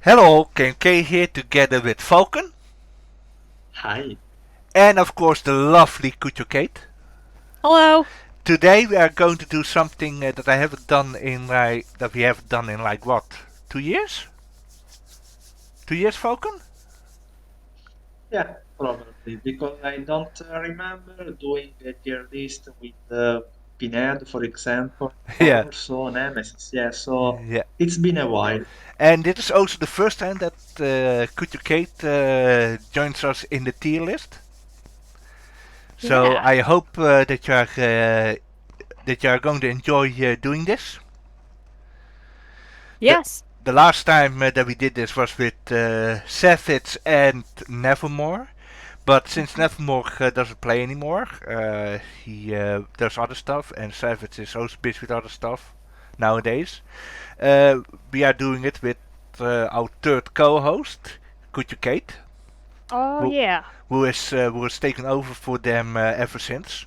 Hello, K.M.K here together with Falcon. Hi. And of course the lovely Kate. Hello. Today we are going to do something that I haven't done in that we haven't done in like what? 2 years? 2 years, Falcon? Yeah, probably because I don't remember doing a tier list with Pinhead, for example, or Yeah, also Nemesis. Yeah, so yeah. it's been a while. And this is also the first time that Kate joins us in the tier list. So Yeah. I hope that you are going to enjoy doing this. The, Yes. the last time that we did this was with Savage and Nevermore. But since Mhm. Nevermore doesn't play anymore, he does other stuff, and Savage is also busy with other stuff nowadays. Uh, we are doing it with our third co-host, Kate, Oh who yeah. who has taken over for them ever since.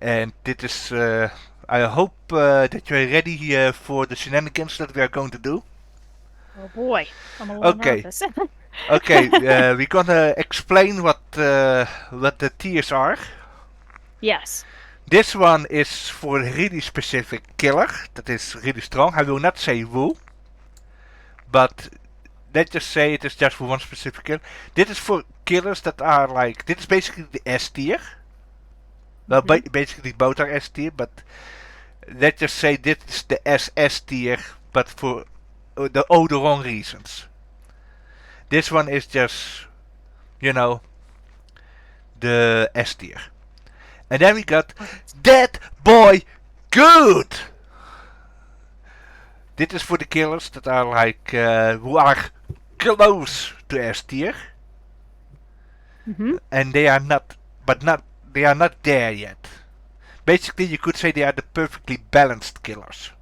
And this is, I hope that you're ready for the shenanigans that we are going to do. Oh boy. I'm a little Okay, nervous. okay, we're gonna explain what the tiers are. Yes. This one is for a really specific killer that is really strong. I will not say who, but let's just say it is just for one specific killer. This is for killers that are like, this is basically the S tier. Well, hmm basically both are S tier, but let's just say this is the SS tier, but for all the wrong reasons. This one is just, you know, the S tier. And then we got Right. Dead Boy Good! Dit is voor de killers that are like, who are close to S tier. hmm And they are not, they are not there yet. Basically, you could say they are the perfectly balanced killers.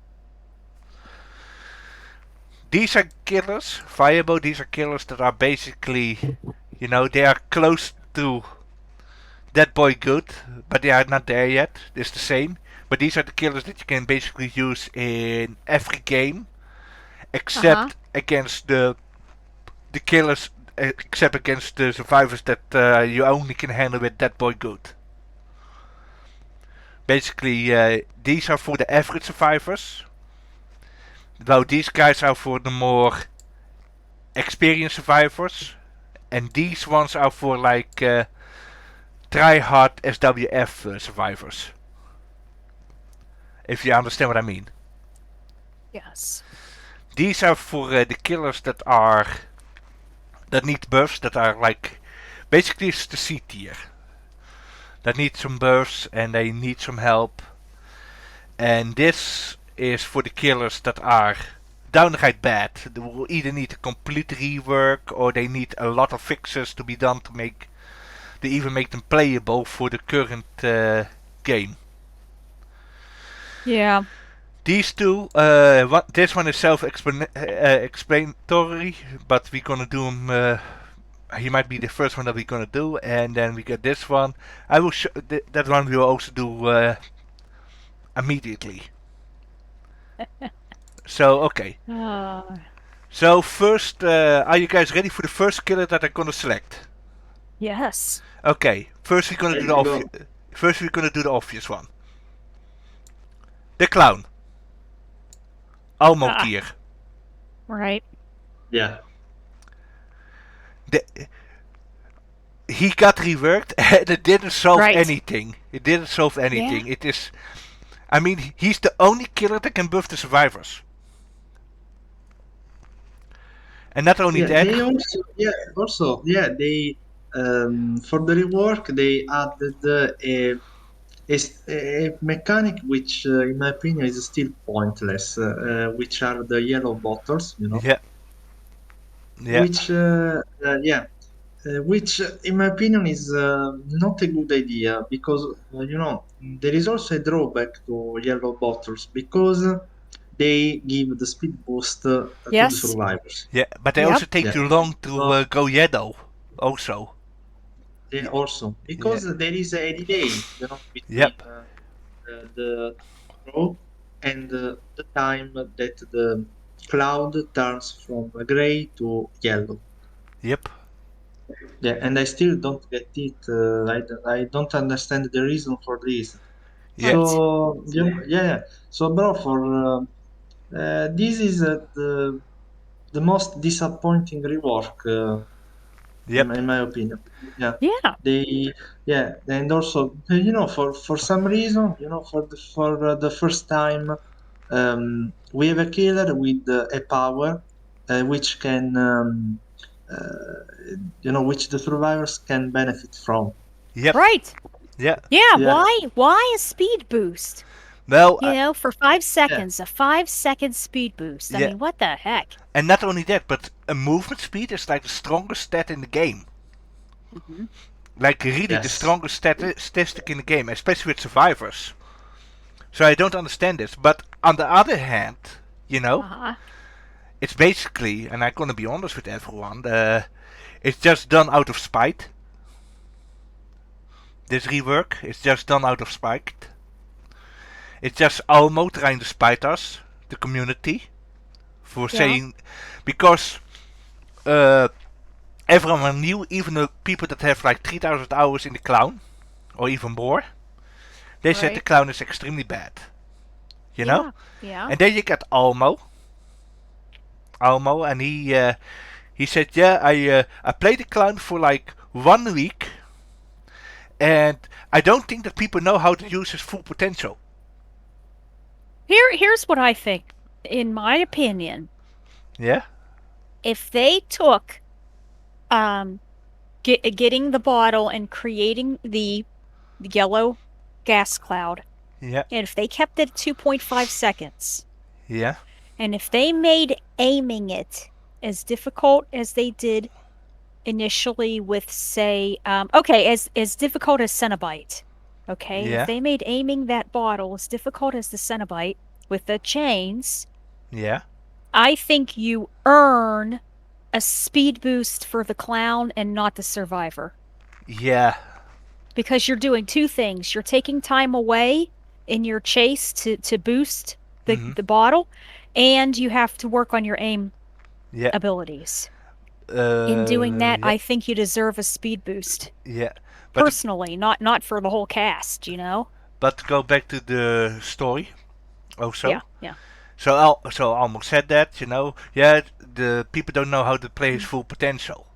These are killers, Fireball, these are killers that are basically, they are close to Dead Boy Good, but they are not there yet. It's the same. But these are the killers that you can basically use in every game, Uh-huh. except against the killers, except against the survivors that you only can handle with Dead Boy Good. Basically, these are for the average survivors, while these guys are for the more experienced survivors, and these ones are for like try hard SWF survivors. If you understand what I mean. Yes. These are for the killers that need buffs, that are like basically it's the C tier. That need some buffs and they need some help. And this is for the killers that are downright bad. They will either need a complete rework or they need a lot of fixes to be done to even make them playable for the current game. Yeah. These two, this one is self-explanatory, but we're gonna do them. He might be the first one that we're gonna do, and then we get this one. I will that one we will also do immediately. So okay. Uh, So first, are you guys ready for the first killer that I'm gonna select? yes. Okay. First we're gonna do Ready the to obvious. go? First we're gonna do the obvious one. The clown. Almo Ah, tier. right. Yeah. The, he got reworked and it didn't solve Right. anything. It didn't solve Yeah. anything. It is. I mean, he's the only killer that can buff the survivors. And not only Yeah, that, they also yeah, they for the rework they added a mechanic which in my opinion is still pointless, which are the yellow bottles, yeah, yeah, which which in my opinion is not a good idea because there is also a drawback to yellow bottles because they give the speed boost to the Yes. survivors. yeah. But they Yep. also take Yeah. too long to So go yellow. Also, they also yeah, because there is a delay, between yep, the throw and the time that cloud turns from gray to yellow. Yep. Yeah, and I still don't get it. I don't understand the reason for this. Yeah. Right. So yeah. So bro, for this is the most disappointing rework, Yep. in my opinion. Yeah, Yeah. they and also for some reason, for the first time, we have a killer with a power which can which the survivors can benefit from. Yep. Right. Yeah. Yeah. Yeah, Why a speed boost? Well, For 5 yeah, seconds, a 5 second speed boost. I yeah. mean, what the heck? And not only that, but a movement speed is like the strongest stat in the game. Hmm. Like really the yes, strongest statistic in the game, especially with survivors. So I don't understand this. But on the other hand, you know, Uh-huh. it's basically, and I'm gonna be honest with everyone, it's just done out of spite. This rework is just done out of spite. It's just Almo trying to spite us, the community, for Yeah. saying, because uh, everyone knew, even the people that have like 3,000 hours in the clown, or even more, they said the Right. clown is extremely bad. You know? Yeah. Yeah. And then you get Almo. And he said, yeah, I played the clown for like 1 week, and I don't think that people know how to use his full potential. Here's what I think. In my opinion, Yeah? if they took getting the bottle and creating the yellow gas cloud, Yeah. and if they kept it at 2.5 seconds, Yeah. and if they made aiming it as difficult as they did initially with, say, okay, as difficult as Cenobite. Okay, if Yeah. they made aiming that bottle as difficult as the Cenobite with the chains, Yeah. I think you earn a speed boost for the clown and not the survivor. Yeah. Because you're doing two things. You're taking time away in your chase to boost Mm-hmm. the bottle, and you have to work on your aim Yeah. abilities. In doing that, Yeah. I think you deserve a speed boost. Yeah. But Personally, not for the whole cast, you know? but to go back to the story Yeah, also. yeah. So almost said that, yeah, the people don't know how to play his full potential.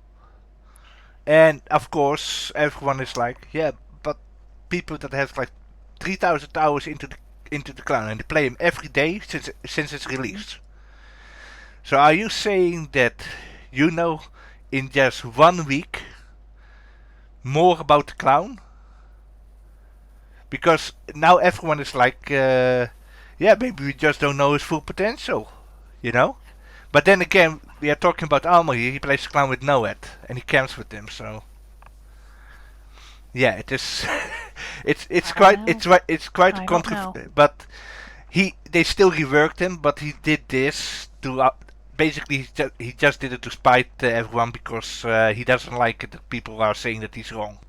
And of course everyone is like, yeah, but people that have like 3,000 hours into the clown and they play him every day since it's Mhm. released. So are you saying that you know in just 1 week more about the clown? Because now everyone is like, yeah, maybe we just don't know his full potential, you know? But then again, we are talking about Almo here. He plays the clown with Noed, and he camps with him. So yeah, it is. it's I don't quite know. it's quite a I don't know. but they still reworked him, but he did this to basically he just did it to spite everyone because he doesn't like it that people are saying that he's wrong.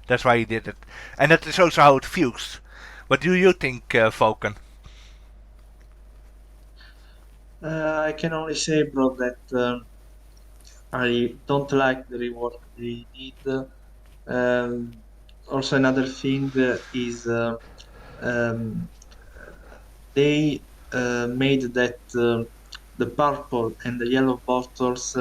That's why he did it, and that is also how it feels. What do you think, Falcon? I can only say, bro, that I don't like the rework they did. Also, another thing is um, they made that the purple and the yellow bottles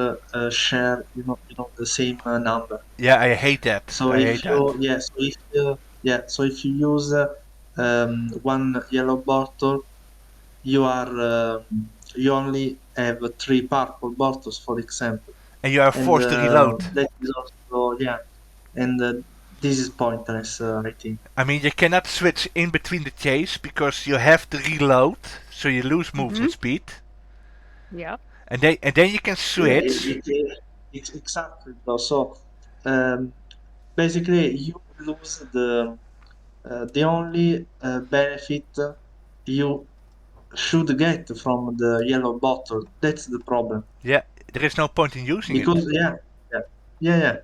share, the same number. Yeah, I hate that. So I if hate that. you, yeah, so if you, yeah, so if you use one yellow bottle, you only have three purple bottles, for example, And you are and forced to reload. that is also, yeah, and this is pointless, I think. I mean, you cannot switch in between the chase because you have to reload, so you lose Mm-hmm. movement speed, Yep. and then you can Yeah, switch. it's exactly though. So um, basically, you lose the only benefit you should get from the yellow bottle. That's the problem. Yeah, there is no point in using it. Because yeah, yeah, yeah.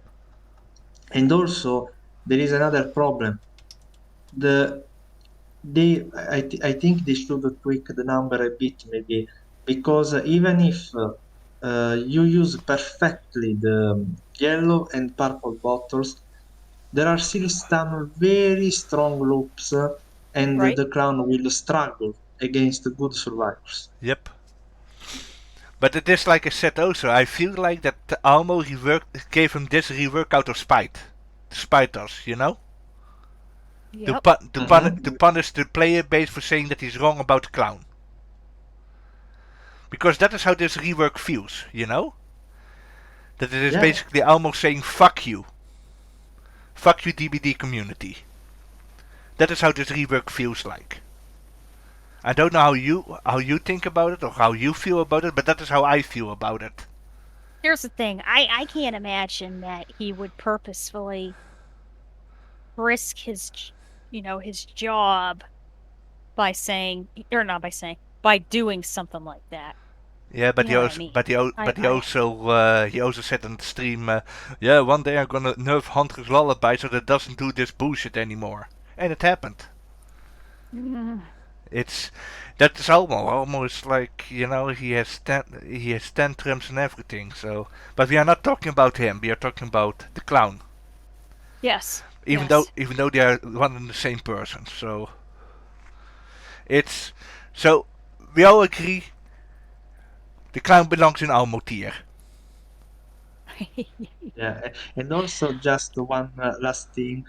And also there is another problem. The I think they should tweak the number a bit, maybe because even if you use perfectly the yellow and purple bottles, there are still some very strong loops, and Right. the clown will struggle against the good survivors. Yep. But it is like I said also, I feel like that Almo gave him this rework out of spite. To spite us, you know? Yep. Mhm. To punish the player base for saying that he's wrong about the clown. Because that is how this rework feels, you know? That it is Yeah, basically almost saying fuck you. Fuck you DBD community. That is how this rework feels like. I don't know how you think about it or how you feel about it, but that is how I feel about it. Here's the thing. I can't imagine that he would purposefully risk his his job by saying, or not by saying, by doing something like that. Yeah, You know what I mean? he also said on the stream, yeah, one day I'm gonna nerf Huntress Lullaby so that it doesn't do this bullshit anymore, and it happened. Mm, It's that is almost like he has tantrums and everything. So, but we are not talking about him. We are talking about the clown. yes. Even Yes. though they are one and the same person. So it's so we all agree the clown belongs in Almo tier. yeah. And also, just one last thing.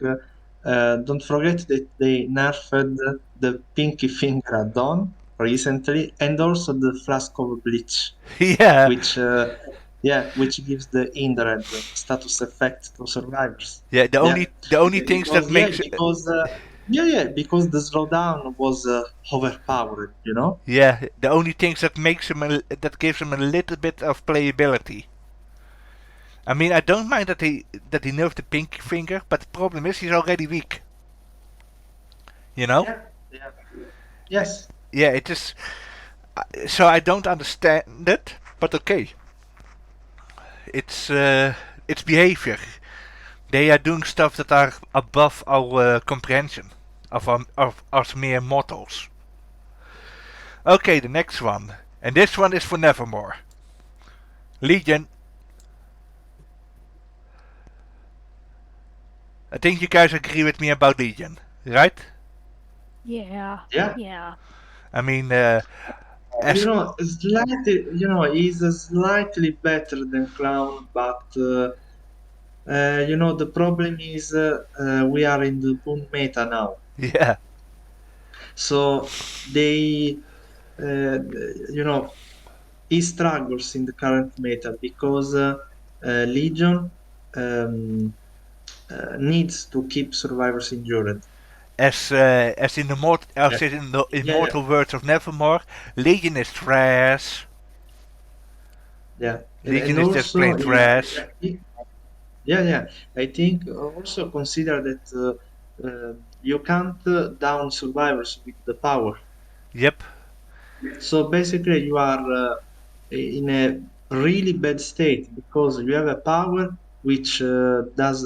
Don't forget that they nerfed the pinky finger add-on recently, and also the flask of bleach, Yeah, which yeah, which gives the indirect status effect to survivors. yeah. Yeah, The only things that because yeah, makes because yeah, because the slowdown was overpowered, you know. yeah the only things that makes him that gives him a little bit of playability. I mean, I don't mind that he nerfed the pinky finger, but the problem is he's already weak. You know? Yeah, yeah, yes, Yeah, it is. So I don't understand it, but okay. It's behavior. They are doing stuff that are above our comprehension of us mere mortals. Okay, the next one, and this one is for Nevermore. Legion. I think you guys agree with me about Legion, right? Yeah. yeah. Yeah. I mean, You as know, slightly, he's slightly better than Clown, but the problem is we are in the boom meta now. yeah, So they, uh, you know, he struggles in the current meta because Legion um, needs to keep survivors injured. as in the Yeah, yeah, immortal words of Nevermore, Legion is trash. yeah. Legion And is just also, plain trash. yeah, yeah. I think also consider that you can't down survivors with the power. Yep. So basically, you are in a really bad state because you have a power which does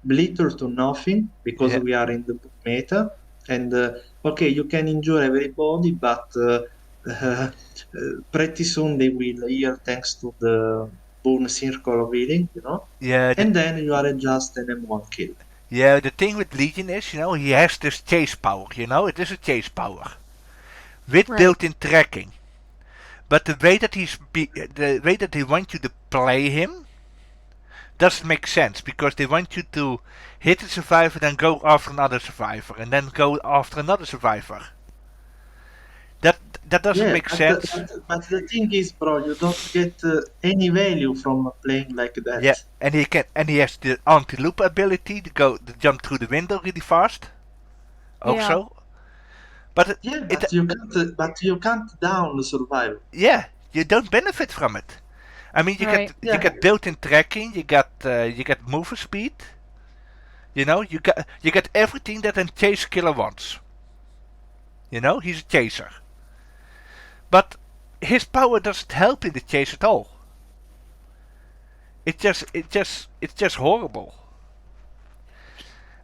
little to nothing because Yeah. we are in the book meta. And okay, you can injure everybody, but pretty soon they will heal thanks to the burn circle of healing, Yeah. and then you are just an M1 kill. Yeah. The thing with Legion is, he has this chase power. It is a chase power with Right. built-in tracking. But the way that they want you to play him doesn't make sense because they want you to hit a survivor, then go after another survivor, and then go after another survivor. That that doesn't Yeah, make sense. but the thing is, bro, you don't get any value from playing like Yeah, that. and he has the anti-loop ability to jump through the window really fast. Yeah. Also, but Yeah, but you can't down the survivor. yeah, you don't benefit from it. I mean, Right. you Yeah, get built-in tracking, you get mover speed. You get everything that a chase killer wants. He's a chaser, but his power doesn't help in the chase at all. It's just horrible.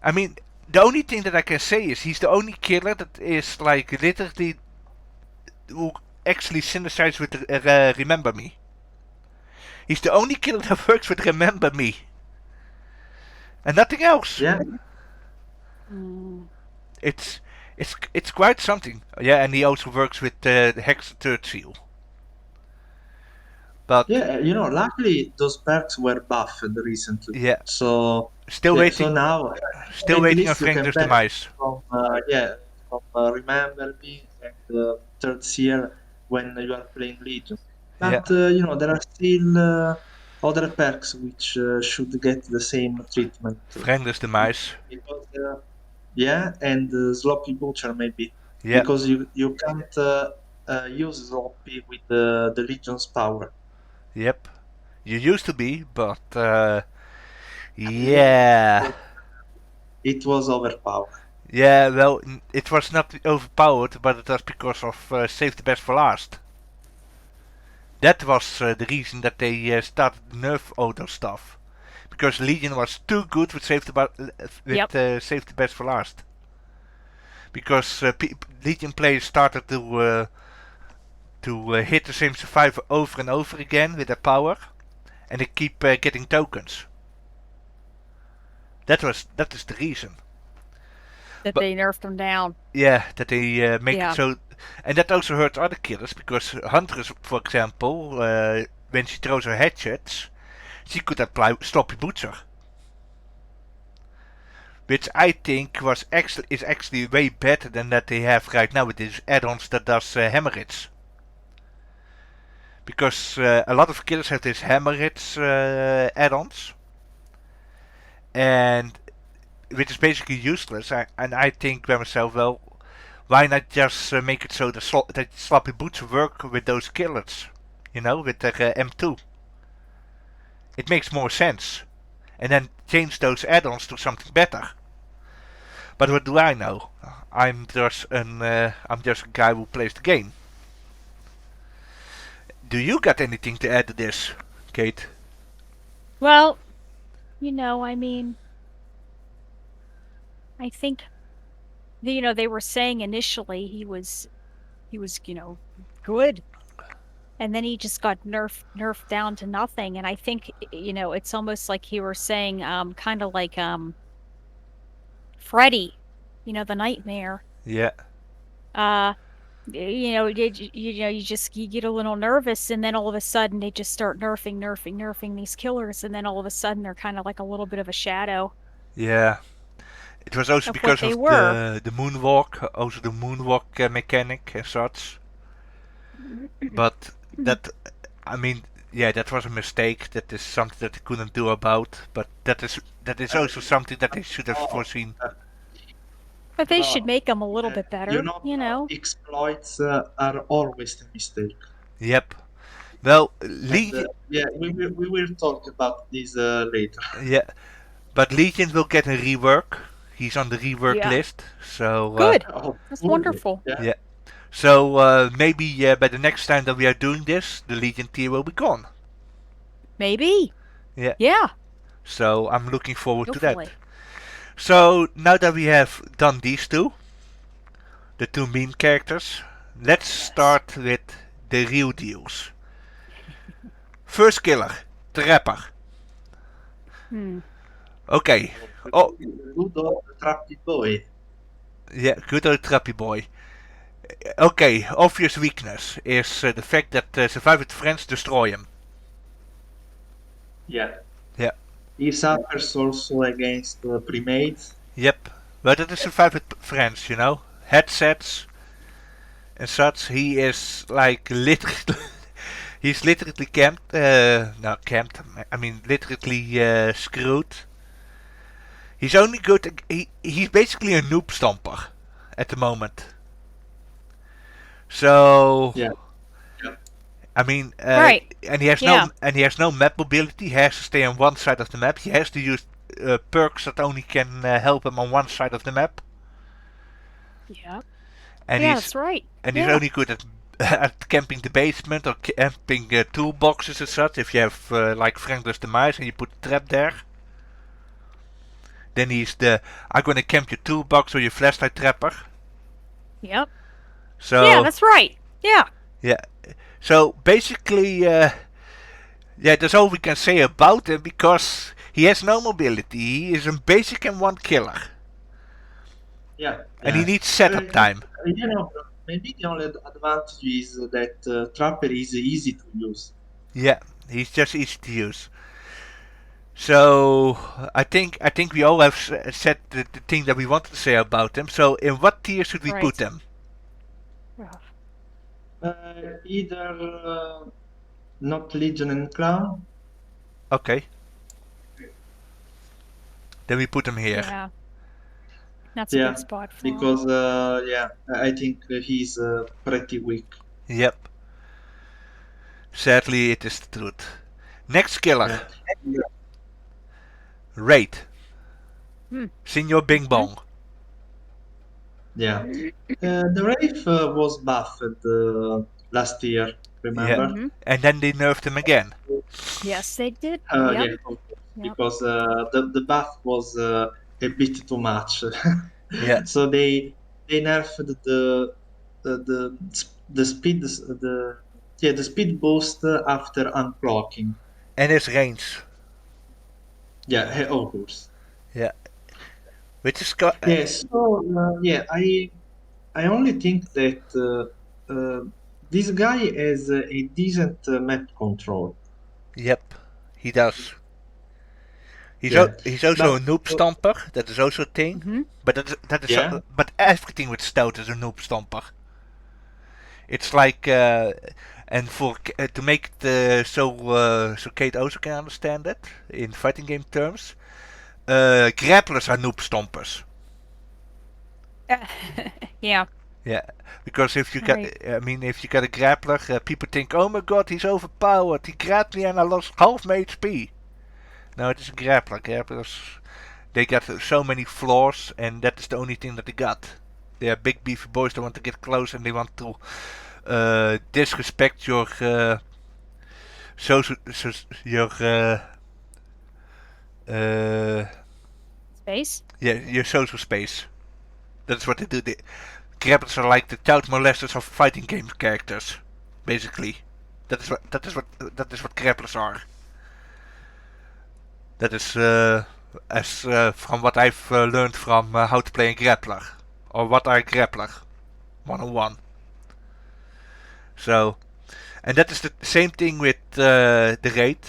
I mean, the only thing that I can say is he's the only killer that is like literally who actually synergize with Remember Me. He's the only killer that works with Remember Me. And nothing else. Yeah, It's quite something. Yeah, and he also works with the Hex Third Seal. But yeah. Luckily those perks were buffed recently, yeah, so still yeah. So waiting. now Still at waiting on least you can Franklin's benefit demise. from Remember Me and Third Seer when you are playing Legion. Yeah, But there are still other perks which should get the same treatment. Franklin's demise. Because yeah, and Sloppy Butcher maybe Yeah, because you can't use Sloppy with the Legion's power. yep. You used to be, but Yeah, yeah. it was overpowered. Yeah, well, it was not overpowered, but it was because of Save the Best for Last. That was the reason that they started nerf all those stuff. Because Legion was too good with Yep. Save the Best for Last. Because Legion players started to hit the same survivor over and over again with their power, and they keep getting tokens. That is the reason. That But they nerfed them down. yeah, that they make Yeah. it so, and that also hurts other killers because Huntress, for example, when she throws her hatchets, she could apply Sloppy Butcher, which I think is actually way better than that they have right now with these add-ons that does hemorrhage. Because a lot of killers have these hemorrhage add-ons, and which is basically useless. And I think by myself, well, why not just make it so that Sloppy Butcher work with those killers, with their M2. It makes more sense, and then change those add-ons to something better. But what do I know? I'm just a guy who plays the game. Do you got anything to add to this, Kate? Well, I mean, I think they were saying initially he was good, and then he just got nerfed down to nothing. And I think it's almost like you were saying, kind of like Freddy, the nightmare. Yeah. You get a little nervous, and then all of a sudden they just start nerfing these killers, and then all of a sudden they're kind of like a little bit of a shadow Yeah. It was also of what because they of were. the moonwalk, also the moonwalk mechanic and such. But that, I mean, yeah, that was a mistake. That is something that they couldn't do about. But that is also something that they should have foreseen. But they should make them a little bit better, Exploits are always a mistake. Yep. Well, And yeah, we will talk about this later. yeah, but Legion will get a rework. He's on the rework list. So good. Oh, That's cool. wonderful. yeah. So maybe by the next time that we are doing this, the Legion tier will be gone. Maybe. Yeah. Yeah. So I'm looking forward Hopefully. to that. So now that we have done these two, the two main characters, let's start with the real deals. First killer, Trapper. Okay. Oh, Good old Trappy Boy. yeah, good old Trappy Boy. Okay, obvious weakness is the fact that Survive with Friends destroy him. Yeah. Yeah. He suffers also against primates. Yep. But it is Survive with Friends, headsets and such. He is like literally, he's literally camped. Not camped. I mean literally screwed. He's only good. He's basically a noob stomper at the moment. So Yeah. I mean, Right. and he has no map mobility. He has to stay on one side of the map. He has to use perks that only can help him on one side of the map. Yeah. And Yeah, that's right. And he's only good at camping the basement or camping toolboxes and such. If you have like Franklin's Demise and you put a trap there, then I'm gonna camp your toolbox or your flashlight trapper. Yep. So yeah, that's right. Yeah. Yeah. So basically, that's all we can say about him because he has no mobility. He is a basic and one killer, Yeah, and he yeah. needs setup time. Maybe the only advantage is that Trapper is easy to use. Yeah, he's just easy to use. So I think we all have said the thing that we wanted to say about him. So in what tier should we put Right. them? Either not Legion and Clown. Okay. Then we put him here. Yeah. That's a Yeah, good spot for him. because I think he's pretty weak. Yep. Sadly, it is the truth. Next killer, Yeah. Raid. Hmm. Senor Bing Bong. Yeah. The Wraith was buffed last year, remember? Mhm. And then they nerfed him again. Yes, they did. Yeah, Yep. of course, Yep. because the buff was a bit too much. Yeah. So they nerfed the speed the speed boost after unclocking. And his range. Yeah, of course. Yeah. Which is Yes. So yeah, I only think that this guy has a decent map control. yep. He does. Yeah, He's also a but noob stomper. That is also a thing. Mhm. But that is yeah, but everything with Stout is a noob stomper. It's like and for to make it so Kate also can understand it in fighting game terms. Grapplers are noob stompers. Yeah. Yeah, because if you got, Right. if you got a grappler, people think, oh my god, he's overpowered. He grabbed me and I lost half my HP. No, it is a grappler. Grapplers, they got so many flaws, and that is the only thing that they got. They are big beefy boys that want to get close and they want to disrespect your your uh, Space. yeah, your social space. That's what they do. Grapplers are like the child molesters of fighting game characters, basically. That is what grapplers are. That is as from what I've learned from how to play a grappler, or what are a grappler, 101. So, and that is the same thing with the raid.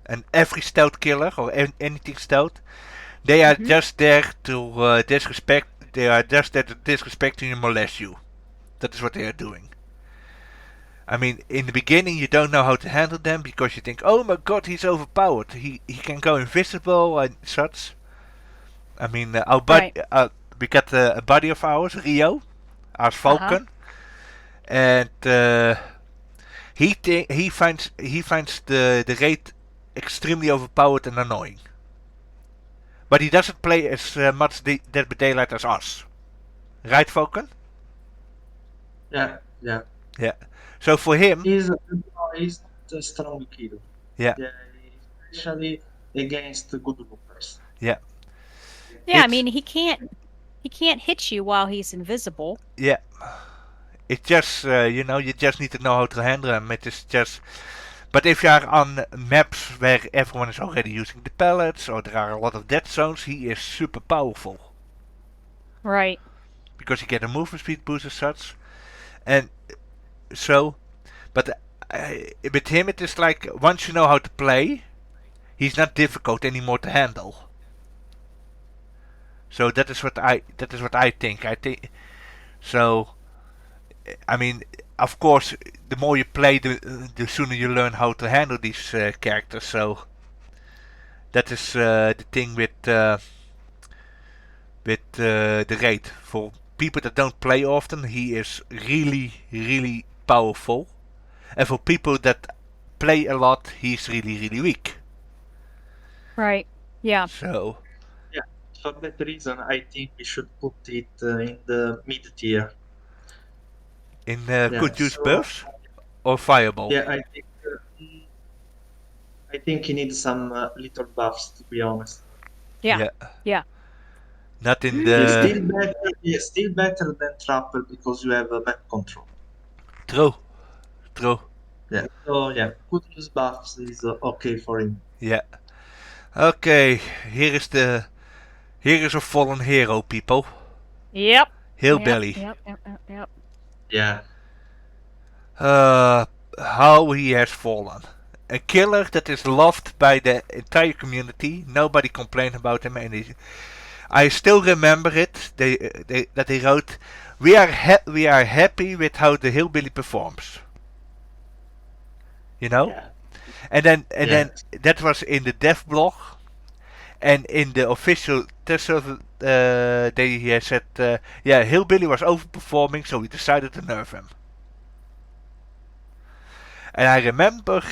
And every stout killer or anything stout, they are Mhm. just there to disrespect. They are just there to disrespect you and molest you. That is what they are doing. I mean, in the beginning you don't know how to handle them because you think, oh my god, he's overpowered. He can go invisible and such. I mean, Right. we got a buddy of ours, Rio, as Uh-huh. Falcon, and he finds the raid extremely overpowered and annoying. But he doesn't play as much Dead by Daylight as us, right, Falcon? yeah, yeah. Yeah. So for him, He's not a strong killer. yeah, Yeah, especially against good loopers. yeah, Yeah, I it's mean, he can't hit you while he's invisible. yeah. It just you just need to know how to handle them. It is just. But if you are on maps where everyone is already using the pallets or there are a lot of dead zones, he is super powerful Right. because you get a movement speed boost as such. And so, but with him it is like once you know how to play, he's not difficult anymore to handle. So that is what I think. I think so. I mean, of course, the more you play, the sooner you learn how to handle these characters. So that is the thing with the raid. For people that don't play often, he is really, really powerful. And for people that play a lot, he's really, really weak. Right. Yeah. So, Yeah, for that reason, I think we should put it in the mid tier. in Yeah, could use so buffs or fireball. yeah, I think he needs some little buffs, to be honest. Yeah. Yeah, Yeah. not in He's the still better than Trapper because you have a map control. true. True. Yeah. So yeah, could use buffs is okay for him. Yeah. Okay, here is a fallen hero, people. Yep. Hillbilly. Yep. Yeah. How he has fallen. A killer that is loved by the entire community. Nobody complained about him, and I still remember it. That he wrote, we are happy with how the hillbilly performs. You know, Yeah. and then Yes. that was in the dev blog, and in the official test server. They said, yeah, hillbilly was overperforming, so we decided to nerf him. And I remember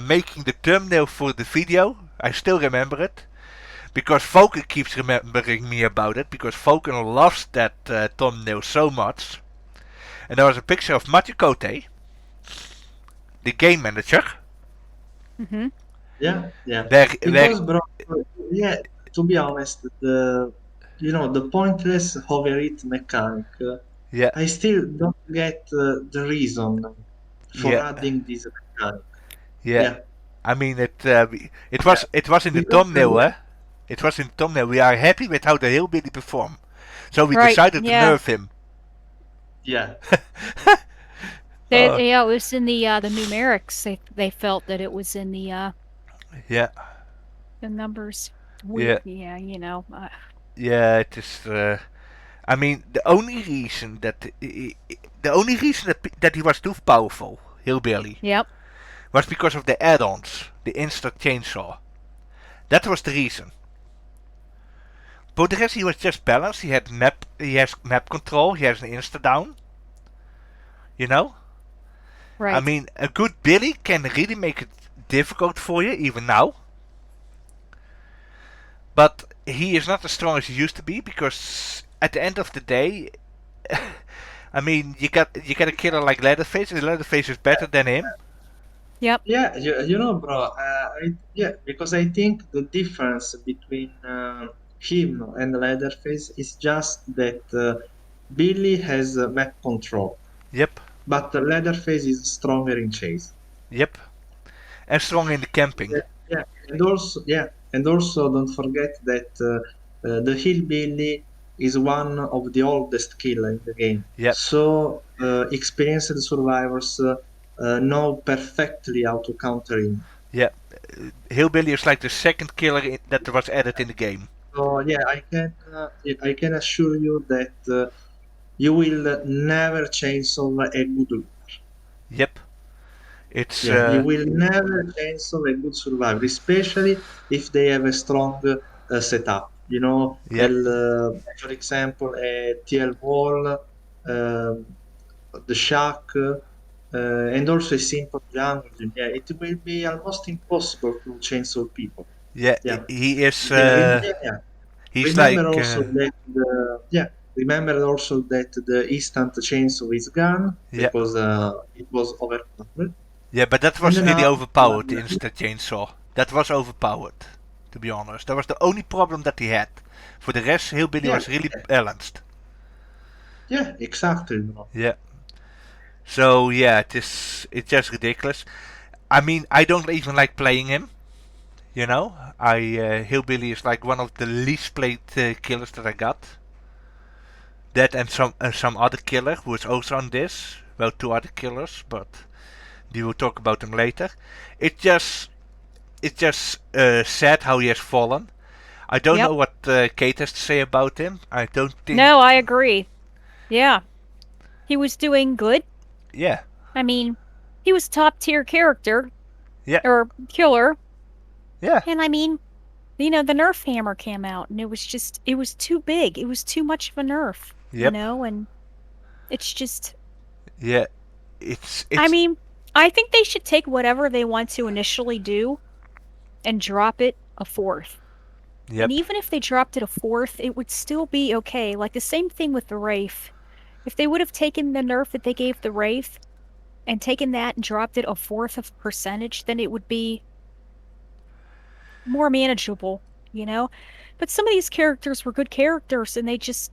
making the thumbnail for the video. I still remember it. Because Falcon keeps remembering me about it. Because Falcon loves that thumbnail so much. And there was a picture of Matthew Cote, the game manager. Mm-hmm. Yeah. Yeah. Where, Because, bro, yeah. To be honest, the pointless overheat mechanic. yeah, I still don't get the reason for yeah, adding this mechanic. yeah. Yeah. I mean, Yeah. it was in the Because thumbnail, eh? It was in the thumbnail. We are happy with how the hillbilly perform, so we Right. decided to Yeah. nerf him. yeah. Yeah, it was in the numerics. They felt that it was in Yeah, the numbers. yeah, Yeah, yeah. It is. I mean, the only reason that he was too powerful, hillbilly, Yep. was because of the add-ons, the instant chainsaw. That was the reason. But the rest, he was just balanced. He has map control. He has an insta down. You know. I Right. mean, a good Billy can really make it difficult for you even now. But he is not as strong as he used to be because at the end of the day, I mean, you got a killer like Leatherface, and Leatherface is better than him. Yep. Yeah, bro. Yeah, because I think the difference between him and Leatherface is just that Billy has map control, Yep, but Leatherface is stronger in chase. yep, and strong in the camping. Yeah, and also don't forget that the Hillbilly is one of the oldest killer in the game. Yep, So experienced survivors know perfectly how to counter him. yep. Hillbilly is like the second killer that was added in the game. So yeah, I can assure you that you will never chainsaw a good looter. Yep, it's Yeah, you will never chainsaw a good survivor, especially if they have a strong setup. yep, For example, a TL wall, the shack, and also a simple jungle gym. Yeah, it will be almost impossible to chainsaw people. yeah. Yeah, He is. yeah. He's Remember like. also that the instant chainsaw is gone Yeah, because it was overpowered. yeah, but that And was really now, overpowered. The instant chainsaw. That was overpowered. To be honest, that was the only problem that he had. For the rest, Hillbilly yeah, was really balanced. yeah, exactly, bro. Yeah. So yeah, it's just ridiculous. I mean, I don't even like playing him. You know, Hillbilly is like one of the least played killers that I got. That and some other killer who is also on this. Well, two other killers, but we will talk about them later. It just it's just sad how he has fallen. I don't know Yep. what Kate has to say about him. I don't think. No, I agree. Yeah. He was doing good. Yeah, I mean, he was top tier character yeah, or killer. yeah, And I mean, the Nerf hammer came out and it was too big. It was too much of a nerf, yep, and it's just, yeah. I It's mean, I think they should take whatever they want to initially do and drop it a fourth. And yep, even if they dropped it a fourth, it would still be okay. Like the same thing with the Wraith. If they would have taken the nerf that they gave the Wraith and taken that and dropped it a fourth of percentage, then it would be more manageable. But some of these characters were good characters and they just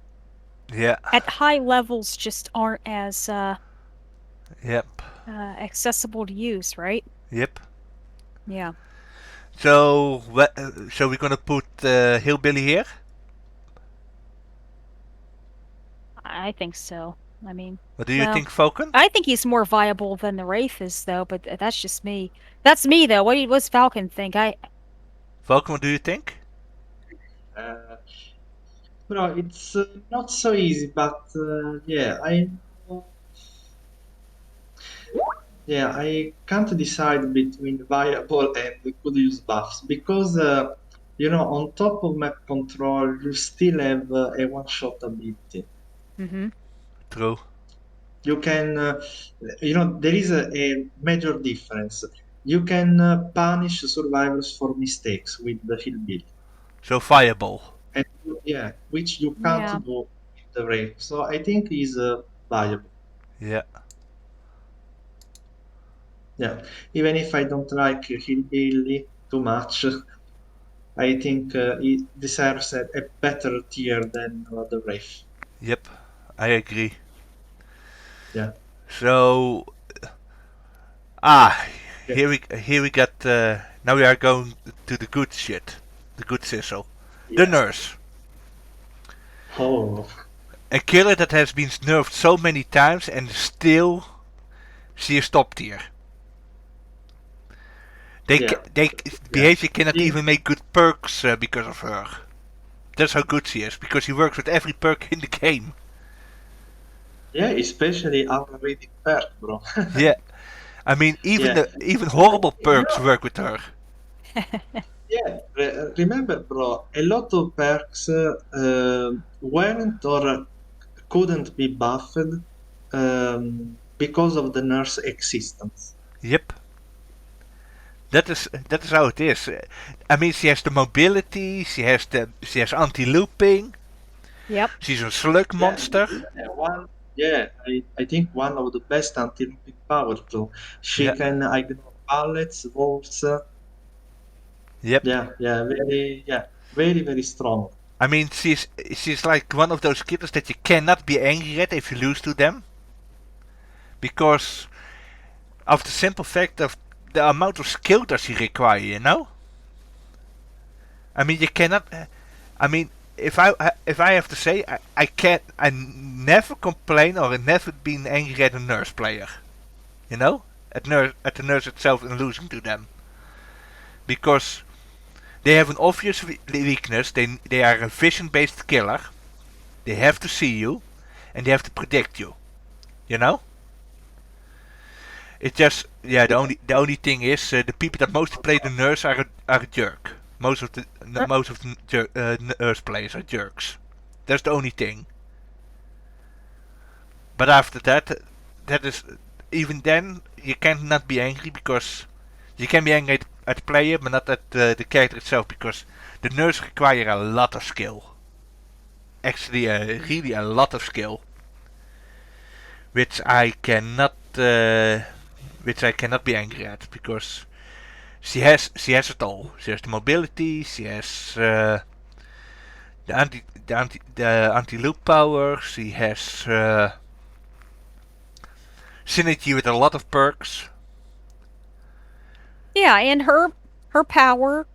yeah, at high levels just aren't as yep. accessible to use, right? Yep. Yeah, So, so we're gonna put Hillbilly here? I think so. I mean, What do you well, think, Falcon? I think he's more viable than the Wraith is, though. But that's just me. That's me, though. What's Falcon think? Falcon, what do you think? Uh, Bro, it's not so easy, but I can't decide between viable and could use buffs because on top of map control, you still have a one-shot ability. Mm-hmm. True. You can, there is a major difference. You can punish survivors for mistakes with the hillbilly, So Fireball. and which you can't Yeah. do with the raid. So I think is viable. Yeah. Yeah, even if I don't like hillbilly too much, I think it deserves a better tier than the Wraith. Yep. I agree. Yeah, So ah, yeah. here we got. Now we are going to the good shit, the good sizzle, the Yes. nurse. Oh, A killer that has been nerfed so many times and still she is top tier. yeah, They yeah. behavior cannot She, even make good perks because of her. That's how good she is because she works with every perk in the game. yeah, especially our reading perk, bro. Yeah, I mean Yeah, even so horrible perks work with her. yeah. Remember, bro, a lot of perks weren't or couldn't be buffed because of the nurse existence. Yep, that is how it is. I mean she has the mobility, she has anti-looping, Yep. she's a slug Yeah, monster. I think one of the best anti-looping power too. She Yeah, can ignore pallets, walls. yep. Very, very strong. I mean she's like one of those killers that you cannot be angry at if you lose to them because of the simple fact of the amount of skill that she require, you know? I mean, you cannot. I mean, if I have to say, I can't. I never complain or never been angry at a nurse player. You know, at the nurse itself and losing to them because they have an obvious weakness. They are a vision based killer. They have to see you, and they have to predict you. You know. It just the only thing is the people that mostly play the nurse are a jerk. Most of the nurse players are jerks. That's the only thing. But after that, that is even then you cannot be angry because you can be angry at the player, but not at the character itself because the nurse require a lot of skill. Actually, really a lot of skill, which I cannot, which I cannot be angry at because she has it all. She has the mobility. She has the anti loop power. She has synergy with a lot of perks. Yeah, and her power,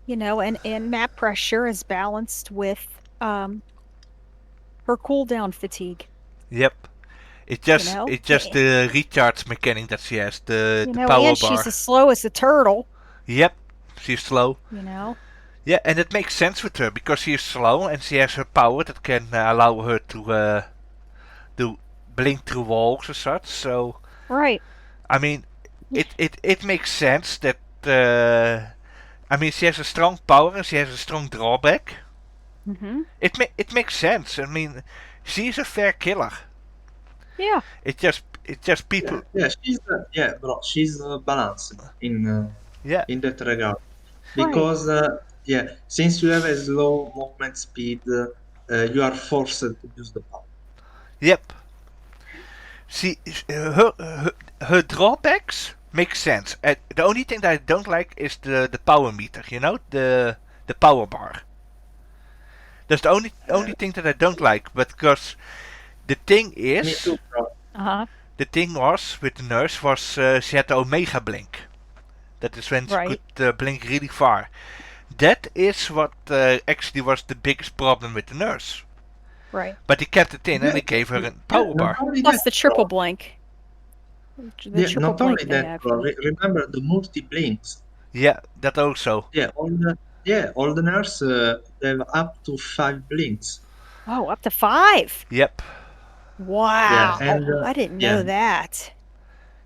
and map pressure is balanced with her cooldown fatigue. Yep. It just the recharge mechanic that she has, the power and bar. she's as slow as a turtle. Yep. She's slow. You know. Yeah, and it makes sense with her because she is slow and she has her power that can allow her to blink through walls or such. So Right. I mean, it makes sense that. I mean, she has a strong power and she has a strong drawback. Mm-hmm. It makes sense. I mean, she's a fair killer. Yeah. It just people. Bro, she's balanced Yeah. in that regard Right. because since you have a slow movement speed, you are forced to use the power. Yep. She her drawbacks make sense. The only thing that I don't like is the power meter. You know, the power bar. That's the only thing that I don't like. But because the thing Me is, too, bro. Uh-huh. the thing was with the nurse was she had the Omega blink. That is when she could blink really far. That is what actually was the biggest problem with the nurse. Right. But he kept it in and he gave her a power bar. Plus the triple blink. Not only that, bro. Remember the multi-blinks. Yeah, that also. Yeah, all the nurses have up to 5 blinks. Oh, up to 5. Yep. Wow. Yeah, and I didn't know that.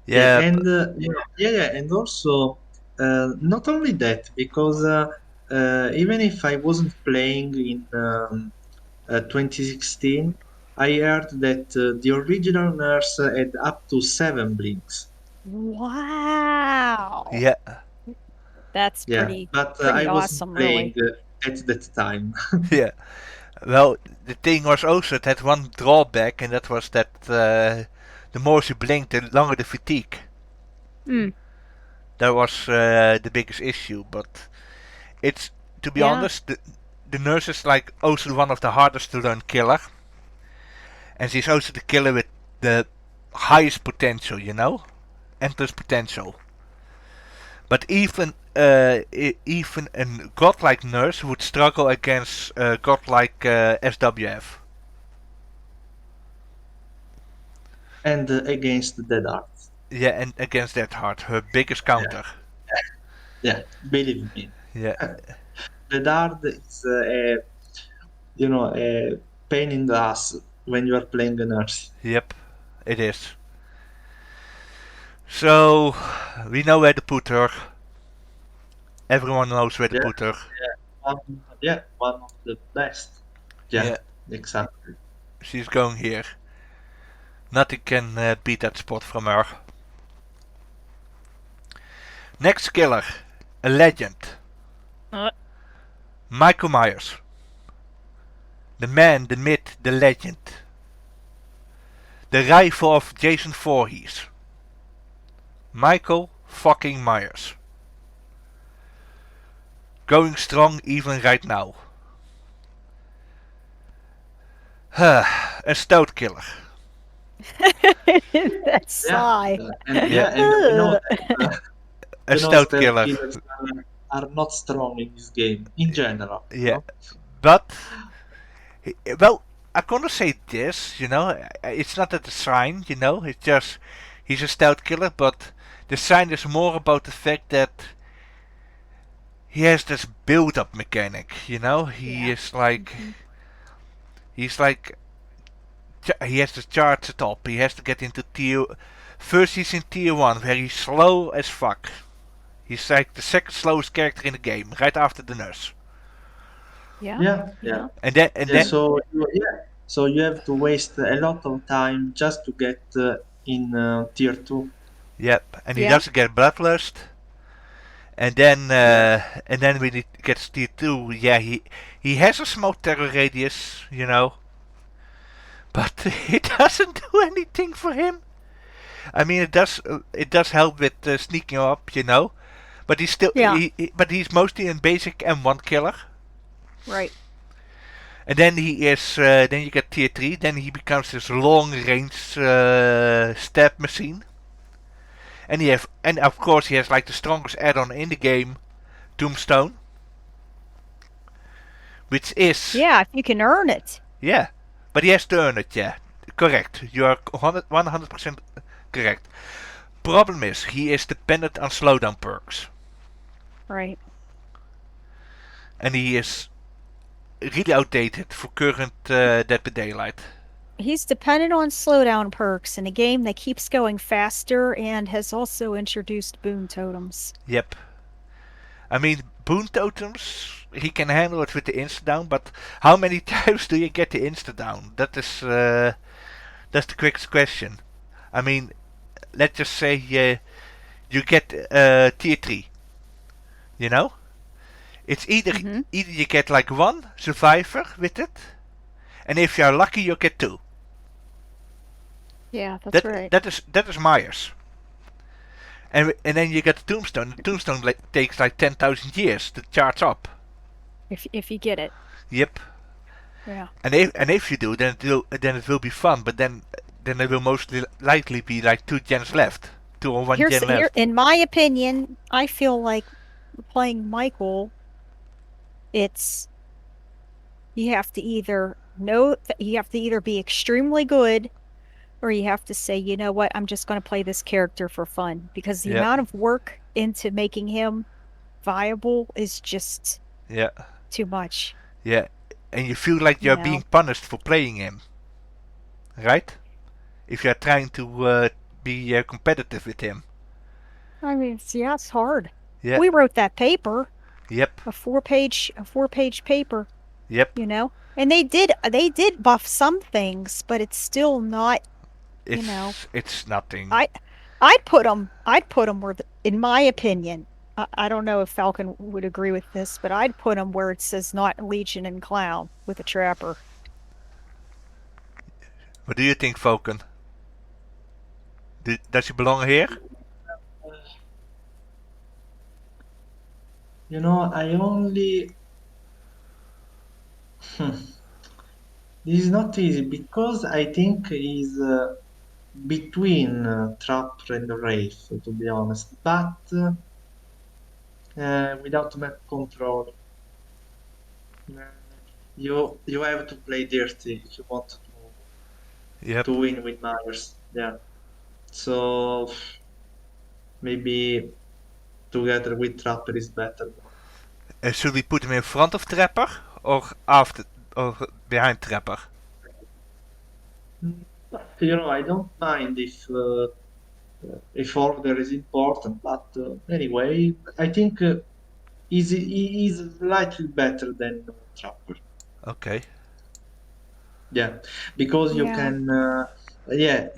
Yeah, and and also not only that, because even if I wasn't playing in 2016, I heard that the original nurse had up to 7 blinks. Wow. Yeah. That's pretty I wasn't awesome, playing really. at that time. Yeah. Well, the thing was also it had one drawback, and that was that the more she blinked, the longer the fatigue. That was the biggest issue. But it's, to be honest, the nurse is like also one of the hardest to learn killer, and she's also the killer with the highest potential, endless potential. But even even a godlike nurse would struggle against godlike SWF. And against Dead Art. Yeah, and against that heart, her biggest counter. Yeah, believe me. Yeah. Dead Art is a pain in the ass when you are playing a nurse. Yep, it is. So we know where to put her. Everyone knows where to put her. One of the best. Yeah, exactly. She's going here. Nothing can beat that spot from her. Next killer, a legend. Michael Myers. The man, the myth, the legend. The rival of Jason Voorhees. Michael fucking Myers. Going strong even right now. A stout killer. That sigh. And you know that, a stout killer. Killers are not strong in this game, in general. Yeah, but well, I'm gonna say this. It's not a sign. It's just he's a stout killer, but the sign is more about the fact that he has this build-up mechanic. He is like. He's like, he has to charge the top. He has to get into tier. First, he's in tier 1, where he's slow as fuck. He's like the second slowest character in the game, right after the nurse. Yeah. And then. So you have to waste a lot of time just to get in tier 2. Yep, and he doesn't get bloodlust. And then when he gets tier 2, he has a small terror radius, but it doesn't do anything for him. I mean, it does help with sneaking up, but he's still but he's mostly a basic M1 killer. Right. And then he is then you get tier 3, then he becomes this long range stab machine. And of course he has like the strongest add-on in the game, Tombstone. Which is... Yeah, if you can earn it. Yeah, but he has to earn it, yeah. Correct, you are 100% correct. Problem is, he is dependent on slowdown perks. Right. And he is really outdated for current Dead by Daylight. He's dependent on slowdown perks in a game that keeps going faster and has also introduced boon totems. Yep. I mean, boon totems, he can handle it with the insta-down, but how many times do you get the insta-down? That's the quickest question. I mean, let's just say you get tier 3. It's either you get like 1 survivor with it, and if you are lucky you get 2. Yeah, that's right. That is Myers. And then you get the Tombstone. The Tombstone takes like 10,000 years to charge up. If you get it. Yep. Yeah. And if you do, then it will be fun. But then then there will most likely be like 2 gens left. 2 or 1 gen Here, left. in my opinion, I feel like playing Michael, it's you have to either be extremely good or you have to say, you know what, I'm just going to play this character for fun because the Yep. amount of work into making him viable is just Yeah. too much, Yeah. And you feel like you you're being know. punished for playing him, right? If you're trying to be competitive with him. I mean, yeah, it's hard. Yeah. We wrote that paper, Yep. a 4-page paper, Yep. you know. And they did buff some things, but it's still not, you know. It's nothing. I I'd put them where, in my opinion, I don't know if Falcon would agree with this, but I'd put them where it says not Legion and Clown with a trapper. What do you think, Falcon? Does he belong here? I only. Hmm, this is not easy because I think he's between Trapper and Wraith, to be honest, but without map control. Uh, you have to play dirty if you want to Yep. win with Myers. Yeah. So maybe together with Trapper is better. Should we put him in front of Trapper or after or behind Trapper? I don't mind if order is important, but anyway, I think he is slightly better than Trapper. Okay. Yeah, because you Yeah. can,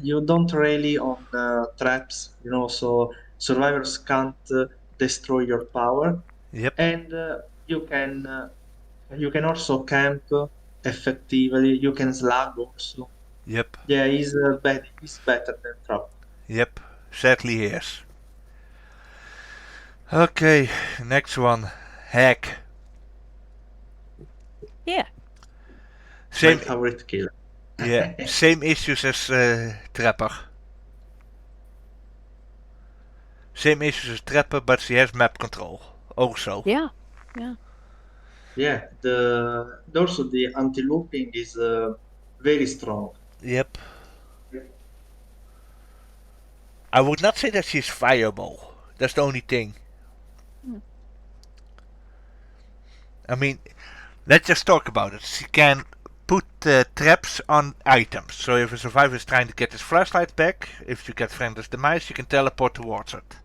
you don't rely on traps, so survivors can't destroy your power, Yep. and you can also camp effectively. You can slug also. Yep. Yeah, he's better than Trapper. Yep. Sadly, yes. Okay. Next one. Hack. Yeah. My Same. favorite killer. Yeah. Same issues as Trapper. Same issues as Trapper, but she has map control. Also. Yeah. Yeah. Yeah, also the anti-looping is very strong. Yep. I would not say that she's fireable. That's the only thing. Mm. I mean, let's just talk about it. She can put traps on items. So if a survivor is trying to get his flashlight back, if you get friendless demise, you can teleport towards it.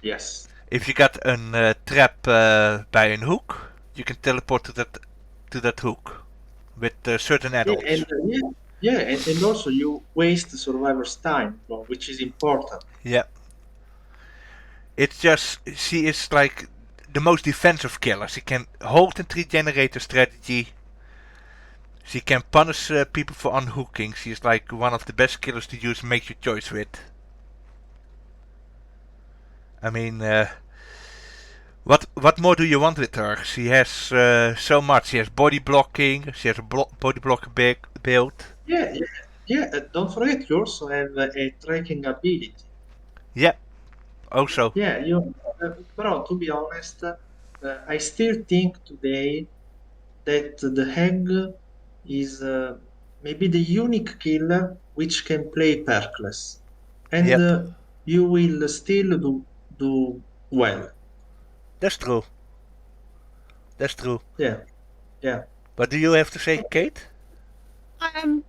Yes. If you got a trap by a hook, you can teleport to that hook with certain Yeah, add-ons. and also you waste the survivor's time, which is important. Yeah, it's just she is like the most defensive killer. She can hold and tree generator strategy. She can punish people for unhooking. She's like one of the best killers to use make your choice with. I mean, what more do you want with her? She has so much. She has body blocking. She has a body blocker build. Yeah, yeah, yeah. Don't forget, you also have a tracking ability. Yeah. Also. Yeah, bro. To be honest, I still think today that the Hag is maybe the unique killer which can play perkless, and Yep. you will still do well. That's true. That's true. Yeah, yeah. What do you have to say, Kate? Um,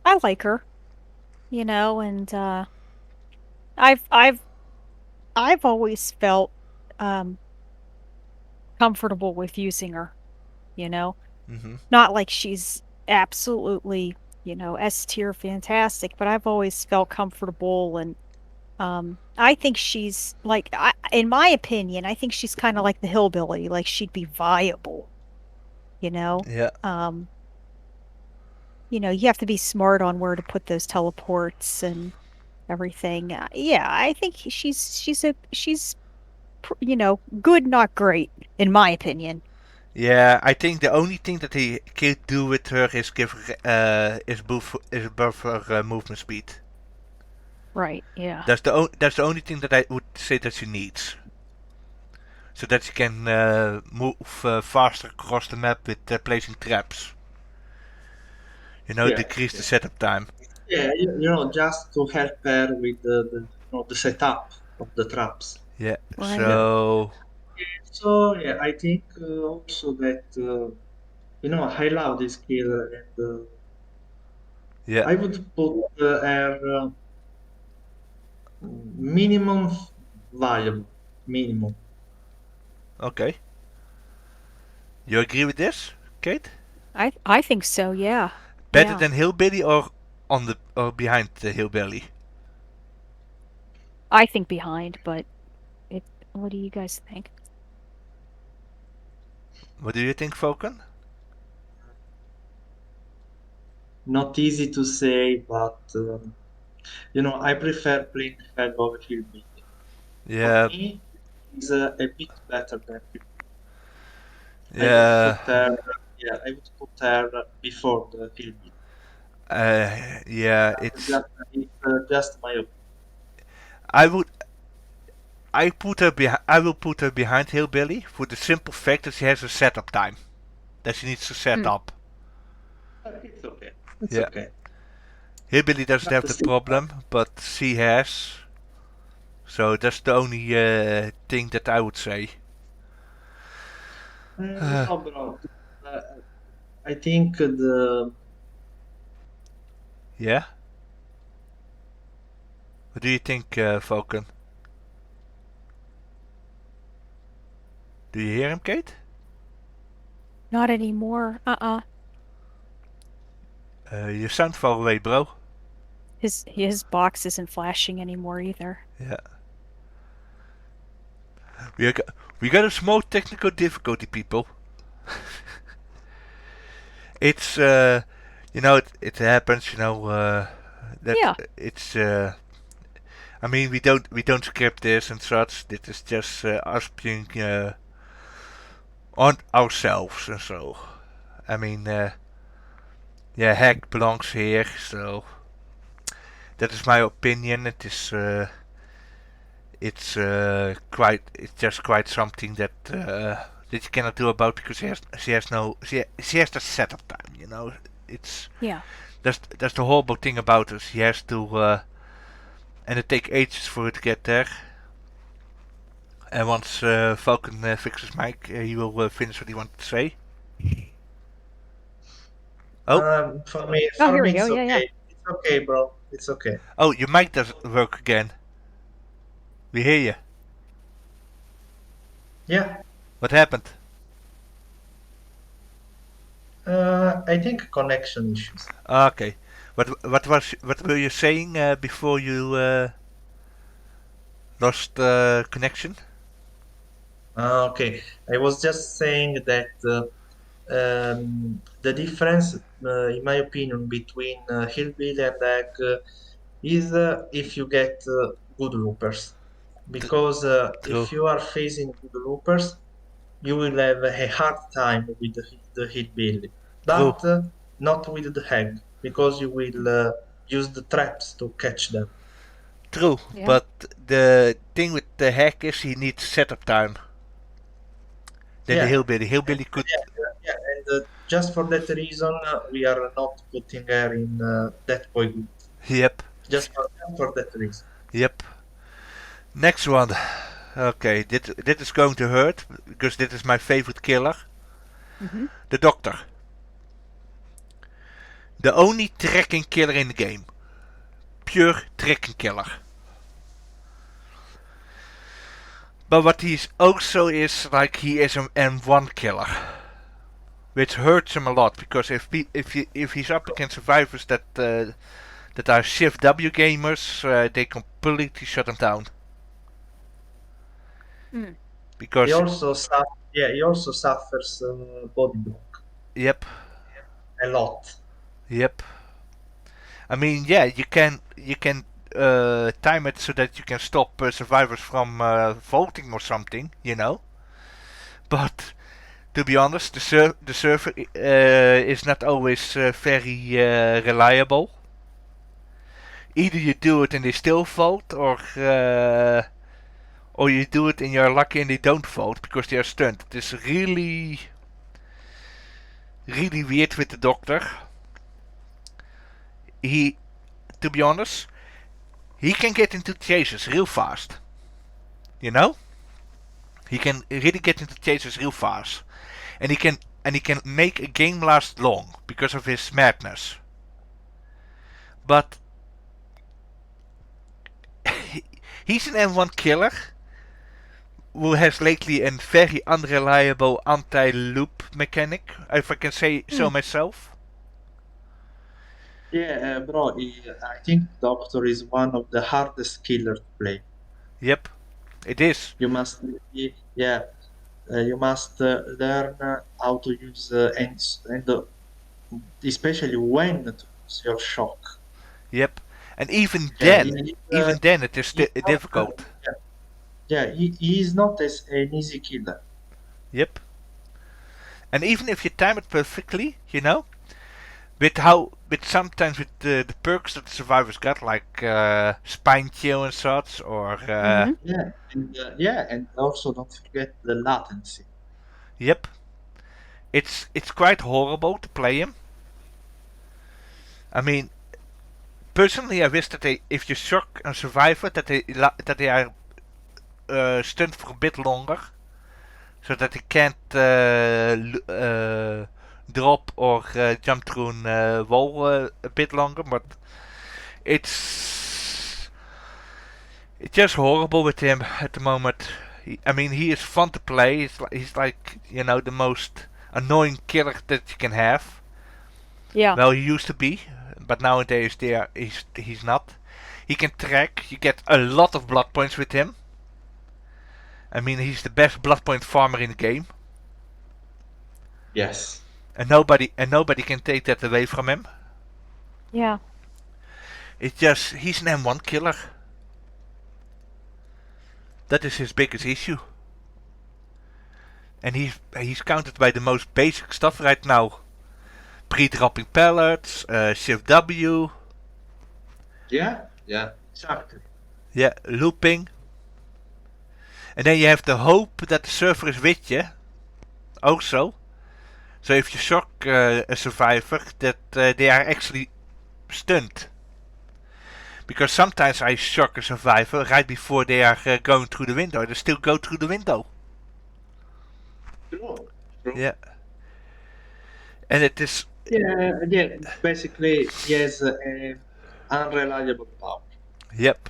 I like her, and I've I've I've always felt um comfortable with using her, you know. Mm-hmm. Not like she's absolutely, S tier fantastic, but I've always felt comfortable and I think she's like in my opinion, I think she's kind of like the hillbilly, like she'd be viable, you know. Yeah. Um, you have to be smart on where to put those teleports and everything. Yeah, I think she's good, not great, in my opinion. Yeah, I think the only thing that he could do with her is give is buff her movement speed. Right, yeah. That's the only thing that I would say that she needs, so that she can move faster across the map with placing traps. Yeah, Decrease the yeah. setup time. Yeah, just to help her with the setup of the traps. Yeah. Right. Yeah. So So yeah, I think also that I love this skill, and yeah. I would put her minimum viable, minimum. Okay. You agree with this, Kate? I think so, yeah. Better Yeah. than Hillbilly or on the or behind the Hillbilly? I think behind, but what do you guys think? What do you think, Falcon? Not easy to say, but I prefer playing head over Hillbilly. For Yeah. me, it's a bit better than Hillbilly. I would Yeah. put her, yeah, I would put her before the Hillbilly. Yeah. It's just my opinion. I would. I will put her behind Hillbilly for the simple fact that she has a setup time that she needs to set Hmm. up. It's okay. It's Yeah. okay. Hillbilly doesn't Not have the the same. problem, but she has. So that's the only thing that I would say. No, bro. Uh, I think the Yeah. What do you think, Falcon? Do you hear him, Kate? Not anymore. You sound far away, bro. His box isn't flashing anymore either. Yeah. We, are, we got a small technical difficulty, people. It's it happens. That Yeah. it's. I mean, we don't script this and such. This is just us being on ourselves and so. I mean, yeah, hack belongs here, so that is my opinion. It's just quite something that you cannot do about because she has the setup time. It's Yeah. that's the horrible thing about her. She has to and it takes ages for her to get there. And once Falcon fixes mic, he will finish what he wanted to say. Oh, for me, Oh, for here we me, go. it's Yeah, yeah. okay. It's okay, bro. It's okay. oh, your mic doesn't work again. We hear you. Yeah. What happened? I think connection issues. Okay. What were you saying before you lost connection? Okay. I was just saying that the difference, in my opinion, between Hillbilly and Egg is if you get good loopers. Tr- Because True. if you are facing good loopers, you will have a hard time with the Hillbilly. True. But not with the Egg, because you will use the traps to catch them. True. Yeah. But the thing with the hack is he needs setup time. Then the Yeah. hillbilly. And, Hillbilly could. yeah, and just for that reason, we are not putting her in that boy group. Yep. Just for that reason. Yep. Next one. Okay, dit is going to hurt because this is my favorite killer. Mm-hmm. The Doctor. The only tracking killer in the game. Pure tracking killer. But what he also is, like, he is an M1 killer. Which hurts him a lot because if he's up against survivors that are Shift W gamers, they completely shut him down. Mm. He Because, also suffers body block yep, a lot. yep. I mean, yeah, you can time it so that you can stop survivors from vaulting or something, But To be honest, the server is not always very reliable. Either you do it and they still vote, or you do it and you're lucky and they don't vote because they are stunned. It is really, really weird with the doctor. To be honest, he can get into chases real fast. You know, he can really get into chases real fast, and he can make a game last long because of his madness. But he's an M1 killer who has lately a very unreliable anti-loop mechanic, if I can say so myself. Yeah, bro, I think Doctor is one of the hardest killer to play. Yep, it is. You must, yeah, you must learn how to use and especially when to use your shock. Yep, and even Yeah, then, it is he's not, difficult. he is not as an easy killer. Yep, and even if you time it perfectly, with sometimes with the perks that the survivors got, like spine chill and such, or And also don't forget the latency. yep, it's quite horrible to play him. I mean, personally, I wish that if you shock a survivor, that they are stunned for a bit longer, so that they can't drop or jump through a wall a bit longer. But it's just horrible with him at the moment. He is fun to play. He's like the most annoying killer that you can have. Yeah. Well, he used to be, but nowadays he's not. He can track. You get a lot of blood points with him. He's the best blood point farmer in the game. Yes. And nobody can take that away from him. Yeah. It's just he's an M1 killer. That is his biggest issue. And he's counted by the most basic stuff right now. Pre-dropping pellets, Shift W. Yeah, exactly. Yeah, looping. And then you have the hope that the server is with you. Also. So if you shock a survivor, that they are actually stunned. Because sometimes I shock a survivor right before they are going through the window. They still go through the window. True. Yeah. And it is... Yeah, basically, he has unreliable power. Yep.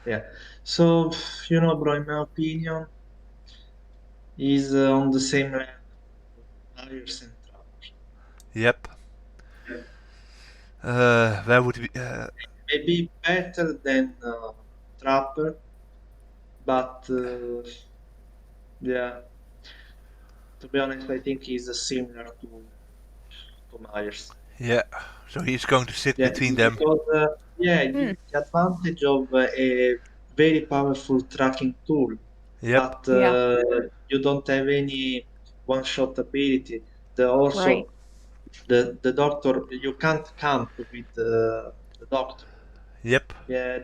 Yeah. So, bro, in my opinion, he's on the same level as Myers and Trapper. Yep. Where would we... Maybe better than Trapper, but yeah, to be honest, I think he's similar to Myers. yeah. So he's going to sit Yeah, between them. because the advantage of a very powerful tracking tool, Yep. but you don't have any one-shot ability. Right. The doctor, you can't camp with the doctor. Yep. Yeah,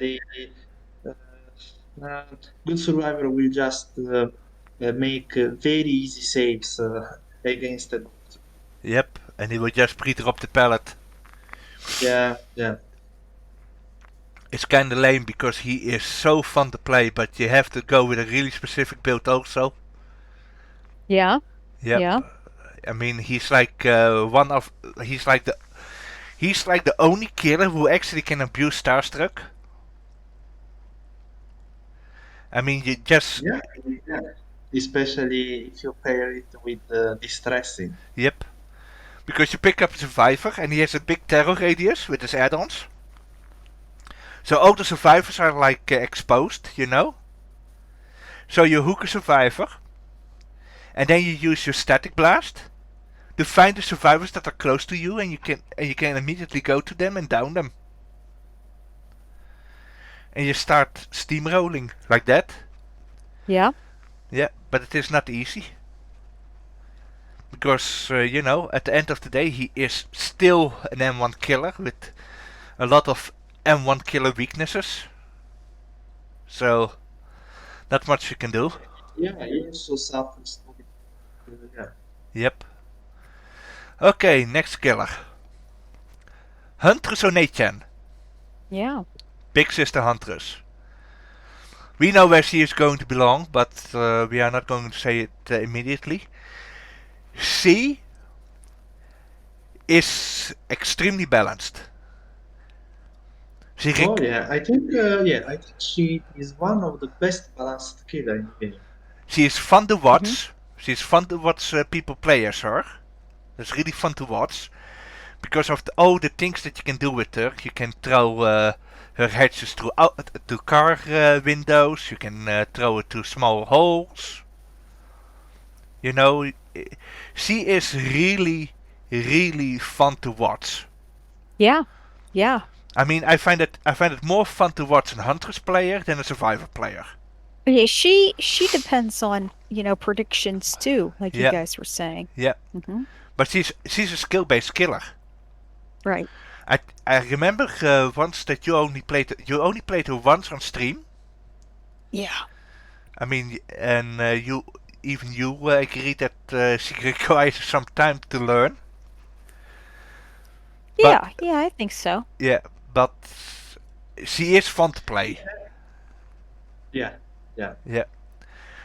uh, good survivor will just make very easy saves against the doctor. Yep. And he will just pre-drop the pallet. Yeah. It's kinda lame because he is so fun to play, but you have to go with a really specific build also. Yeah. Yep. Yeah. He's like he's like the only killer who actually can abuse Starstruck. You just... Yeah. Especially if you pair it with distressing. Yep. Because you pick up a survivor and he has a big terror radius with his add-ons. So all the survivors are like exposed, So you hook a survivor and then you use your static blast to find the survivors that are close to you, and you can immediately go to them and down them. And you start steamrolling like that. Yeah. Yeah, but it is not easy. Because, at the end of the day, he is still an M1 killer with a lot of M1 killer weaknesses. So, not much you can do. Yeah, he also suffers. Yeah. Yep. Okay, next killer. Huntress Onechan. Yeah. Big Sister Huntress. We know where she is going to belong, but we are not going to say it immediately. She is extremely balanced. Oh yeah, I think she is one of the best balanced killer in the game. She is fun to watch. She's fun to watch people play as her. It's really fun to watch because of all the things that you can do with her. You can throw her hatches to car windows. You can throw it to small holes. You know, she is really, really fun to watch. Yeah. Yeah. I mean, I find it more fun to watch a Huntress player than a Survivor player. Yeah, she depends on, predictions too, like you Yeah. guys were saying. Yeah, Hmm. but she's a skill-based killer. Right. I remember once that you only played her once on stream. Yeah. I mean, and you agreed that she requires some time to learn. Yeah, yeah, I think so. Yeah, but she is fun to play. Yeah, yeah. Yeah,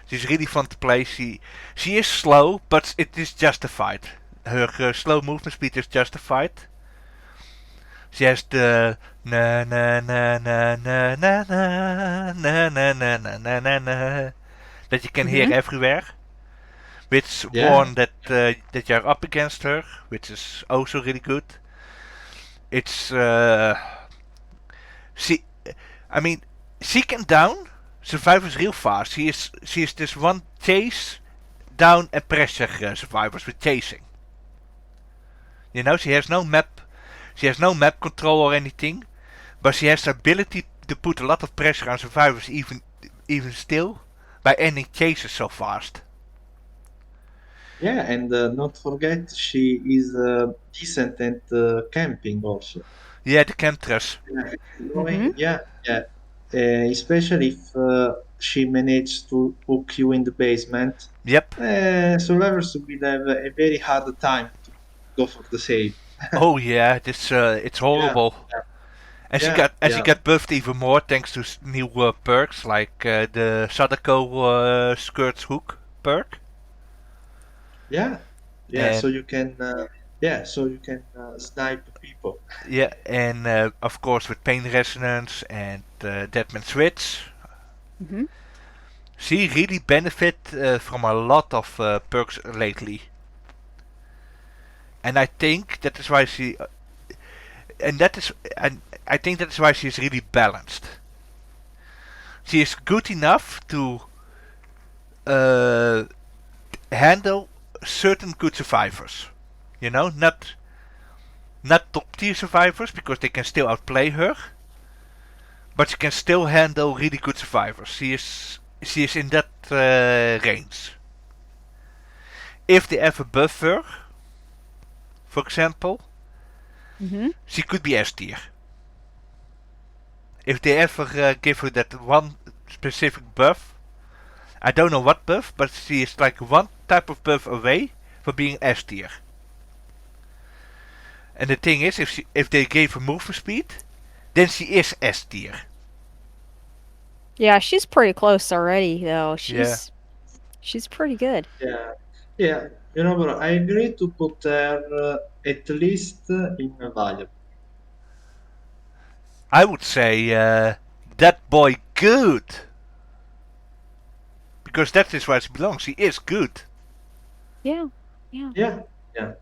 she's really fun to play. She is slow, but it is justified. Her slow movement speed is justified. She has the na na na na na na na na na na na na na na that you can hear everywhere. Which warn that that you're up against her, which is also really good. It's she, I mean, she can down survivors real fast. She is this one chase, down and pressure survivors with chasing. You know, she has no map control or anything, but she has the ability to put a lot of pressure on survivors even still by ending chases so fast. Yeah, and not forget she is decent at camping also. Yeah, the Huntress. Yeah, yeah. Especially if she managed to hook you in the basement. Yep. Survivors will have a very hard time to go for the save. Oh yeah, it's horrible. Yeah. And Yeah, she got buffed even more thanks to new perks like the Sadako skirts hook perk. Yeah, yeah. And So you can, snipe people. yeah, and of course with pain resonance and Deadman switch, Hmm. she really benefit from a lot of perks lately. And I think that is why I think that is why she's really balanced. She is good enough to uh, handle certain good survivors. You know, not top tier survivors because they can still outplay her, but she can still handle really good survivors. She is in that range. If they ever buff her, for example, she could be S tier. If they ever give her that one specific buff, I don't know what buff, but she is like one type of buff away from being S tier. And the thing is, if they gave her movement speed, then she is S tier. Yeah, she's pretty close already, though. She's pretty good. Yeah, yeah. Bro, I agree to put her at least in valuable. I would say that boy good. Because that is where she belongs. She is good. Yeah, yeah. Yeah, yeah.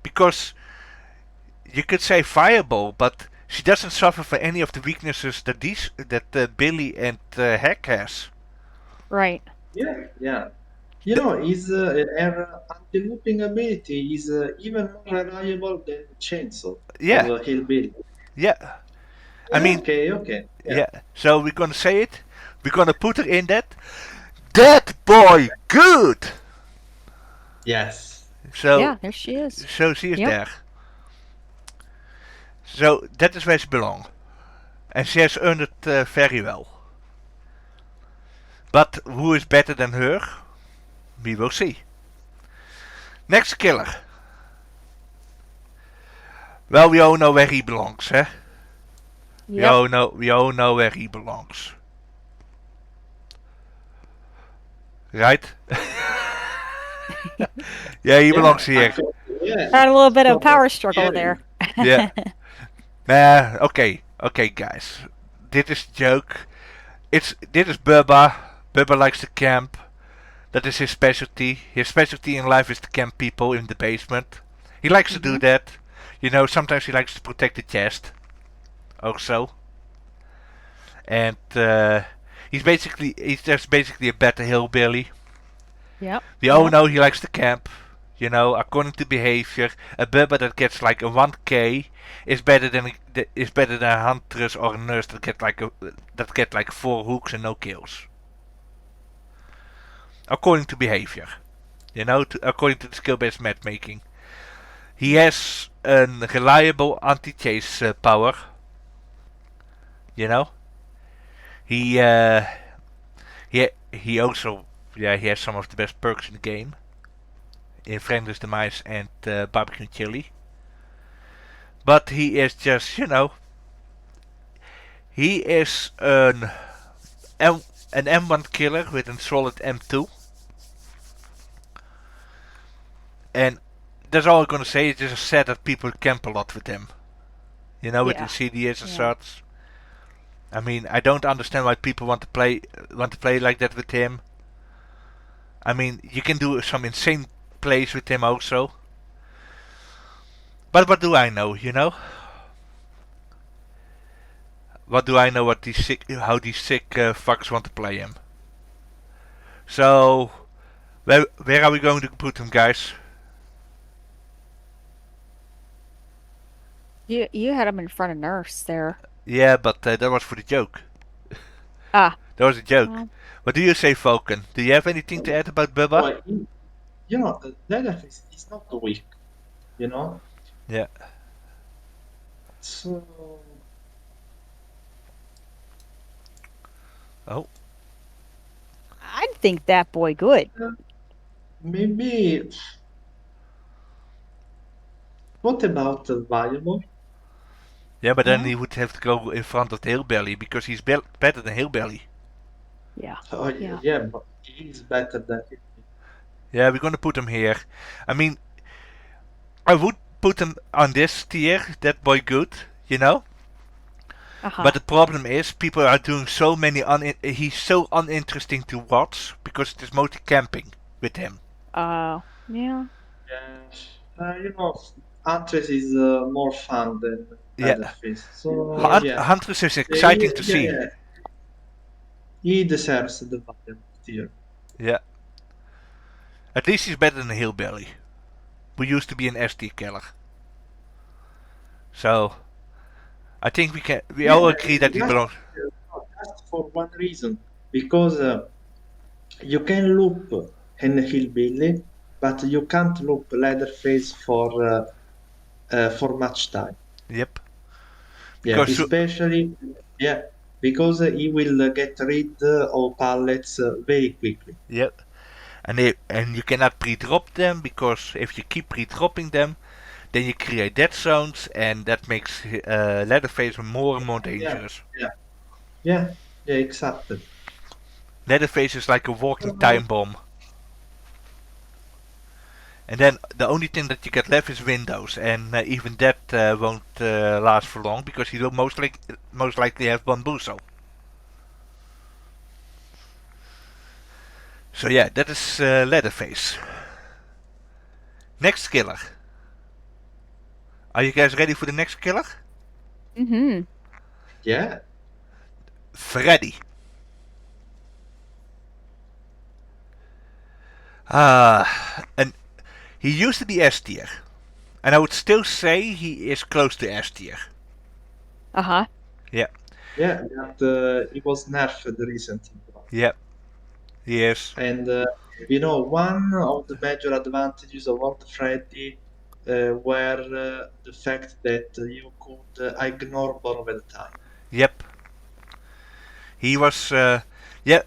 Because you could say fireball, but she doesn't suffer from any of the weaknesses that Billy and Heck has. Right. Yeah, yeah. His her anti-looping ability is even more reliable than Chainsaw of Hillbilly. Yeah. I mean, okay. yeah. So we're gonna say it. We're gonna put her in that. That boy good. Yes. So, there she is. so she is Yep. there. So that is where she belongs. And she has earned it very well. But who is better than her? We will see. Next killer. Well, we all know where he belongs, eh? We Yep. all know where he belongs. Right? Yeah, he belongs here. Had a little bit of power struggle there. Yeah. Nah, okay, guys. Dit is the joke. Dit is Bubba. Bubba likes to camp. That is his specialty. His specialty in life is to camp people in the basement. He likes to do that. You know, sometimes he likes to protect the chest. Also. And he's just basically a better hillbilly. Yep. We all know he likes to camp. You know, according to behavior, a Bubba that gets like a 1k is better than a Huntress or a nurse that get like 4 hooks and no kills. According to behavior, you know, according to the skill-based matchmaking, he has a reliable anti-chase power. You know, he also he has some of the best perks in the game. In Friendless Demise and Barbecue Chili. But he is just, you know, he is an M1 killer with a solid M2. And that's all I'm gonna say. It's just sad that people camp a lot with him. You know, with the CDS and such. I mean, I don't understand why people want to play like that with him. I mean, you can do some insane plays with him also. But what do I know, you know? What do I know how these sick fucks want to play him? So, where are we going to put him, guys? You had him in front of Nurse there. Yeah, but that was for the joke. Ah. That was a joke. What do you say, Falcon? Do you have anything to add about Bubba? Well, you know, Leatherface is not weak, you know? Yeah. So... Oh. I'd think that boy good. Maybe... What about Viable? Yeah, but then he would have to go in front of the Hillbilly because he's better than Hillbilly. Yeah. Oh, yeah, but he's better than him. Yeah, we're gonna put him here. I mean, I would put him on this tier, that boy good, you know? But the problem is, people are doing so many he's so uninteresting to watch because it is mostly camping with him. Oh, yeah. You know, Huntress is more fun than Leatherface. So, Huntress is exciting to see. Yeah. He deserves the Viable tier. Yeah. At least he's better than a Hillbilly, who used to be an S tier killer. So, I think we all agree that he belongs. Just for one reason, because you can loop an Hillbilly, but you can't loop Leatherface for much time. Yep. Because especially, because he will get rid of pallets very quickly. Yep. And you cannot pre-drop them, because if you keep pre-dropping them, then you create dead zones, and that makes Leatherface more and more dangerous. Yeah, exactly. Leatherface is like a walking time bomb. And then the only thing that you get left is windows, and even that won't last for long, because he will most likely have Bambuso. So yeah, that is Leatherface. Next killer. Are you guys ready for the next killer? Mm-hmm. Yeah. Freddy. And he used to be S tier. And I would still say he is close to S tier. Uh-huh. Yeah. Yeah, but he was nerfed recently. Yeah. Yes. And One of the major advantages of old Freddy were the fact that you could ignore borrowed time. Yep. He was, yeah,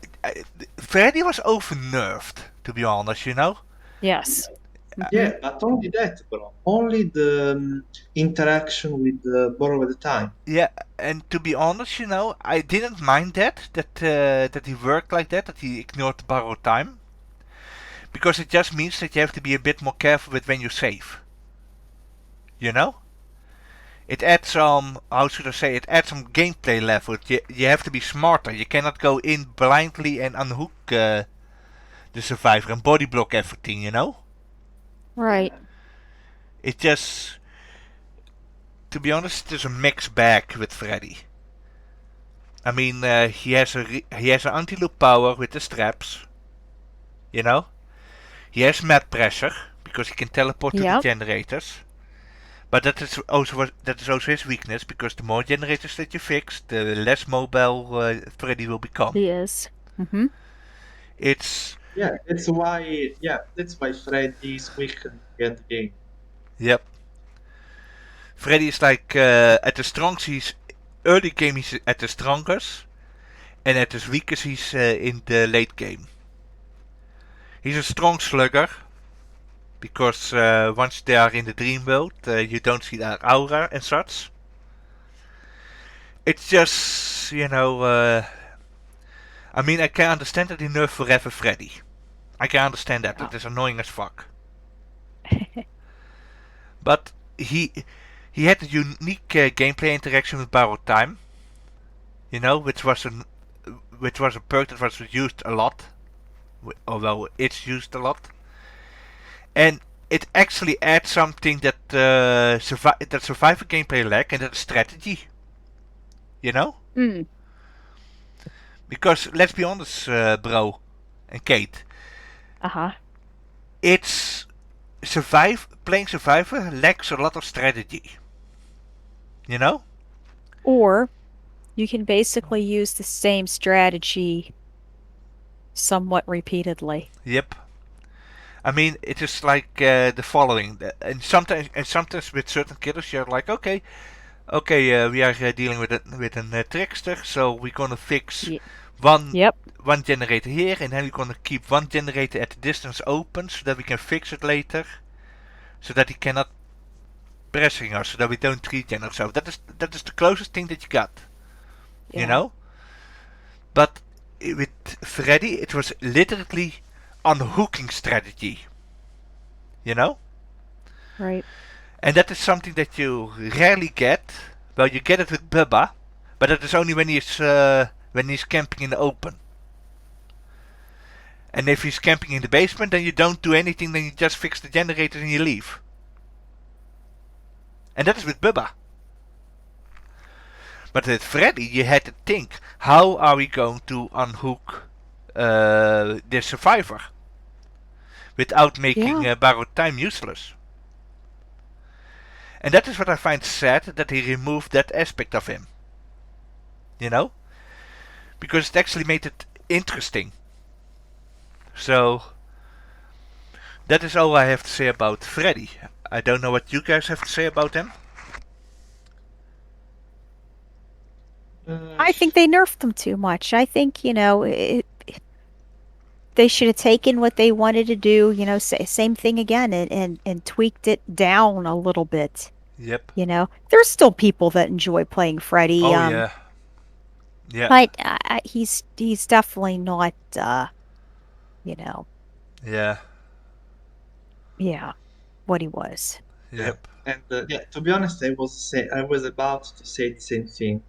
Freddy was overnerved, to be honest, you know? Yes. Yeah, but only that, bro. Only the interaction with borrowed time. Yeah, and to be honest, you know, I didn't mind that he worked like that he ignored the borrowed time, because it just means that you have to be a bit more careful with when you save. You know, it adds some, how should I say, it adds some gameplay level. You have to be smarter. You cannot go in blindly and unhook the survivor and body block everything. You know, Right. it just, to be honest, it's a mixed bag with Freddy. I mean, he has an anti-loop power with the straps. You know, he has mad pressure because he can teleport to the Yep. generators. But that is also his weakness because the more generators that you fix, the less mobile Freddy will become. He is. Mm-hmm. It's That's why Freddy is weakened in the game. Yep. Freddy is like at the strongest. He's early game. He's at the strongest, and at his weakest he's in the late game. He's a strong slugger because once they are in the dream world, you don't see their aura and such. It's just I mean, I can understand that they nerf Forever Freddy. I can understand that. Yeah. It is annoying as fuck. But he had a unique gameplay interaction with borrowed time. You know, which was a perk that was used a lot. Although it's used a lot, and it actually adds something that that survivor gameplay lack, and that's strategy. You know, Mm. because let's be honest, bro, and Kate, Uh-huh. it's playing survivor lacks a lot of strategy. You know? Or you can basically use the same strategy somewhat repeatedly. Yep. I mean, it is like the following, and sometimes with certain killers, you're like, okay, we are dealing with a trickster, so we're gonna fix Ye- one Yep. one generator here, and then we're gonna keep one generator at the distance open, so that we can fix it later, so that he cannot pressing us, so that we don't regen ourselves. That is the closest thing that you got, you Yeah. know. But with Freddy, it was literally unhooking strategy, you know. Right. And that is something that you rarely get. Well, you get it with Bubba, but that is only when he's camping in the open. And if he's camping in the basement, then you don't do anything. Then you just fix the generators and you leave. And that is with Bubba. But with Freddy, you had to think: how are we going to unhook the survivor without making borrowed time useless? And that is what I find sad, that he removed that aspect of him. You know? Because it actually made it interesting. So, that is all I have to say about Freddy. I don't know what you guys have to say about him. I think they nerfed them too much. I think, they should have taken what they wanted to do, same thing again and tweaked it down a little bit. Yep. There's still people that enjoy playing Freddy. Oh yeah. Yeah. But he's definitely not, Yeah. yeah, what he was. Yep. And to be honest, I was about to say the same thing.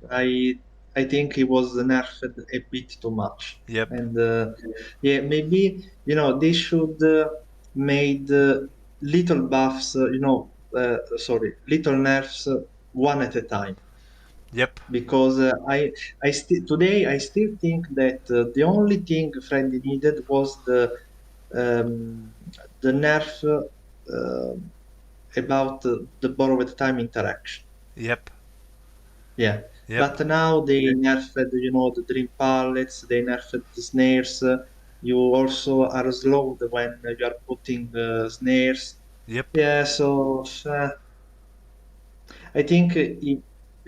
I think he was nerfed a bit too much. Yep. And maybe they should made little buffs. Little nerfs one at a time. Yep. Because I still think that the only thing Freddy needed was um, the nerf uh, about the borrowed time interaction. Yep. Yeah, Yep. but now they nerfed, the dream pallets, they nerfed the snares, You also are slowed when you are putting snares. Yep. Yeah, so I think he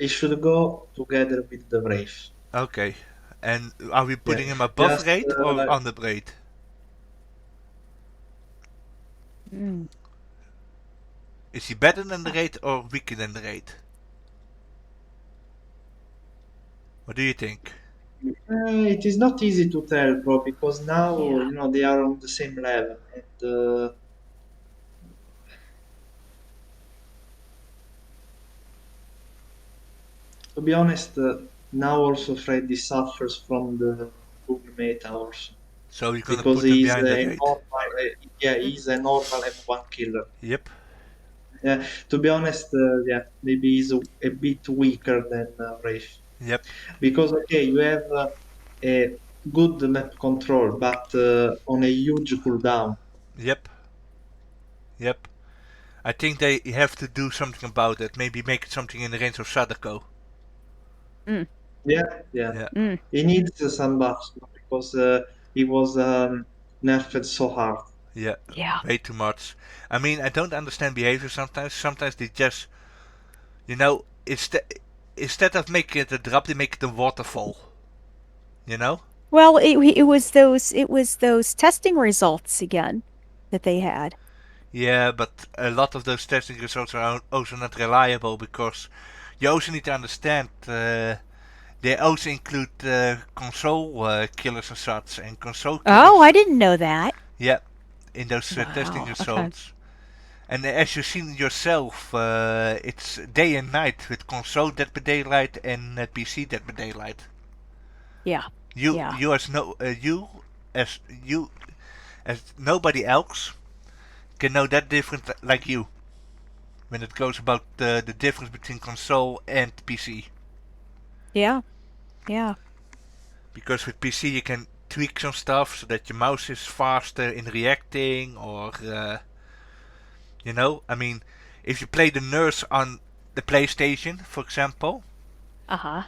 should go together with the Wraith. Okay. And are we Yeah, putting him above just Raid or under Raid? Mm. Is he better than the Raid or weaker than the Raid? What do you think? it is not easy to tell, bro, because now Yeah. they are on the same level, and to be honest, now also Freddy suffers from the boom meta also So we're gonna because put him he's behind the a Raid. normal, yeah, he's a normal M1 killer. Yep. Yeah, to be honest, yeah, maybe he's a bit weaker than Wraith. Yep. Because okay, you have a good map control, but on a huge cooldown. Yep. Yep. I think they have to do something about it. Maybe make it something in the range of Sadako. Mm. Yeah, yeah. Yeah. Mm. He needs some buffs because he was nerfed so hard. Yeah. Yeah. Way too much. I mean, I don't understand behavior sometimes. Sometimes they just, you know, instead of making it a drop, they make it a waterfall. You know? Well, it was those testing results again that they had. Yeah, but a lot of those testing results are also not reliable because you also need to understand they also include console killers and such, and console Oh, killers. I didn't know that. Yeah, in those testing Wow. Okay. results. And as you've seen yourself, it's day and night with console Dead by Daylight and PC Dead by Daylight. Yeah. You Yeah. you as no you as nobody else can know that different like you when it goes about the difference between console and PC. Yeah. Yeah. Because with PC you can tweak some stuff so that your mouse is faster in reacting, or I mean, if you play the nurse on the PlayStation, for example, Uh-huh.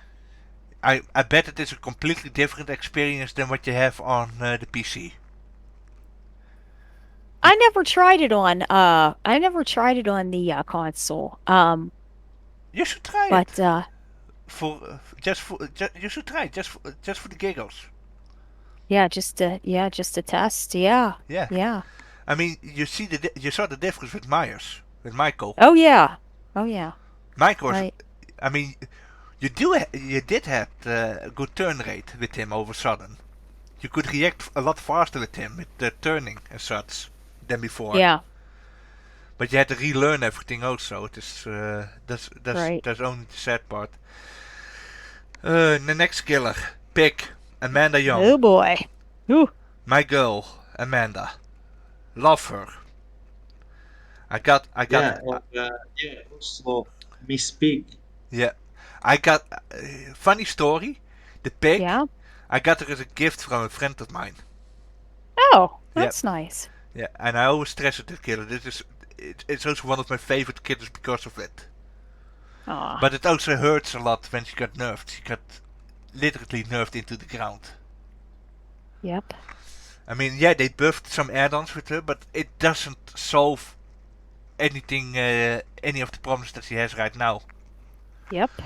I bet it is a completely different experience than what you have on the PC. I never tried it on the console. You should try it But you should try it just for the giggles. just to test. Yeah. Yeah, Yeah. I mean, you saw the difference with Myers, with Michael. Oh yeah. Oh yeah. Michael was, Right. I mean, you did have a good turn rate with him over sudden. You could react a lot faster with him with the turning and such than before. Yeah. But you had to relearn everything also. It is Right. that's only the sad part. The next killer, pick Amanda Young, Oh boy. Ooh. my girl Amanda. Love her. I got Yeah, and yeah, also Miss Pig. yeah. I got funny story. The pig. Yeah. I got her as a gift from a friend of mine. Oh, Yeah, that's nice. yeah. And I always stress it, this killer. It's also one of my favorite killers because of it. Aw. But it also hurts a lot when she got nerfed. She got literally nerfed into the ground. Yep. I mean, yeah, they buffed some add-ons with her, but it doesn't solve anything, any of the problems that she has right now. Yep.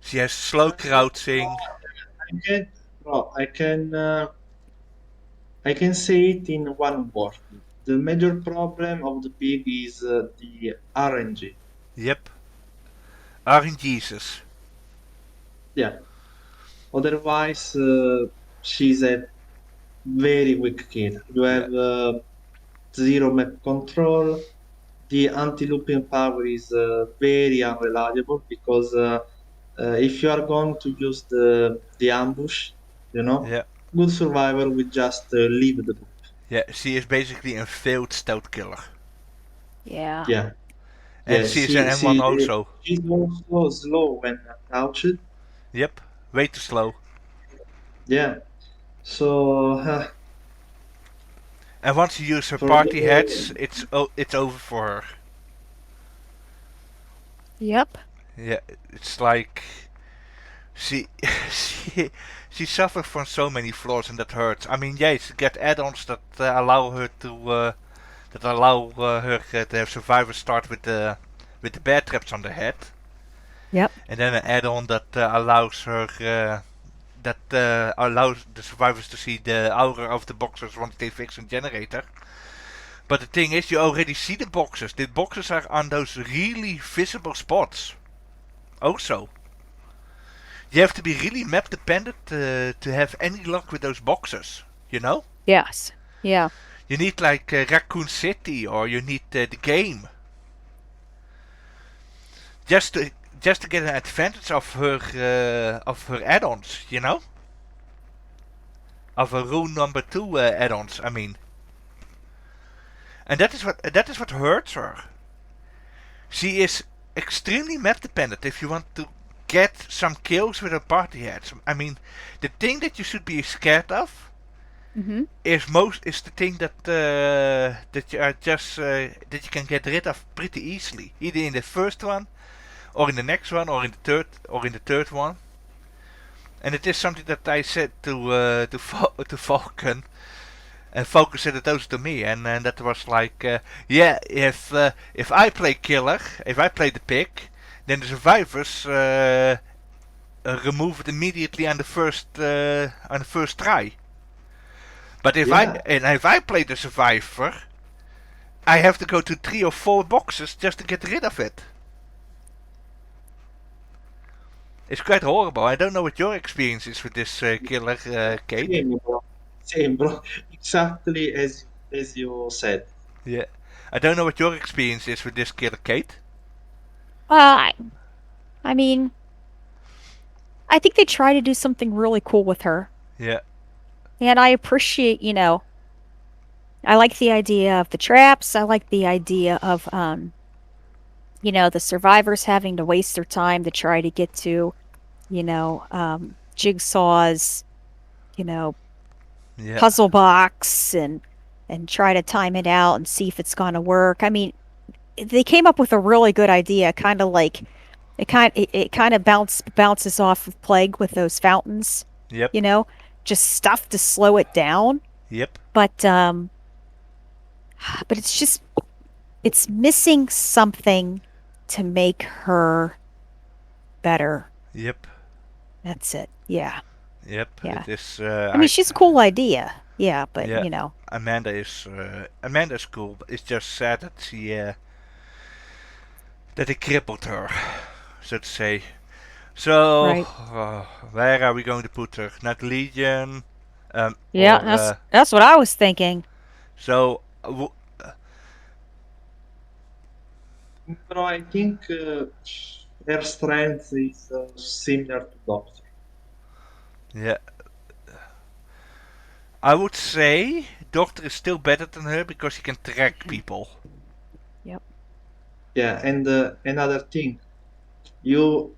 She has slow No, crouching. I can, no, I can say it in one word. The major problem of the pig is the RNG. Yep. RNGesus. Yeah. Otherwise, she's a very weak kid. You Yeah. have zero map control. The anti-looping power is very unreliable because if you are going to use the ambush, you know, Yeah. good survivor will just leave the group. Yeah. She is basically a failed stealth killer. Yeah. Yeah, And yeah. she is an M1 also. She's also slow when crouched. Yep. Way too slow. Yeah. So And once you use her for party me, heads, it's over for her. Yep. Yeah. It's like she she she suffers from so many flaws, and that hurts. I mean, yes, get add-ons that allow her to have survivors start with the bear traps on their head, Yep. and then an add-on that allows the survivors to see the aura of the boxers once they fix a generator. But the thing is, you already see the boxes. The boxes are on those really visible spots. Also, you have to be really map dependent to have any luck with those boxes. You know, Yes. Yeah. you need like Raccoon City, or you need the game just to just to get an advantage of her add-ons. You know, of her rune number 2 add-ons. I mean, and that is what hurts her. She is extremely map dependent if you want to get some kills with her party heads. I mean, the thing that you should be scared of Mm-hmm. is the thing that you are just that you can get rid of pretty easily, either in the first one, or in the next one, or in the third one. And it is something that I said to Falcon, and Falcon said it also to me, and that was like, yeah, if I play killer, if I play the pig, then the survivors remove it immediately on the first try. But if Yeah. if I play the survivor, I have to go to 3 or 4 boxes just to get rid of it. It's quite horrible. I don't know what your experience is with this killer, Kate. Same, bro. Same, bro. Exactly as you said. Yeah. I don't know what your experience is with this killer, Kate. I mean, I think they try to do something really cool with her. Yeah. And I appreciate, I like the idea of the traps. I like the idea of, the survivors having to waste their time to try to get to, Jigsaw's, Yeah. puzzle box and try to time it out and see if it's going to work. I mean, they came up with a really good idea, kind of like it kind of bounces off of Plague with those fountains, Yep. just stuff to slow it down. Yep. But it's missing something to make her better. Yep. That's it. Yeah. Yep. Yeah. It is. I mean, she's a cool idea. Yeah, but Yeah. Amanda is cool. But it's just sad that that it crippled her, so to say. So, Right. where are we going to put her? Not Legion. Yeah, or, that's what I was thinking. so, Bro, I think her strength is similar to Doctor. yeah, I would say Doctor is still better than her because he can track people. Yep. Yeah, and another thing, you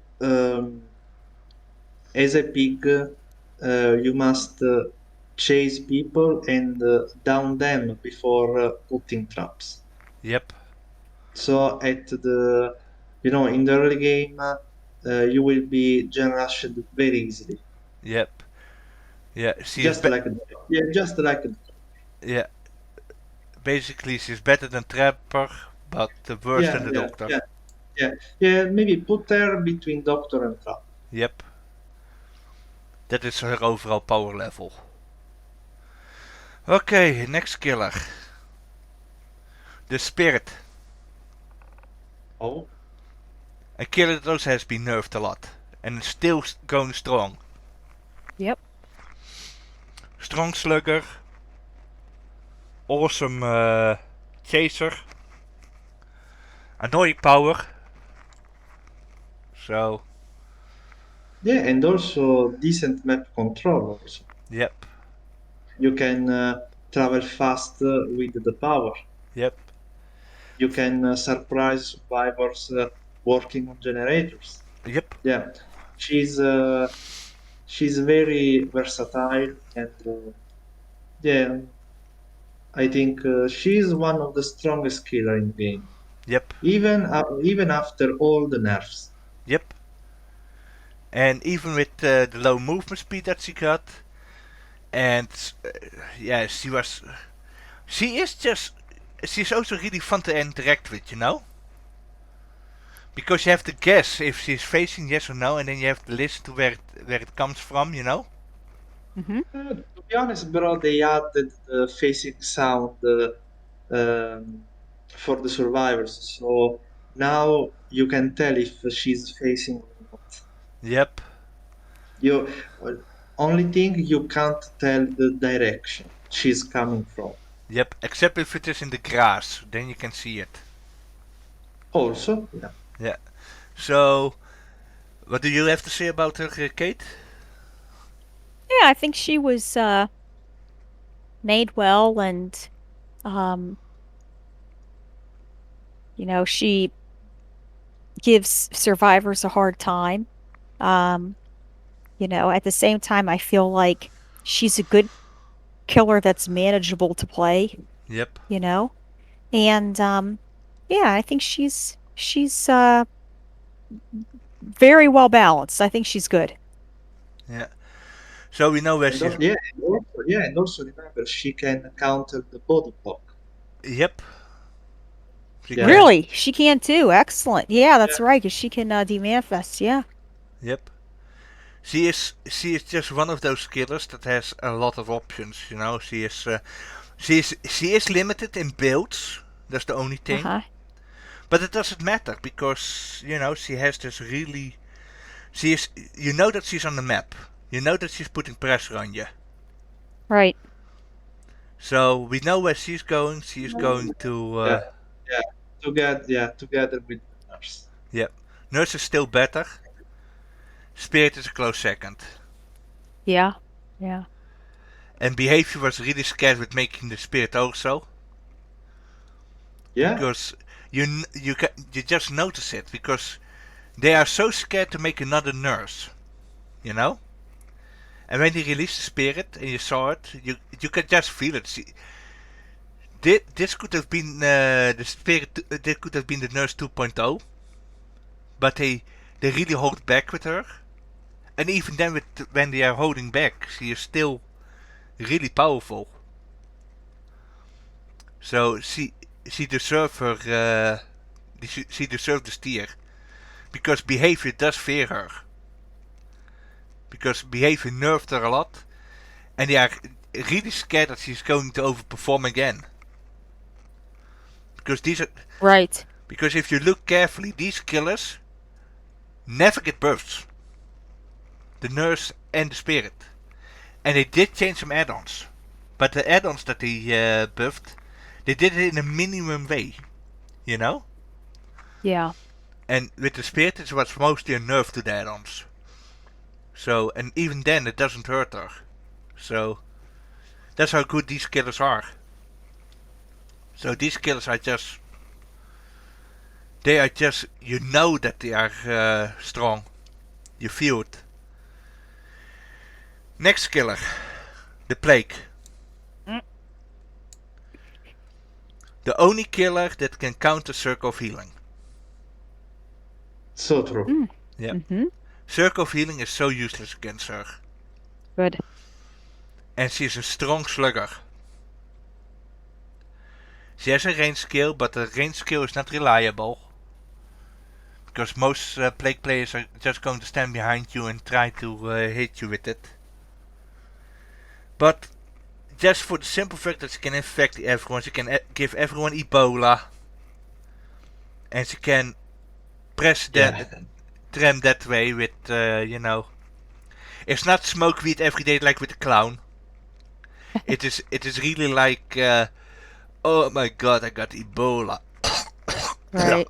as a pig, you must chase people and down them before putting traps. Yep. So at in the early game, you will be gen rushed very easily, Yep. Yeah. just like Yeah. Basically, she's better than Trapper, but worse than the Doctor. Yeah. Maybe put her between Doctor and Trap. Yep. That is her overall power level. Okay, next killer. The Spirit. Oh, A killer that also has been nerfed a lot. And is still going strong. Yep. Strong Slugger. Awesome Chaser. Annoying Power. So, yeah, and also decent map control. Also, yep. you can travel fast with the power. Yep. You can surprise survivors working on generators. Yep. Yeah, she's very versatile, and yeah, I think she's one of the strongest killer in the game, Yep. even after all the nerfs. Yep. And even with the low movement speed that she got, and yeah, she's also really fun to interact with, you know? Because you have to guess if she's facing yes or no, and then you have to listen to where it comes from, you know? Mm-hmm. To be honest, bro, they added the facing sound um, for the survivors, so now you can tell if she's facing or not. Yep, You only thing you can't tell the direction she's coming from. yep. Except if it is in the grass, then you can see it. Also, yeah. Yeah. So, what do you have to say about her, Kate? Yeah, I think she was made well, and um, she gives survivors a hard time. Um, at the same time, I feel like she's a good killer that's manageable to play, Yep. you know? And yeah, I think she's very well balanced. I think she's good. Yeah. So we know where And she's. also, and also remember she can counter the body block. Yep. She Yeah. can. Really? She can too. Excellent. Yeah, that's Yeah. right, 'cause she can demanifest. Yeah. Yep. She is just one of those killers that has a lot of options. You know, she is limited in builds. That's the only thing. Uh-huh. But it doesn't matter because she has this really. She is. You know that she's on the map. You know that she's putting pressure on you. Right. So we know where she's going. She is going to. Yeah. Together with the nurse. Yep. Nurse is still better. Spirit is a close second. Yeah. Yeah. And behavior was really scared with making the spirit also. Yeah. Because you just notice it because they are so scared to make another nurse, you know. And when he released the spirit and you saw it, you could just feel it. See, this could have been the spirit. This could have been the nurse 2.0, but they really hold back with her. And even then, when they are holding back, she is still really powerful. So she deserved her. She deserved the steer because behavior does fear her. Because behavior nerfed her a lot, and they are really scared that she's going to overperform again. Because Right. because if you look carefully, these killers never get bursts. The nurse and the spirit, and they did change some add-ons, but the add-ons that they buffed, they did it in a minimum way, you know. Yeah. And with the spirit, it was mostly a nerf to the add-ons. So, and even then, it doesn't hurt her. So, that's how good these killers are. So these killers are just... They are just... You know that they are strong. You feel it. Next killer. The Plague. Mm. The only killer that can counter Circle of Healing. So true. Mm. Yep. Mm-hmm. Circle of Healing is so useless against her. Good. And she is a strong slugger. She has a range skill, but the range skill is not reliable. Because most Plague players are just going to stand behind you and try to hit you with it. But just for the simple fact that she can infect everyone, she can give everyone Ebola. And she can press them that way with, It's not smoke weed every day like with the clown. It is really like, oh my god, I got Ebola. Right.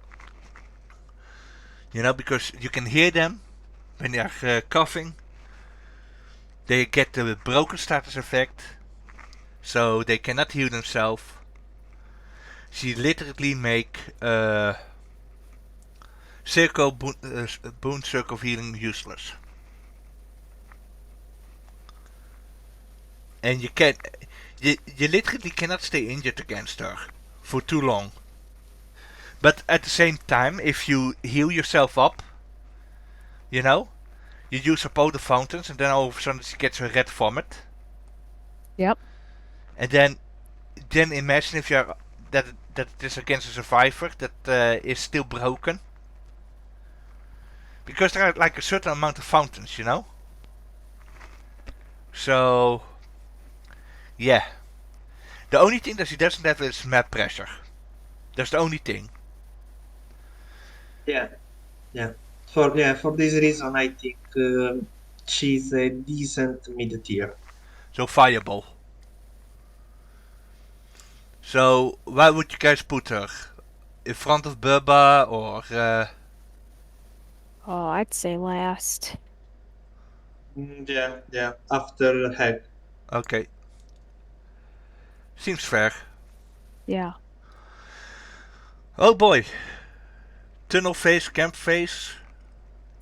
You know, because you can hear them when they are coughing. They get the broken status effect, so they cannot heal themselves. She literally make boon circle of healing useless. And you literally cannot stay injured against her for too long. But at the same time, if you heal yourself up, you know, You use up all the fountains, and then all of a sudden she gets a red vomit. Yep. And then imagine if you're that it is against a survivor that is still broken. Because there are like a certain amount of fountains, you know? So, yeah. The only thing that she doesn't have is map pressure. That's the only thing. Yeah, yeah. For this reason, I think she's a decent mid tier. So viable. So, where would you guys put her? In front of Bubba or... Oh, I'd say last. Yeah. After Hack. Okay. Seems fair. Yeah. Oh boy. Tunnel face, camp face.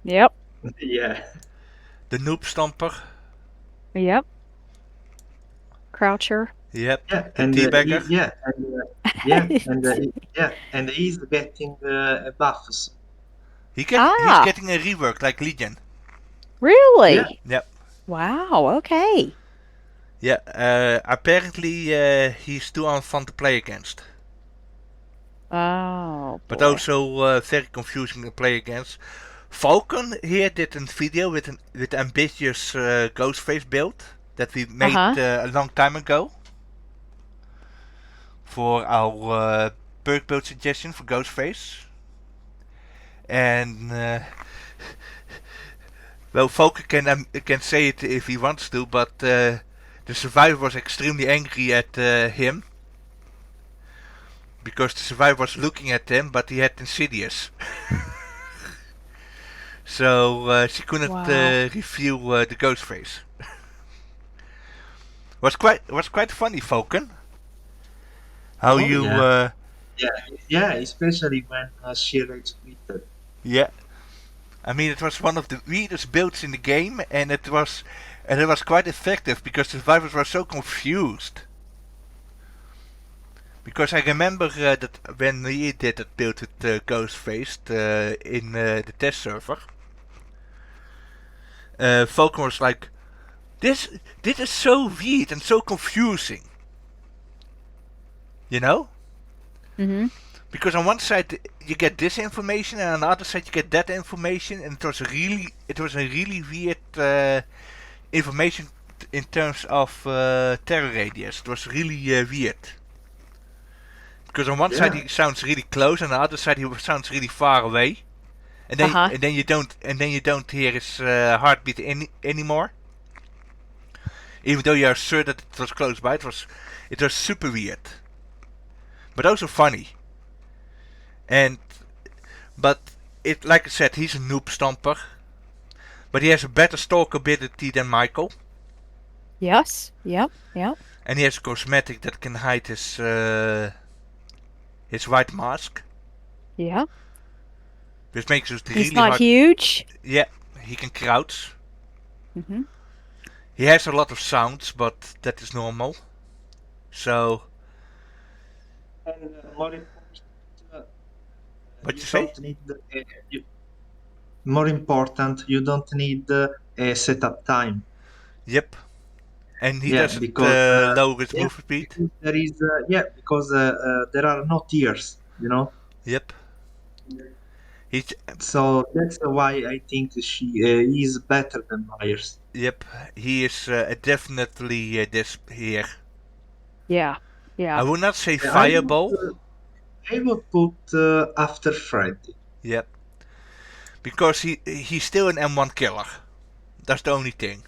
Yep. Yeah. The noob stomper. Yep. Croucher. Yep. Yeah, The and teabagger. and he's getting a buffs. He's Ah. getting a rework like Legion. Really? Yeah. Yep. Wow. Okay. Yeah. Apparently he's too unfun to play against. Oh, But boy. also very confusing to play against. Falcon here did a video with ambitious Ghostface build that we made a long time ago for our perk build suggestion for Ghostface. And well, Falcon can say it if he wants to, but the survivor was extremely angry at him. Because the survivor was looking at him, but he had Insidious. So she couldn't review the ghost face. was quite funny, Falcon. How you? Yeah, especially when she rage quitted. Yeah, I mean it was one of the weirdest builds in the game, and it was quite effective because the survivors were so confused. Because I remember that when we did that build with Ghostface in the test server, Falcon was like, This is so weird and so confusing. You know? Mm-hmm. Because on one side you get this information and on the other side you get that information, and it was a really weird information in terms of terror radius. It was really weird. Because on one side he sounds really close and on the other side he sounds really far away. And then you don't hear his heartbeat anymore. Even though you are sure that it was close by, it was super weird, but also funny. But it, like I said, he's a noob stomper, but he has a better stalk ability than Michael. Yes. Yep. And he has a cosmetic that can hide his white mask. Yeah. Which makes it really hard. He's not huge. Yeah, he can crouch. Mm-hmm. He has a lot of sounds, but that is normal. So. And more important, what you say? More important, you don't need a setup time. Yep. And he doesn't lower his movement speed. There is because there are no tiers, you know. Yep. So that's why I think she is better than Myers. Yep, he is definitely this here. Yeah. I would not say Fireball. I would put after Freddy. Yep. Because he's still an M1 killer. That's the only thing.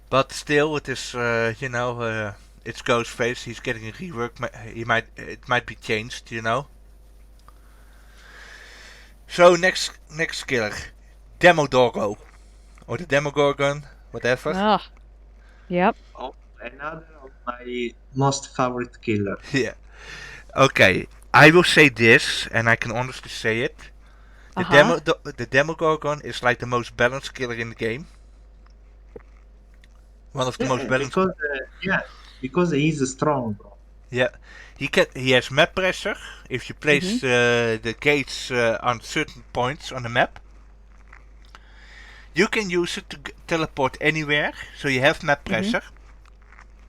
But still, it is it's Ghostface. He's getting a rework. It might be changed, you know. So next killer, Demogorgon, or the Demogorgon, whatever. Ah. Yep. Oh, another of my most favorite killer. Yeah. Okay, I will say this, and I can honestly say it. The Demogorgon is like the most balanced killer in the game. One of the most balanced. Because he is strong, bro. Yeah, he has map pressure. If you place the gates on certain points on the map, You can use it to teleport anywhere, so you have map pressure,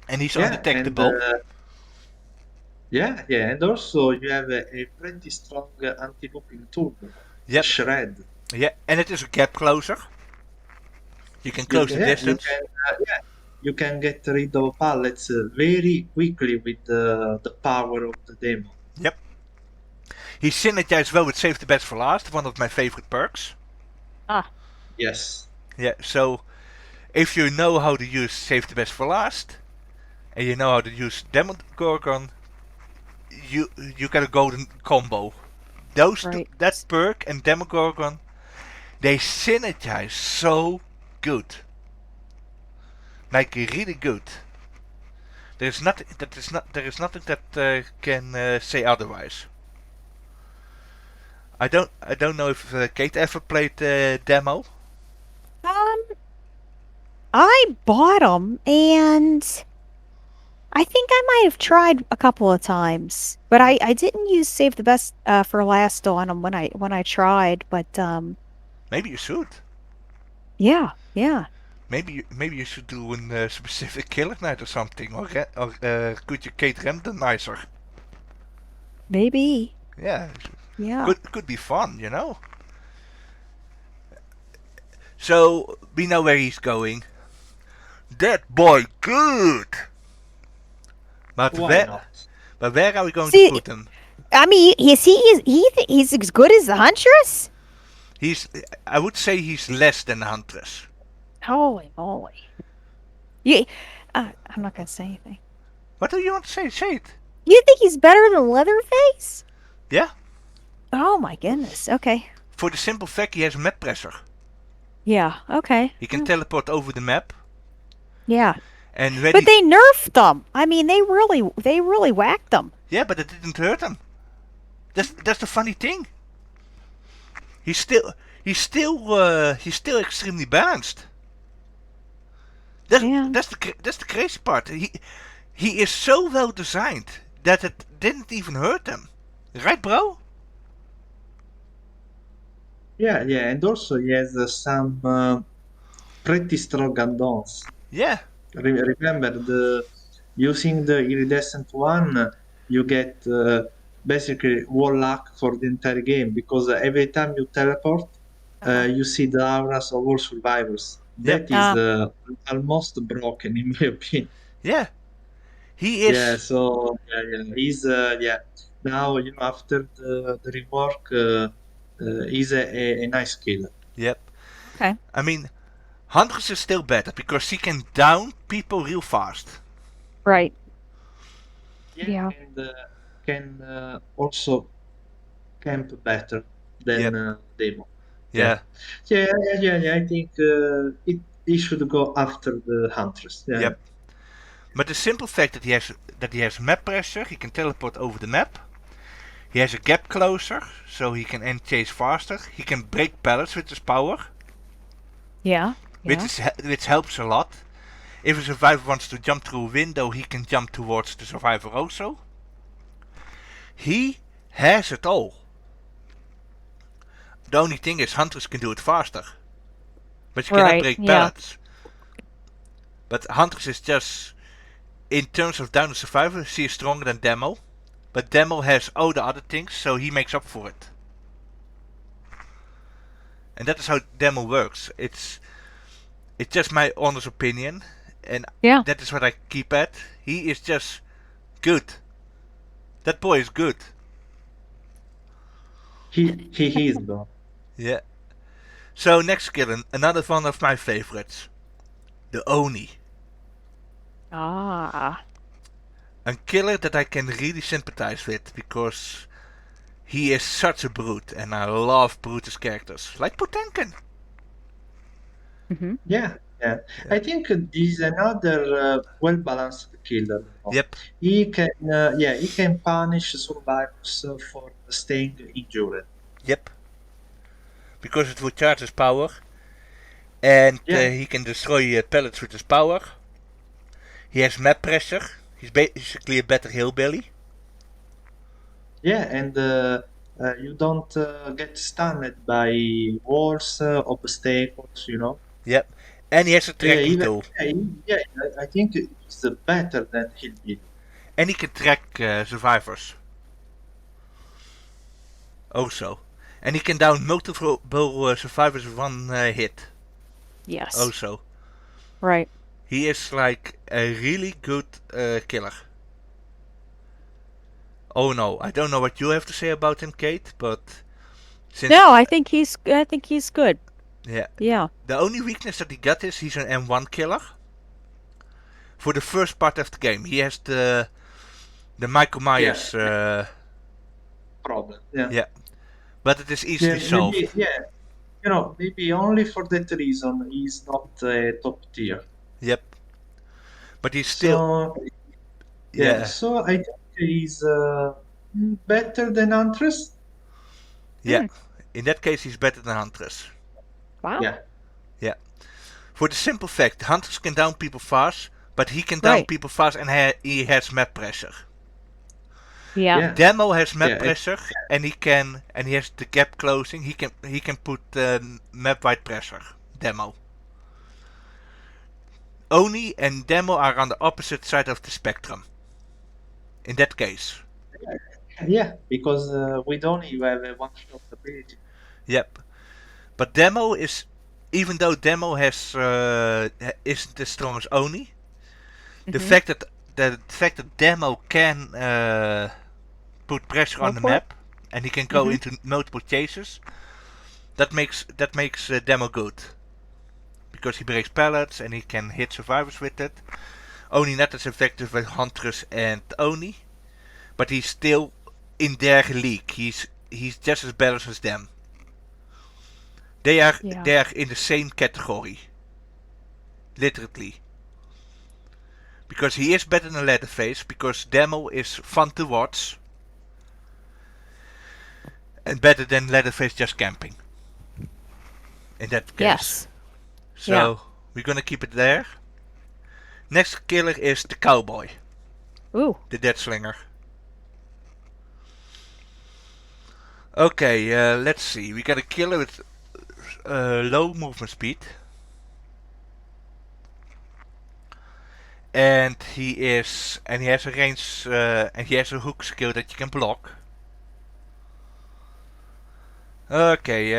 and he's undetectable. And also you have a pretty strong anti-looping tool, the Yep. shred. Yeah, and it is a gap closer. You can close the distance. You can get rid of pallets very quickly with the power of the demo. Yep. He synergized well with Save the Best for Last, one of my favorite perks. Yes. Yeah, so if you know how to use Save the Best for Last, and you know how to use Demogorgon, you got a golden combo. Those Right. that perk and Demogorgon, they synergize so good. Like really good. There is nothing that can say otherwise. I don't know if Kate ever played demo. I bought them, and I think I might have tried a couple of times, but I didn't use Save the Best for Last on them when I tried. But Maybe you should. yeah. Maybe you should do a specific killer night or something, or could you Kate randomizer? Maybe. Yeah, Yeah. could be fun, you know. So we know where he's going. That boy good. But Why not? where are we going See, to put him? I mean, he's as good as the Huntress? I would say he's less than Huntress. Holy moly! You, I'm not gonna say anything. What do you want to say? Say it. You think he's better than Leatherface? Yeah. Oh my goodness. Okay. For the simple fact he has map pressure. Yeah. Okay. He can teleport over the map. Yeah. And when But they nerfed them. I mean, they really whacked them. Yeah, but it didn't hurt him. That's the funny thing. He's still extremely balanced. That's the crazy part. He is so well designed that it didn't even hurt him. Right, bro? Yeah, and also he has some pretty strong add-ons. Yeah. Remember, using the iridescent one, you get basically wall luck for the entire game, because every time you teleport, you see the auras of all survivors. Yep. That is almost broken, in my opinion. Yeah. He is. Yeah, so he's now, after the rework, he's a nice killer. Yep. Okay. I mean, Huntress is still better because he can down people real fast. Right. Yeah. And can also camp better than Demo. Yeah. I think he should go after the Huntress. Yeah. Yep. But the simple fact that he has map pressure, he can teleport over the map. He has a gap closer, so he can end chase faster. He can break pallets with his power. Yeah. Which helps a lot. If a survivor wants to jump through a window, he can jump towards the survivor also. He has it all. The only thing is Huntress can do it faster. But you cannot break pallets. But Huntress is just, in terms of down the survivor, she is stronger than Demo. But Demo has all the other things, so he makes up for it. And that is how Demo works. It's just my honest opinion. And that is what I keep at. He is just good. That boy is good. He is though. Yeah. So next killer, another one of my favorites. The Oni. A killer that I can really sympathize with because he is such a brute and I love Brutus characters. Like Potenkin. Mm-hmm. Yeah. I think he's another well-balanced killer. Yep. He can punish survivors for staying injured. Yep. Because it will charge his power. And he can destroy pellets with his power. He has map pressure. He's basically a better Hillbilly. Yeah, and You don't get stunned by walls, obstacles, you know. Yep. And he has a Yeah, tracking even tool. yeah, I think it's better than Hillbilly. And he can track survivors. Also. And he can down multiple survivors with one hit. Yes. Also. Right. He is like a really good killer. Oh no, I don't know what you have to say about him, Kate, but since No, I think he's good. yeah, Yeah. the only weakness that he got is he's an M1 killer. For the first part of the game, he has the Michael Myers. Problem. Yeah. Yeah, but it is easily Yeah, solved. maybe yeah. You know, maybe only for that reason he's not top tier. Yep, but he's still So yeah, yeah so I think he's better than Huntress. yeah. Hmm. In that case, he's better than Huntress. Wow. Yeah, Yeah, for the simple fact, Huntress can down people fast, but he can down Right. people fast and he has map pressure. Yeah. yeah, Demo has map yeah. pressure and he has the gap closing. He can put map wide pressure. Demo. Oni and Demo are on the opposite side of the spectrum. In that case. Yeah, because we don't even have a one-shot ability. Yep. But Demo is, even though Demo has isn't as strong as Oni, the Mhm. fact that Demo can put pressure on the Teleport? map and he can go Mhm. into multiple chases, that makes Demo good. Because he breaks pallets and he can hit survivors with it. Oni not as effective with Huntress and Oni, but he's still in their league. He's just as balanced as them. They are Yeah. in the same category, literally. Because he is better than Leatherface. Because Demo is fun to watch, and better than Leatherface just camping. In that case, Yes. so Yeah. we're gonna keep it there. Next killer is the Cowboy, Ooh. the Dead Slinger. Okay, let's see. We got a killer with low movement speed. And he has a range and he has a hook skill that you can block. Okay,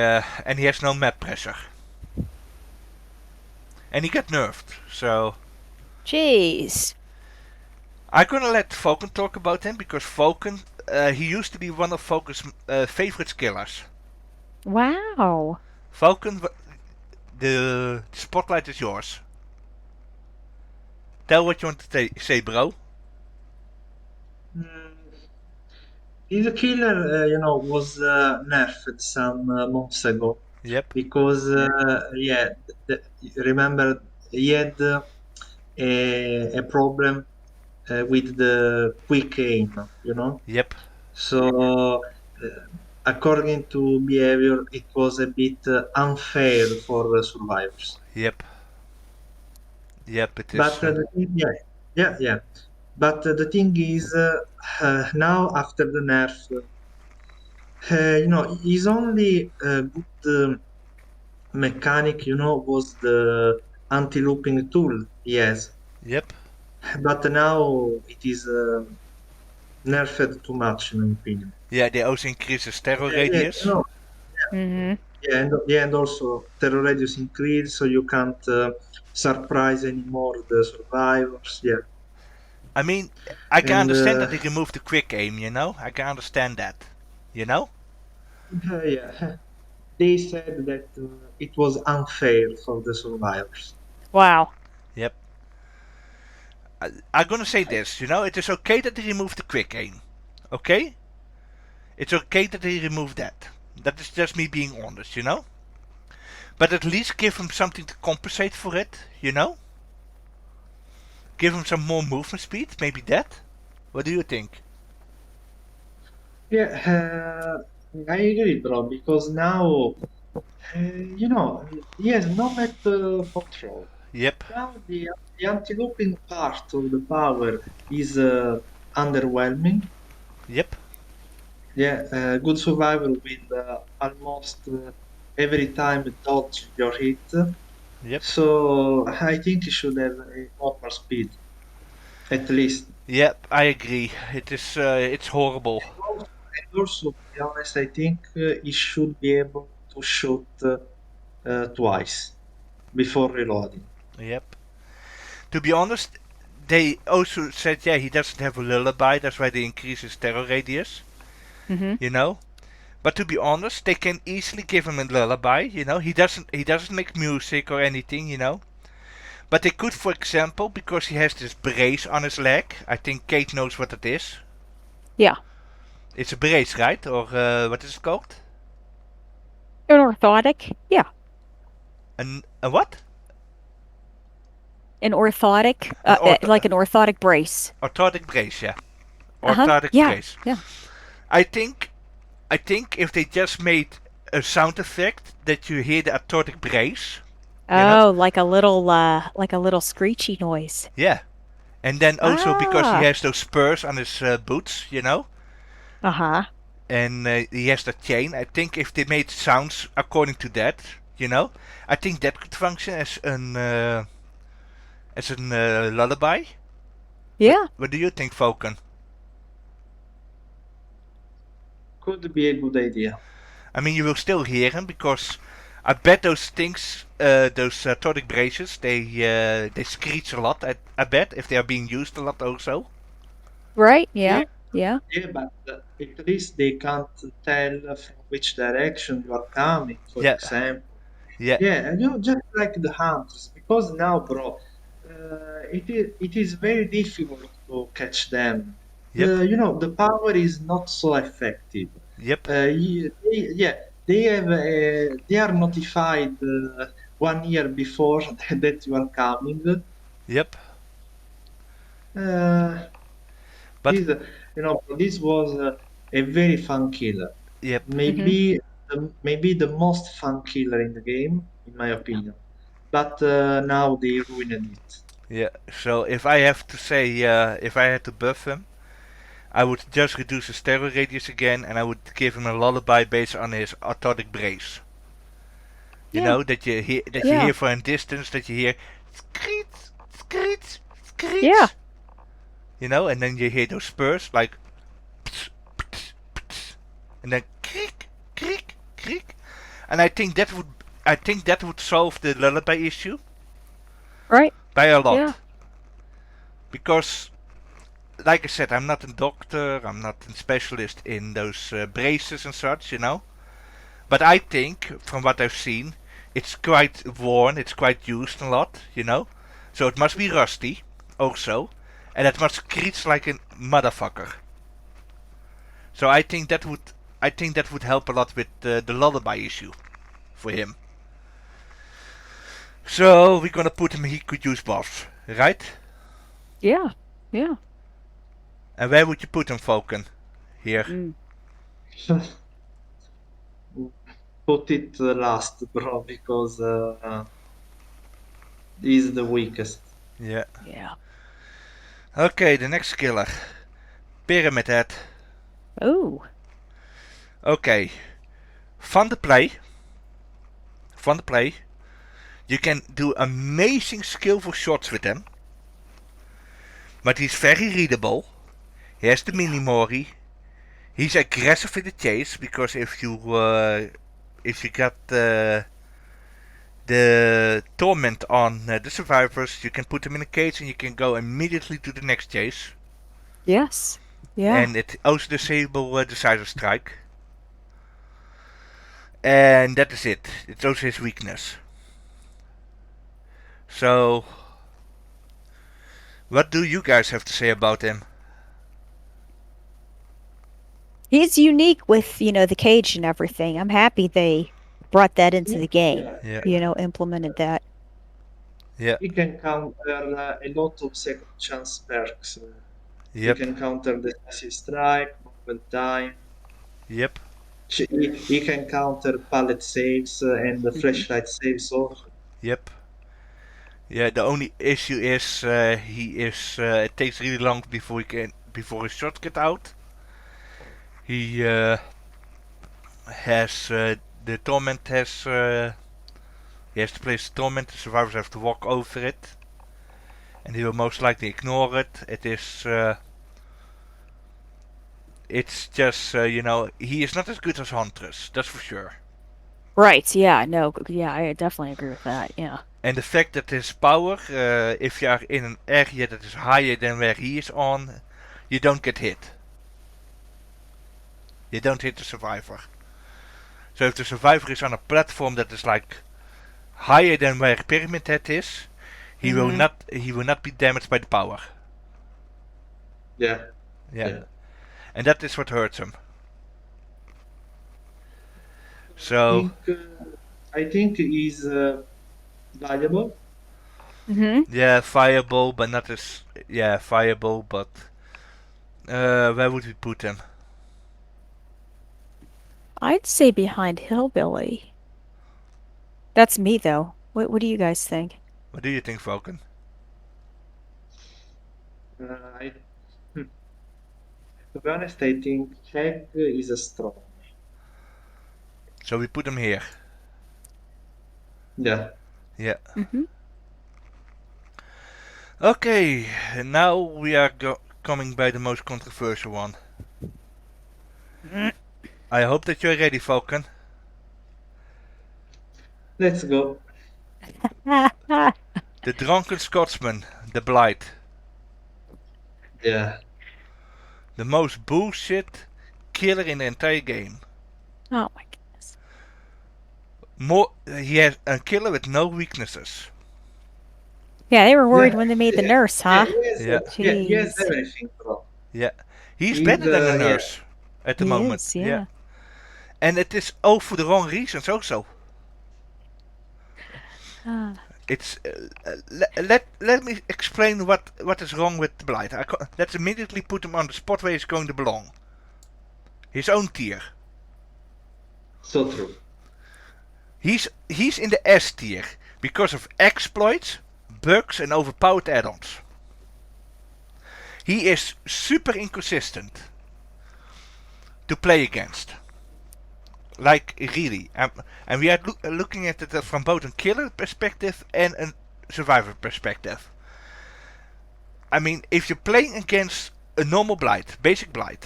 and he has no map pressure. And he got nerfed, so Jeez. I'm gonna let Falcon talk about him because Falcon, he used to be one of Falcon's favorite killers. Wow. Falcon, the spotlight is yours. Tell what you want to say, bro. Mm, He's a killer, was nerfed some months ago Yep, because, yeah, remember he had a problem with the quick aim, you know? yep, So, according to behavior, it was a bit unfair for survivors. yep, yep. It is. But yeah. But the thing is, now after the nerf, his only good mechanic, was the anti-looping tool he has. Yep. But now it is nerfed too much, in my opinion. Yeah, they also increase the stereo Yeah, radius. Mhm. and also terror radius increase, so you can't surprise anymore the survivors. Yeah, I mean, I can and understand that they removed the quick aim, you know? I can understand that. You know? yeah, they said that it was unfair for the survivors. Wow. Yep. I'm gonna say this, you know? It is okay that they removed the quick aim. Okay? It's okay that they removed that. That is just me being honest, you know? But at least give him something to compensate for it, you know? Give him some more movement speed, maybe that? What do you think? Yeah, I agree, bro, because now, he has no map control. Yep. Now the anti-looping part of the power is underwhelming. Yep. Yeah, good survival will almost every time dodge your hit. Yep. So I think he should have a upper speed, at least. Yep, I agree. It's horrible. And also, to be honest, I think he should be able to shoot twice before reloading. Yep. To be honest, they also said, yeah, he doesn't have a lullaby. That's why they increase his terror radius. Mm-hmm. You know. But to be honest, they can easily give him a lullaby. You know, he doesn't make music or anything. You know. But they could, for example, because he has this brace on his leg. I think Kate knows what it is. Yeah. It's a brace, right? Or what is it called? An orthotic. Yeah. A what? An orthotic, An ortho like an orthotic brace. orthotic brace, yeah. Uh-huh. Orthotic Yeah. brace. Yeah. I think I think if they just made a sound effect that you hear the orthotic brace, you know, Oh, like a little screechy noise. yeah. And then also because he Ah. has those spurs on his boots, you know, Uh-huh. and he has the chain. I think if they made sounds according to that, you know, I think that could function as an lullaby. Yeah. What do you think, Falcon? Could be a good idea. I mean, you will still hear him because I bet those things, those orthotic braces, they screech a lot. I bet if they are being used a lot also. Right? Yeah, Yeah. Yeah. yeah, but at least they can't tell from which direction you are coming, for Yeah, example. yeah, Yeah, and just like the hunters, because now, bro, it is very difficult to catch them. yep, The power is not so effective. yep, Yeah, they are notified 1 year before that you are coming. yep. Uh, But this was a very fun killer. yep, Mm-hmm. Maybe the most fun killer in the game, in my opinion. But now they ruined it. yeah. So if I have to say, if I had to buff him, I would just reduce his terror radius again, and I would give him a lullaby based on his orthotic brace. You Yeah. know that you Yeah. hear from a distance, that you hear screech, screech, Yeah. screech. You know, and then you hear those spurs like, pts, pts, pts, and then creak, creak, creak. And I think that would solve the lullaby issue Right? by a Yeah. lot. Because, like I said, I'm not a doctor, I'm not a specialist in those braces and such, you know. But I think, from what I've seen, it's quite worn, it's quite used a lot, you know. So it must be rusty, also. And it must screech like a motherfucker. So I think that would help a lot with the lullaby issue for him. So we're gonna put him. He could use buffs, right? Yeah. Yeah. And where would you put him, Falcon? Here. Mm. Put it last, bro, because he's the weakest. Yeah. Yeah. Okay, the next killer. Pyramid Head. Oh. Okay. Fun to play. Fun to play. You can do amazing skillful shots with him. But he's very readable. He has the Yeah. mini-mori. He's aggressive in the chase because if you got the torment on the survivors, you can put them in a cage and you can go immediately to the next chase. Yes. Yeah. And it also disable decisive strike. And that is it. It's also his weakness. So, what do you guys have to say about him? He's unique with, the cage and everything. I'm happy they brought that into the game, Yeah, implemented that. yeah, He can counter a lot of second chance perks. He yep, can counter decisive strike, movement time. yep, He can counter pallet saves and the Hmm. flashlight saves also. yep. Yeah, the only issue is he is. It takes really long before his shots get out, He has the torment has he has to place the torment. The survivors have to walk over it, and he will most likely ignore it. It's just he is not as good as Huntress. That's for sure. Right, yeah, no, yeah, I definitely agree with that, yeah. And the fact that his power, if you are in an area that is higher than where he is on, you don't get hit. You don't hit the survivor. So if the survivor is on a platform that is like higher than where Pyramid Head is, he will not be damaged by the power. Yeah. Yeah. And that is what hurts him. So I think he's valuable. yeah, fireball, but not as fireball, but where would we put him? I'd say behind Hillbilly. That's me, though. What do you guys think? What do you think, Falcon? I, to be honest, I think Check is a strong. So we put him here. Yeah. Yeah. Mm-hmm. Okay, now we are coming by the most controversial one. I hope that you're ready, Falcon. Let's go. The Drunken Scotsman, the Blight. Yeah. The most bullshit killer in the entire game. Oh my goodness. He has a killer with no weaknesses. Yeah, they were worried when they made the nurse, huh? Yeah. He has Jeez. everything, bro. Yeah. He's better than the nurse at the He moment. is, yeah. And it is all for the wrong reasons also. It's let me explain what is wrong with the Blight. Let's immediately put him on the spot where he's going to belong. His own tier. So true. He's in the S tier because of exploits, bugs, and overpowered add-ons. He is super inconsistent to play against. Like really, and we are looking at it from both a killer perspective and a survivor perspective. I mean, if you're playing against a normal Blight, basic Blight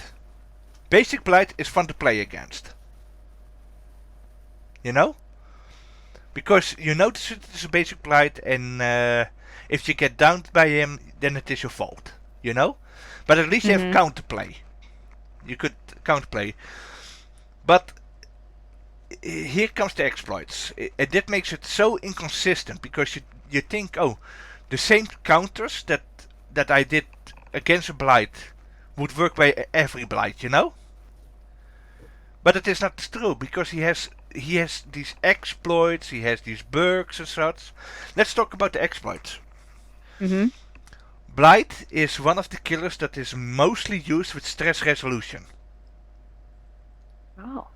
is fun to play against. You know? Because you notice it is a basic Blight, and if you get downed by him, then it is your fault. You know? But at least you have counterplay. You could counterplay. But here comes the exploits. That makes it so inconsistent, because you think, oh, the same counters that I did against a Blight would work by every Blight, you know? But it is not true, because he has these exploits, he has these bugs and such. Let's talk about the exploits. Blight is one of the killers that is mostly used with stress resolution. Oh.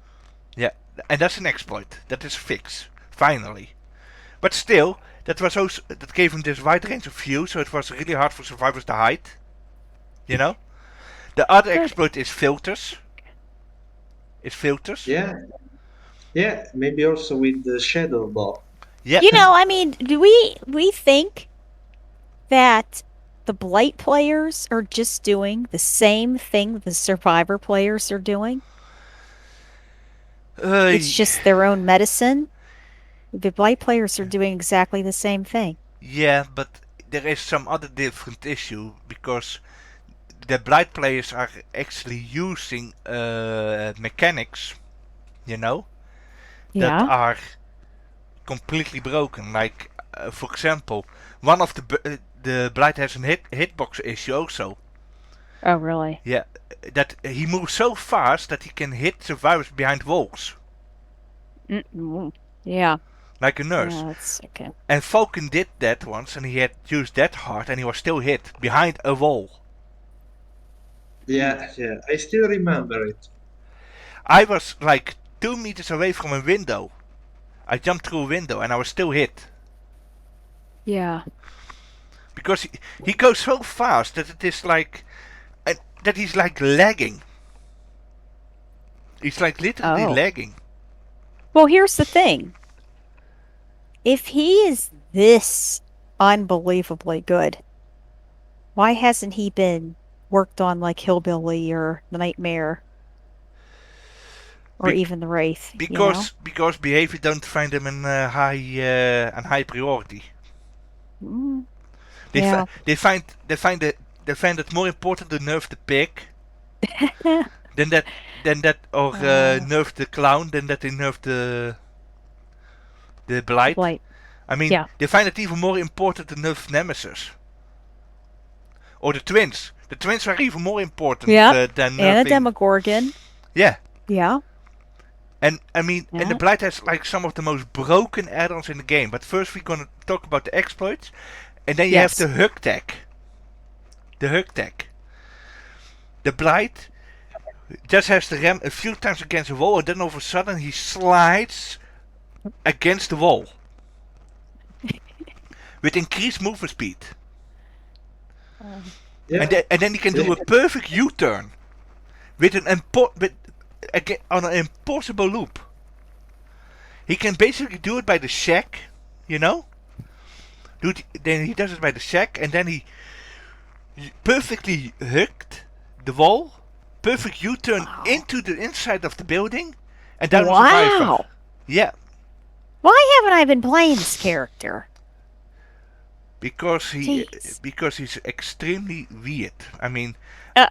Yeah, and that's an exploit. That is a fix, finally. But still, that gave him this wide range of view, so it was really hard for survivors to hide. You know? The other exploit is filters. Yeah. Yeah, maybe also with the shadow bot. Yeah. You know, I mean, do we think that the Blight players are just doing the same thing the Survivor players are doing? It's just their own medicine? The Blight players are doing exactly the same thing. Yeah, but there is some other different issue, because the Blight players are actually using mechanics, you know, that are completely broken. Like, for example, one of the Blight has a hitbox issue also. Oh, really? Yeah, that he moves so fast that he can hit survivors behind walls. Yeah. Like a nurse. Yeah, that's okay. And Falcon did that once, and he had used that hard, and he was still hit behind a wall. Yeah, I still remember it. I was like 2 meters away from a window. I jumped through a window, and I was still hit. Yeah. Because he goes so fast that it is like, that he's like lagging. He's like literally Oh. lagging. Well, here's the thing. If he is this unbelievably good, why hasn't he been worked on like Hillbilly or The Nightmare or Bec- even The Wraith, you know? because behavior don't find him a high priority. Mm, They yeah. they find it more important to nerf the pig than that or nerf the clown than that they nerf the blight. Blight. I mean, Yeah. they find it even more important to nerf Nemesis or the twins. The twins are even more important Yeah. than And a nerfing. Demogorgon. Yeah. Yeah. And I mean, and the Yeah. Blight has like some of the most broken add-ons in the game. But first we're gonna talk about the exploits, and then you Yes. have the hug tag. The hug tag. The Blight just has to ram a few times against the wall, and then all of a sudden he slides against the wall with increased movement speed. Yeah. And then he can do a perfect U-turn with on an impossible loop. He can basically do it by the shack, you know. Then he does it by the shack, and then he perfectly hugged the wall, perfect U-turn into the inside of the building, and down a survivor. Wow. Yeah, Why haven't I been playing this character? because Jeez. because he's extremely weird. I mean, Uh,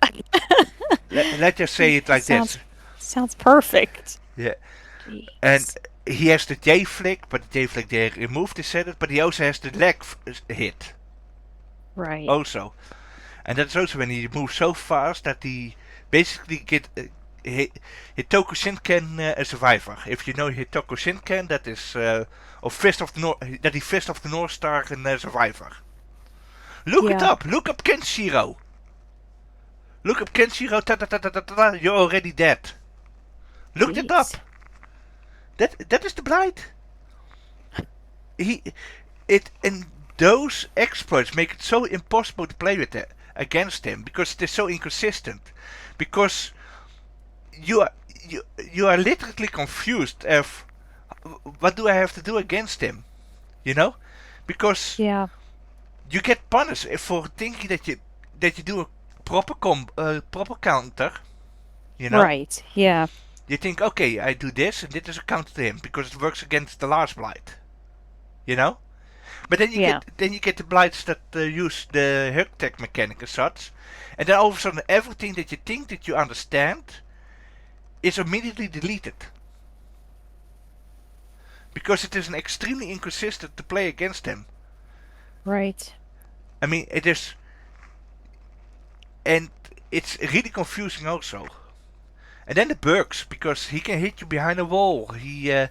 let's just say it like sounds, this. Sounds perfect. Yeah, Jeez. and he has the J flick, but the J flick they removed the setup, but he also has the leg hit. Right. Also, and that's also when he moves so fast that he basically get Hitoko Shinken a survivor. If you know Hitoko Shinken, that is of Fist of the North, that he Fist of the North Star and a survivor. Look it Yeah. up. Look up Kenshiro. Look up Kenshiro. Ta ta ta ta ta ta. You're already dead. Look it up. Jeez. That is the Blight. And those exploits make it so impossible to play with it against him because it is so inconsistent. Because you are literally confused of what do I have to do against him, you know? Because Yeah. you get punished for thinking that you do a proper proper counter, you know? Right. Yeah. You think, okay, I do this and this is a counter to him because it works against the last Blight, you know? But then you get the Blights that use the hug tech mechanic and such, and then all of a sudden everything that you think that you understand is immediately deleted. Because it is an extremely inconsistent to play against him. Right. I mean, it is, and it's really confusing also. And then the bugs, because he can hit you behind a wall. His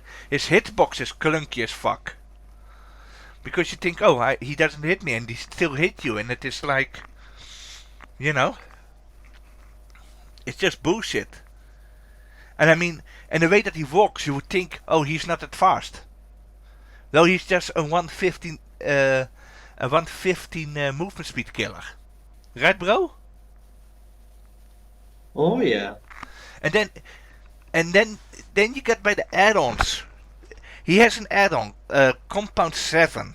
hitbox is clunky as fuck. Because you think, oh, he doesn't hit me, and he still hit you, and it is like, you know, it's just bullshit. And I mean, and the way that he walks, you would think, oh, he's not that fast. No, he's just a 115 movement speed killer. Right, bro? Oh yeah. And then you get by the add-ons. He has an add-on, Compound 7.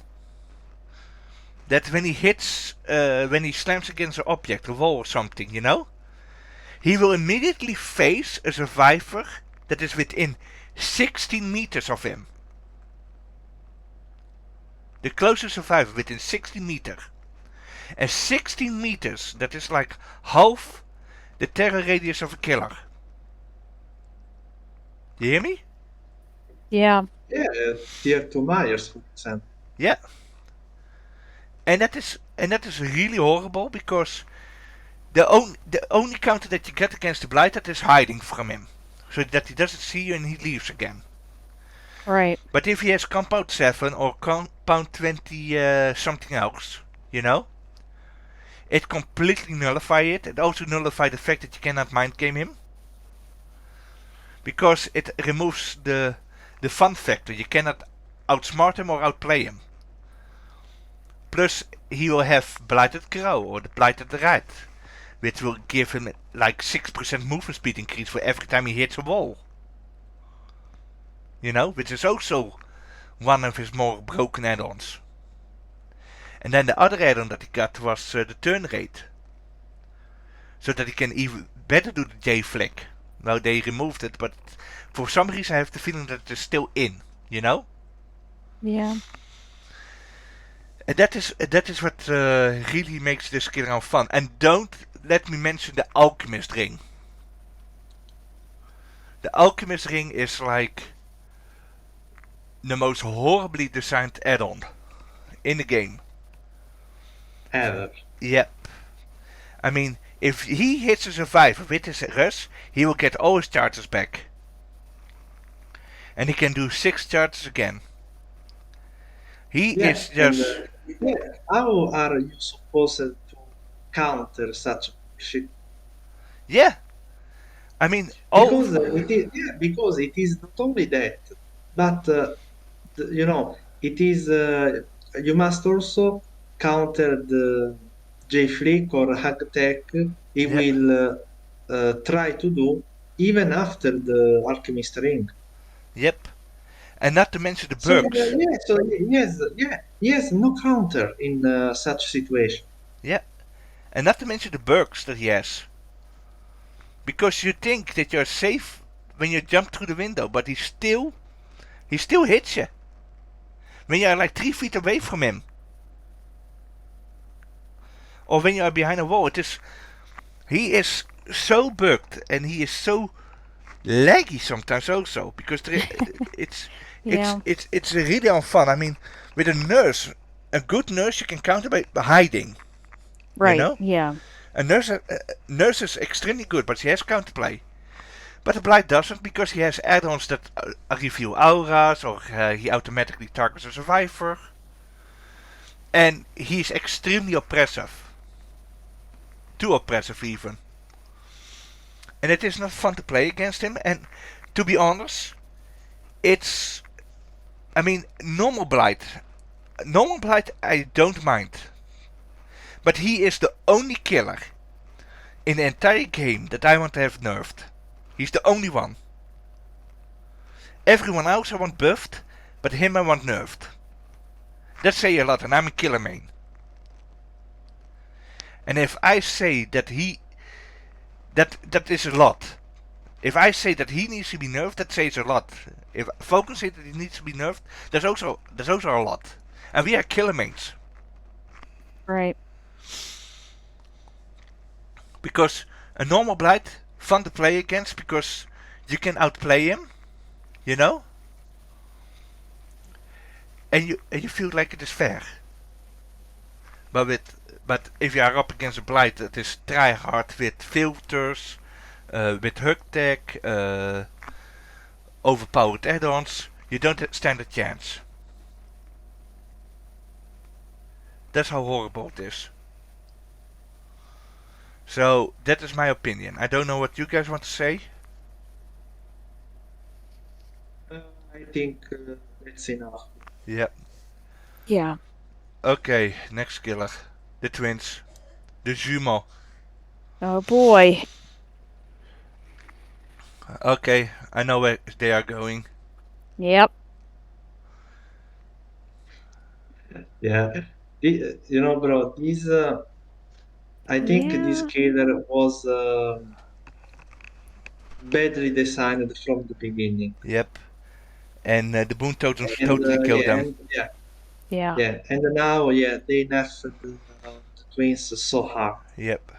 That when he hits, when he slams against an object, a wall or something, you know? He will immediately face a survivor that is within 16 meters of him. The closest survivor within 16 meters. And 16 meters, that is like half the terror radius of a killer. You hear me? Yeah. Yeah, tier 2 Myers, for example. Yeah. And that is really horrible because the only counter that you get against the Blight that is hiding from him. So that he doesn't see you and he leaves again. Right. But if he has Compound 7 or Compound 20 something else, you know, it completely nullifies it. It also nullifies the fact that you cannot mind game him. Because it removes the fun factor. You cannot outsmart him or outplay him. Plus, he will have Blighted Crow or the Blighted Rat. which will give him like 6% movement speed increase for every time he hits a wall. You know, which is also one of his more broken add-ons. And then the other add-on that he got was the turn rate. So that he can even better do the J-flick. Now they removed it, but for some reason I have the feeling that it is still in, you know? Yeah. And that is what really makes this kill round fun. And don't let me mention the Alchemist Ring. The Alchemist Ring is like the most horribly designed add-on in the game. Ever. Yep. I mean, if he hits a survivor with his rush, he will get all his charges back. And he can do 6 charges again. He is just... How are you supposed to counter such shit? Yeah. I mean, Because it is not only that, but it is you must also counter the J Flick or Hug Tech. He Yeah. will try to do even after the Alchemist Ring. Yep. And not to mention the So perks. he has no counter in such situation. Yeah. And not to mention the perks that he has. Because you think that you're safe when you jump through the window, but he still hits you. When you're like 3 feet away from him. Or when you are behind a wall. He is so bugged and he is so laggy sometimes also. Because it's really unfun. I mean, with a good nurse you can counter by hiding. Right. You know? Yeah. A nurse is extremely good, but she has counterplay. But the Blight doesn't, because he has add-ons that reveal auras, or he automatically targets a survivor. And he's extremely oppressive. Too oppressive even. And it is not fun to play against him, and to be honest, normal Blight I don't mind. But he is the only killer in the entire game that I want to have nerfed. He's the only one. Everyone else I want buffed, but him I want nerfed. That say a lot, and I'm a killer main. And if I say that that is a lot. If I say that he needs to be nerfed, that says a lot. If Falcon says that he needs to be nerfed, that's also a lot. And we are killer mains. Right. Because a normal Blight, fun to play against because you can outplay him, you know? And you feel like it is fair. But if you are up against a Blight that is try hard with filters, with hug tech, overpowered add-ons, you don't stand a chance. That's how horrible it is. So that is my opinion. I don't know what you guys want to say. I think that's enough. Yep. Yeah. Okay, next killer. The twins. The jumeaux. Oh boy. Okay, I know where they are going. Yep. Yeah, bro, this I think this Yeah. killer was badly designed from the beginning. Yep. And the boon totems And totally killed them. Yeah. And now, they nerfed the twins so hard. Yep.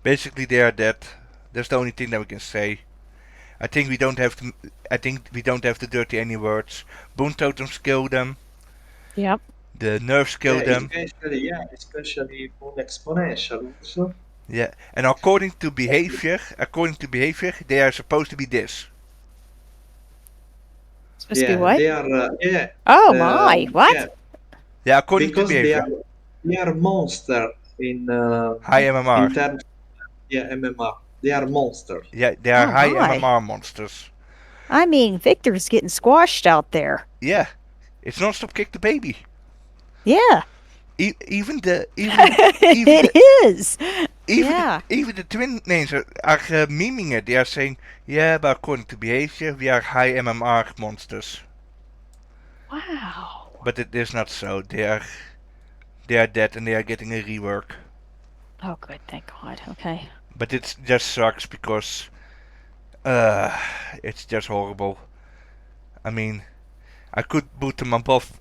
Basically, they are dead. That's the only thing that we can say. I think we don't have to dirty any words. Boon totems kill them. Yep. The nerfs kill them. Especially Moon Exponential also. Yeah. And according to behavior, they are supposed to be this. Supposed to be what? They are Oh my! What? Yeah, according because to behavior. they are monster in High MMR. in terms MMR. They are monsters. Yeah, they are Oh high my. MMR monsters. I mean, Victor's getting squashed out there. Yeah. It's non-stop kick the baby. Yeah. Even the It is. Even the twin names are memeing it. They are saying, yeah, but according to behavior, we are high MMR monsters. Wow. But it is not so. They are dead and they are getting a rework. Oh, good. Thank God. Okay. But it just sucks because it's just horrible. I mean, I could put them above.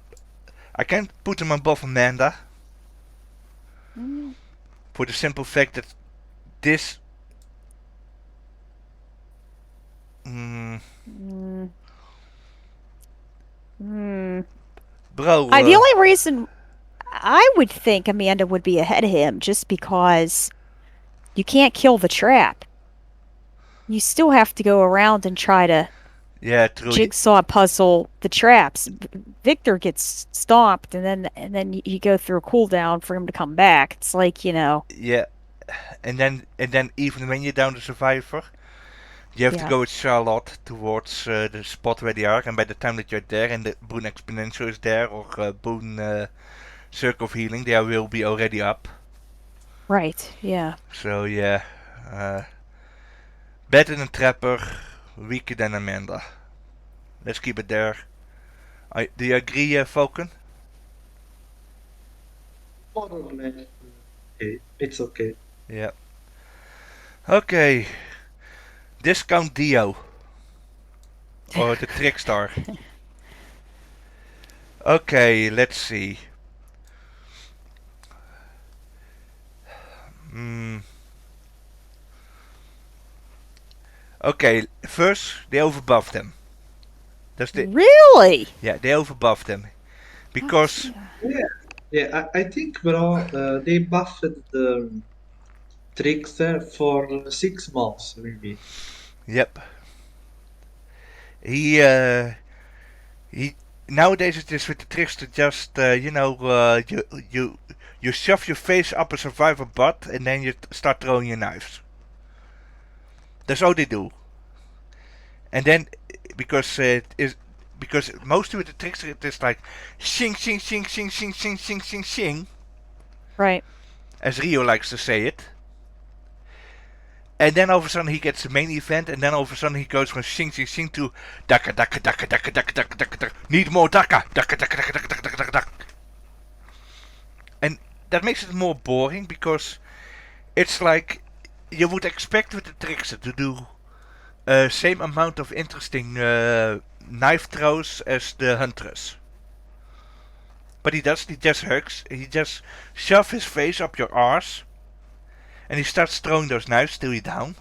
I can't put them above Amanda Mm. for the simple fact that this. Mm. Bro. The only reason I would think Amanda would be ahead of him just because you can't kill the trap. You still have to go around and try to jigsaw puzzle the traps. Victor gets stomped, and then you go through a cooldown for him to come back. It's like, you know. Yeah, and then even when you're down the survivor, you have to go with Charlotte towards the spot where they are, and by the time that you're there and the Boon Exponential is there, or Boon Circle of Healing, they will be already up. Right, yeah. So yeah, better than Trapper, weaker than Amanda. Let's keep it there. Do you agree, Falcon? More or less. Okay, it's okay. Yeah. Okay. Discount Dio. Or the Trickstar. Okay, let's see. Okay, first they overbuffed them. Really? Yeah, they overbuffed them. Because... Yeah, I think, bro, they buffed the Trickster for 6 months, maybe. Yep. He nowadays it is with the Trickster just, you shove your face up a survivor butt and then you start throwing your knives. That's all they do. And then, because mostly with the Trickster it is like shing shing shing shing shing shing shing shing shing. Right. As Rio likes to say it. And then all of a sudden he gets the main event, and then all of a sudden he goes from shing shing shing to daka daka daka daka daka daka daka daka. Need more daka daka daka daka daka daka daka daka. And that makes it more boring because it's like you would expect with the Trickster to do same amount of interesting knife throws as the Huntress. But he doesn't. He just hugs. He just shoves his face up your arse. And he starts throwing those knives till you're down.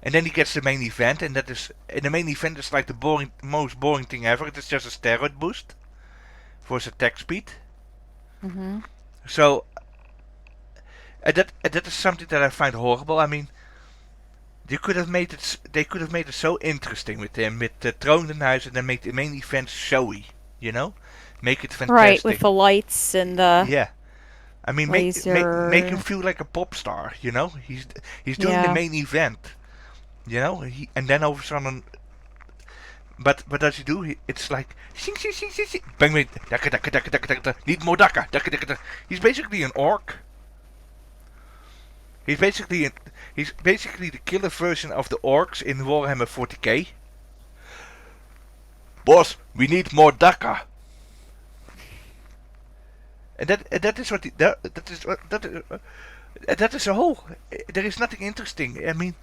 And then he gets the main event, and the main event is like the most boring thing ever. It is just a steroid boost for his attack speed. Mm-hmm. So that is something that I find horrible. I mean, they could have made it so interesting with him, with throwing the knives, and then make the main event showy. You know, make it fantastic. Right, with the lights and the yeah. I mean, make him feel like a pop star, you know. He's doing the main event, you know. And then all of a sudden, but does he do? It's like shing shing shing shing shing, bang bang, daka daka daka daka daka. Need more daka daka daka. He's basically an orc. He's basically the killer version of the orcs in Warhammer 40k. Boss, we need more daka. And that is a whole. There is nothing interesting. I mean,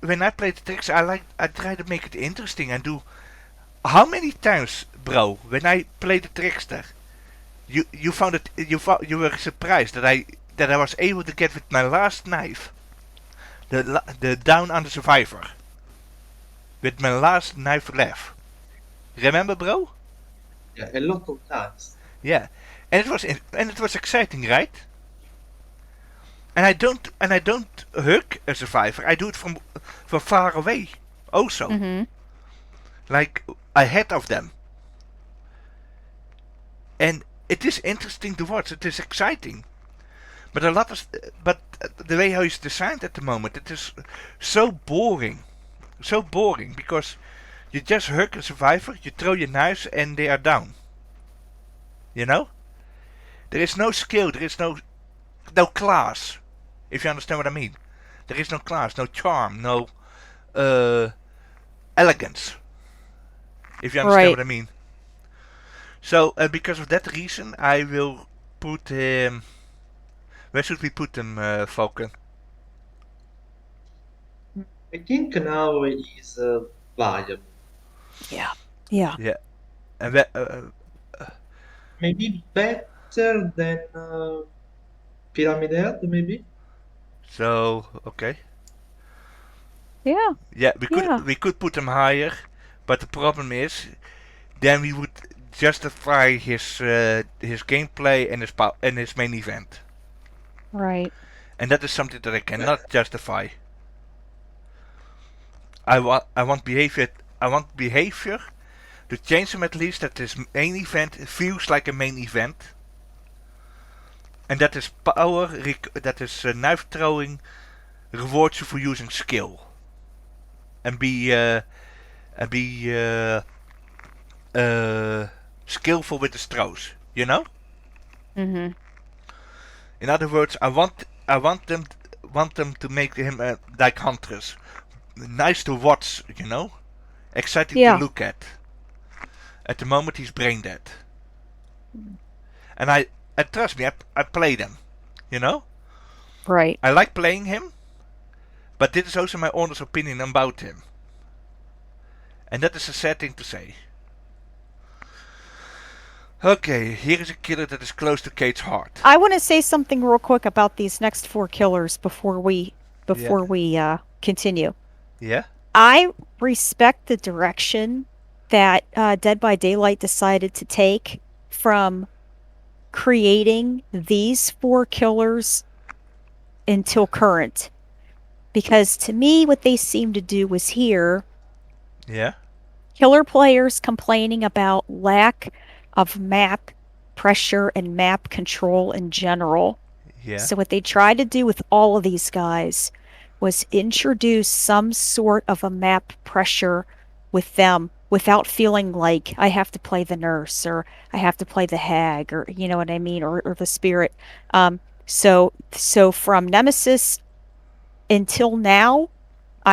when I play the tricks, I try to make it interesting and do. How many times, bro, when I play the trickster, you found it you were surprised that I was able to get with my last knife the down on the survivor with my last knife left. Remember, bro? Yeah, a lot of times. Yeah. And it was exciting, right? And I don't hug a survivor. I do it from far away. Also, like ahead of them. And it is interesting to watch. It is exciting. But the way how it's designed at the moment, it is so boring. So boring because you just hug a survivor, you throw your knives, and they are down. You know? There is no skill, there is no no class. If you understand what I mean. There is no class, no charm, no elegance. If you understand Right. what I mean. So, because of that reason, I will put him... Where should we put him, Falcon? I think now is viable. Yeah. Yeah. Yeah. And where, Maybe better than Pyramid Head, maybe? so, okay. Yeah. Yeah, Yeah. we could put him higher, but the problem is, then we would justify his gameplay and his main event, Right. and that is something that I cannot justify. I want behavior to change him at least that his main event feels like a main event, and that his power that his knife throwing rewards you for using skill, and be skillful with the throws. You know. Mm-hmm. In other words, I want them to make him like Huntress, nice to watch, you know, exciting to Yeah. look at. At the moment, he's brain dead, and trust me, I played him, you know. Right. I like playing him, but this is also my honest opinion about him, and that is a sad thing to say. Okay, here is a killer that is close to Kate's heart. I want to say something real quick about these next 4 killers before we continue. Yeah, I respect the direction that Dead by Daylight decided to take from creating these 4 killers until current. Because to me, what they seem to do was here, yeah, killer players complaining about lack of map pressure and map control in general. yeah, So what they tried to do with all of these guys was introduce some sort of a map pressure with them without feeling like I have to play the nurse or I have to play the hag or you know what I mean or the spirit. So from Nemesis until now,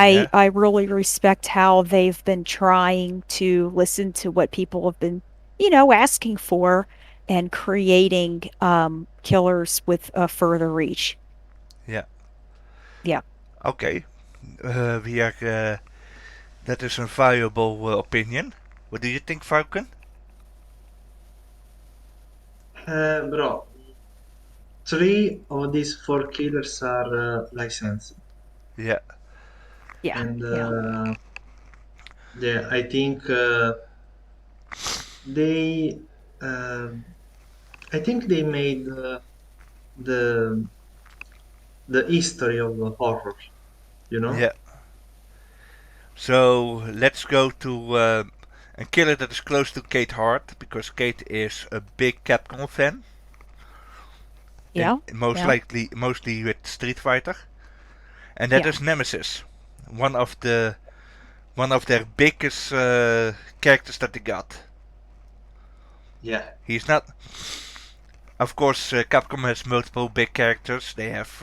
yeah, I really respect how they've been trying to listen to what people have been, asking for and creating killers with a further reach. yeah. Yeah. Okay, we are. That is a viable opinion. What do you think, Falcon? Bro, 3 of these 4 killers are licensed. Yeah, Yeah. And Yeah. yeah, I think they um I think they made the the history of the horror, you know? yeah. So let's go to a killer that is close to Kate Hart because Kate is a big Capcom fan, and Yeah. Yeah. mostly with Street Fighter, and that Yeah. is Nemesis, one of their biggest characters that they got. Yeah. He's not. Of course, Capcom has multiple big characters. They have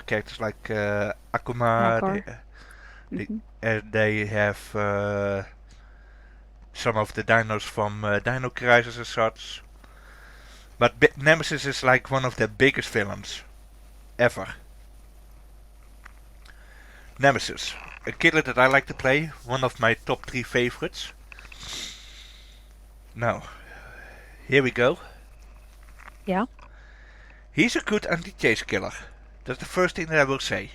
characters like Akuma. Akar. They, Hmm. they have some of the dinos from Dino Crisis and such. But Nemesis is like one of the biggest villains ever. Nemesis, a killer that I like to play, one of my top 3 favorites. Now, here we go. Yeah. He's a good anti-chase killer. That's the first thing that I will say.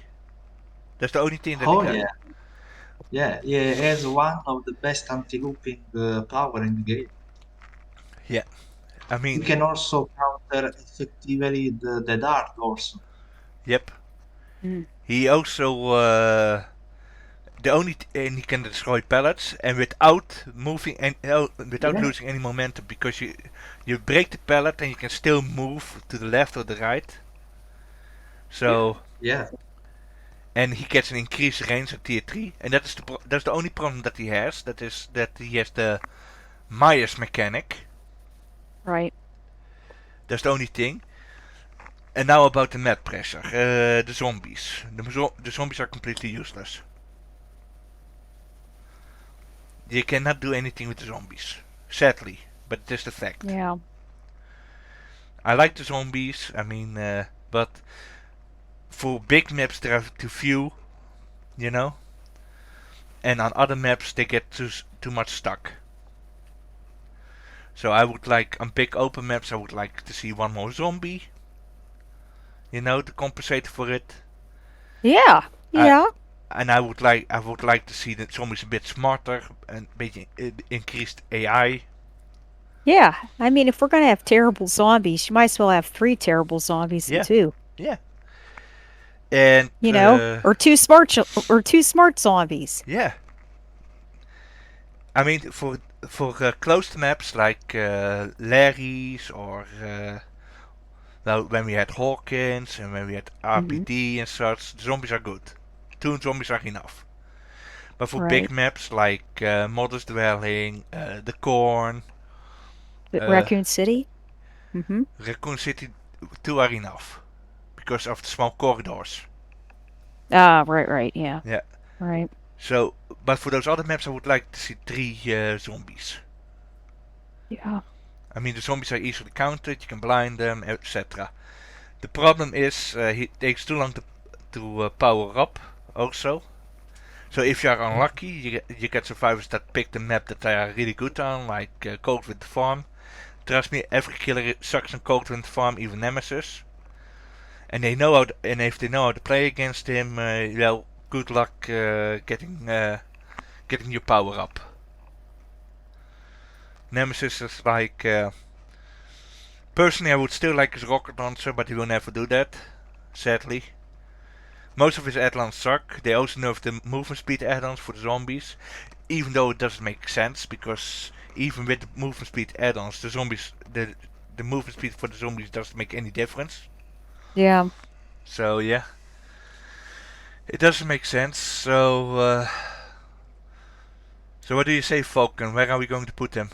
That's the only thing that Oh he yeah. Yeah, he has one of the best anti-looping power in the game. Yeah, I He mean, can also counter effectively the dart also. yep. Mm. He also and he can destroy pallets and without moving and without Yeah, losing any momentum because you break the pallet and you can still move to the left or the right. So yeah, and he gets an increased range at tier 3 and that's the only problem that he has. That is that he has the Myers mechanic. Right. That's the only thing. And now about the map pressure. The zombies. The zombies are completely useless. You cannot do anything with the zombies. Sadly. But it is the fact. Yeah. I like the zombies, but for big maps there are too few, you know? And on other maps they get too much stuck. So I would like, on big open maps, I would like to see one more zombie. You know, to compensate for it. Yeah. Yeah. And I would like to see the zombies a bit smarter and beetje increased AI. Yeah. I mean, if we're going to have terrible zombies, you might as well have 3 terrible zombies Yeah. than 2. Yeah. And You know, or 2 smart zombies. Yeah. I mean, for closed maps like Larry's or well, when we had Hawkins and when we had RPD and such, the zombies are good. 2 zombies are enough. But for big maps like Modest Dwelling, the Corn, Raccoon City? Mm-hmm. Raccoon City, 2 are enough. Because of the small corridors. Ah, right, yeah. Yeah. Right. So, but for those other maps I would like to see 3 zombies. Yeah. I mean, the zombies are easily counted, you can blind them, etc. The problem is, it takes too long to power up, also. So if you are unlucky, you get survivors that pick the map that they are really good on, like Cold with the Farm. Trust me, every killer sucks on Cold with the Farm, even Nemesis. And they know and if they know how to play against him, well, good luck getting your power up. Nemesis is like, personally I would still like his rocket launcher, but he will never do that, sadly. Most of his add-ons suck. They also nerfed the movement speed add-ons for the zombies, even though it doesn't make sense, because even with the movement speed add-ons, the movement speed for the zombies doesn't make any difference. Yeah. So yeah, it doesn't make sense. So what do you say, Falcon? Where are we going to put them?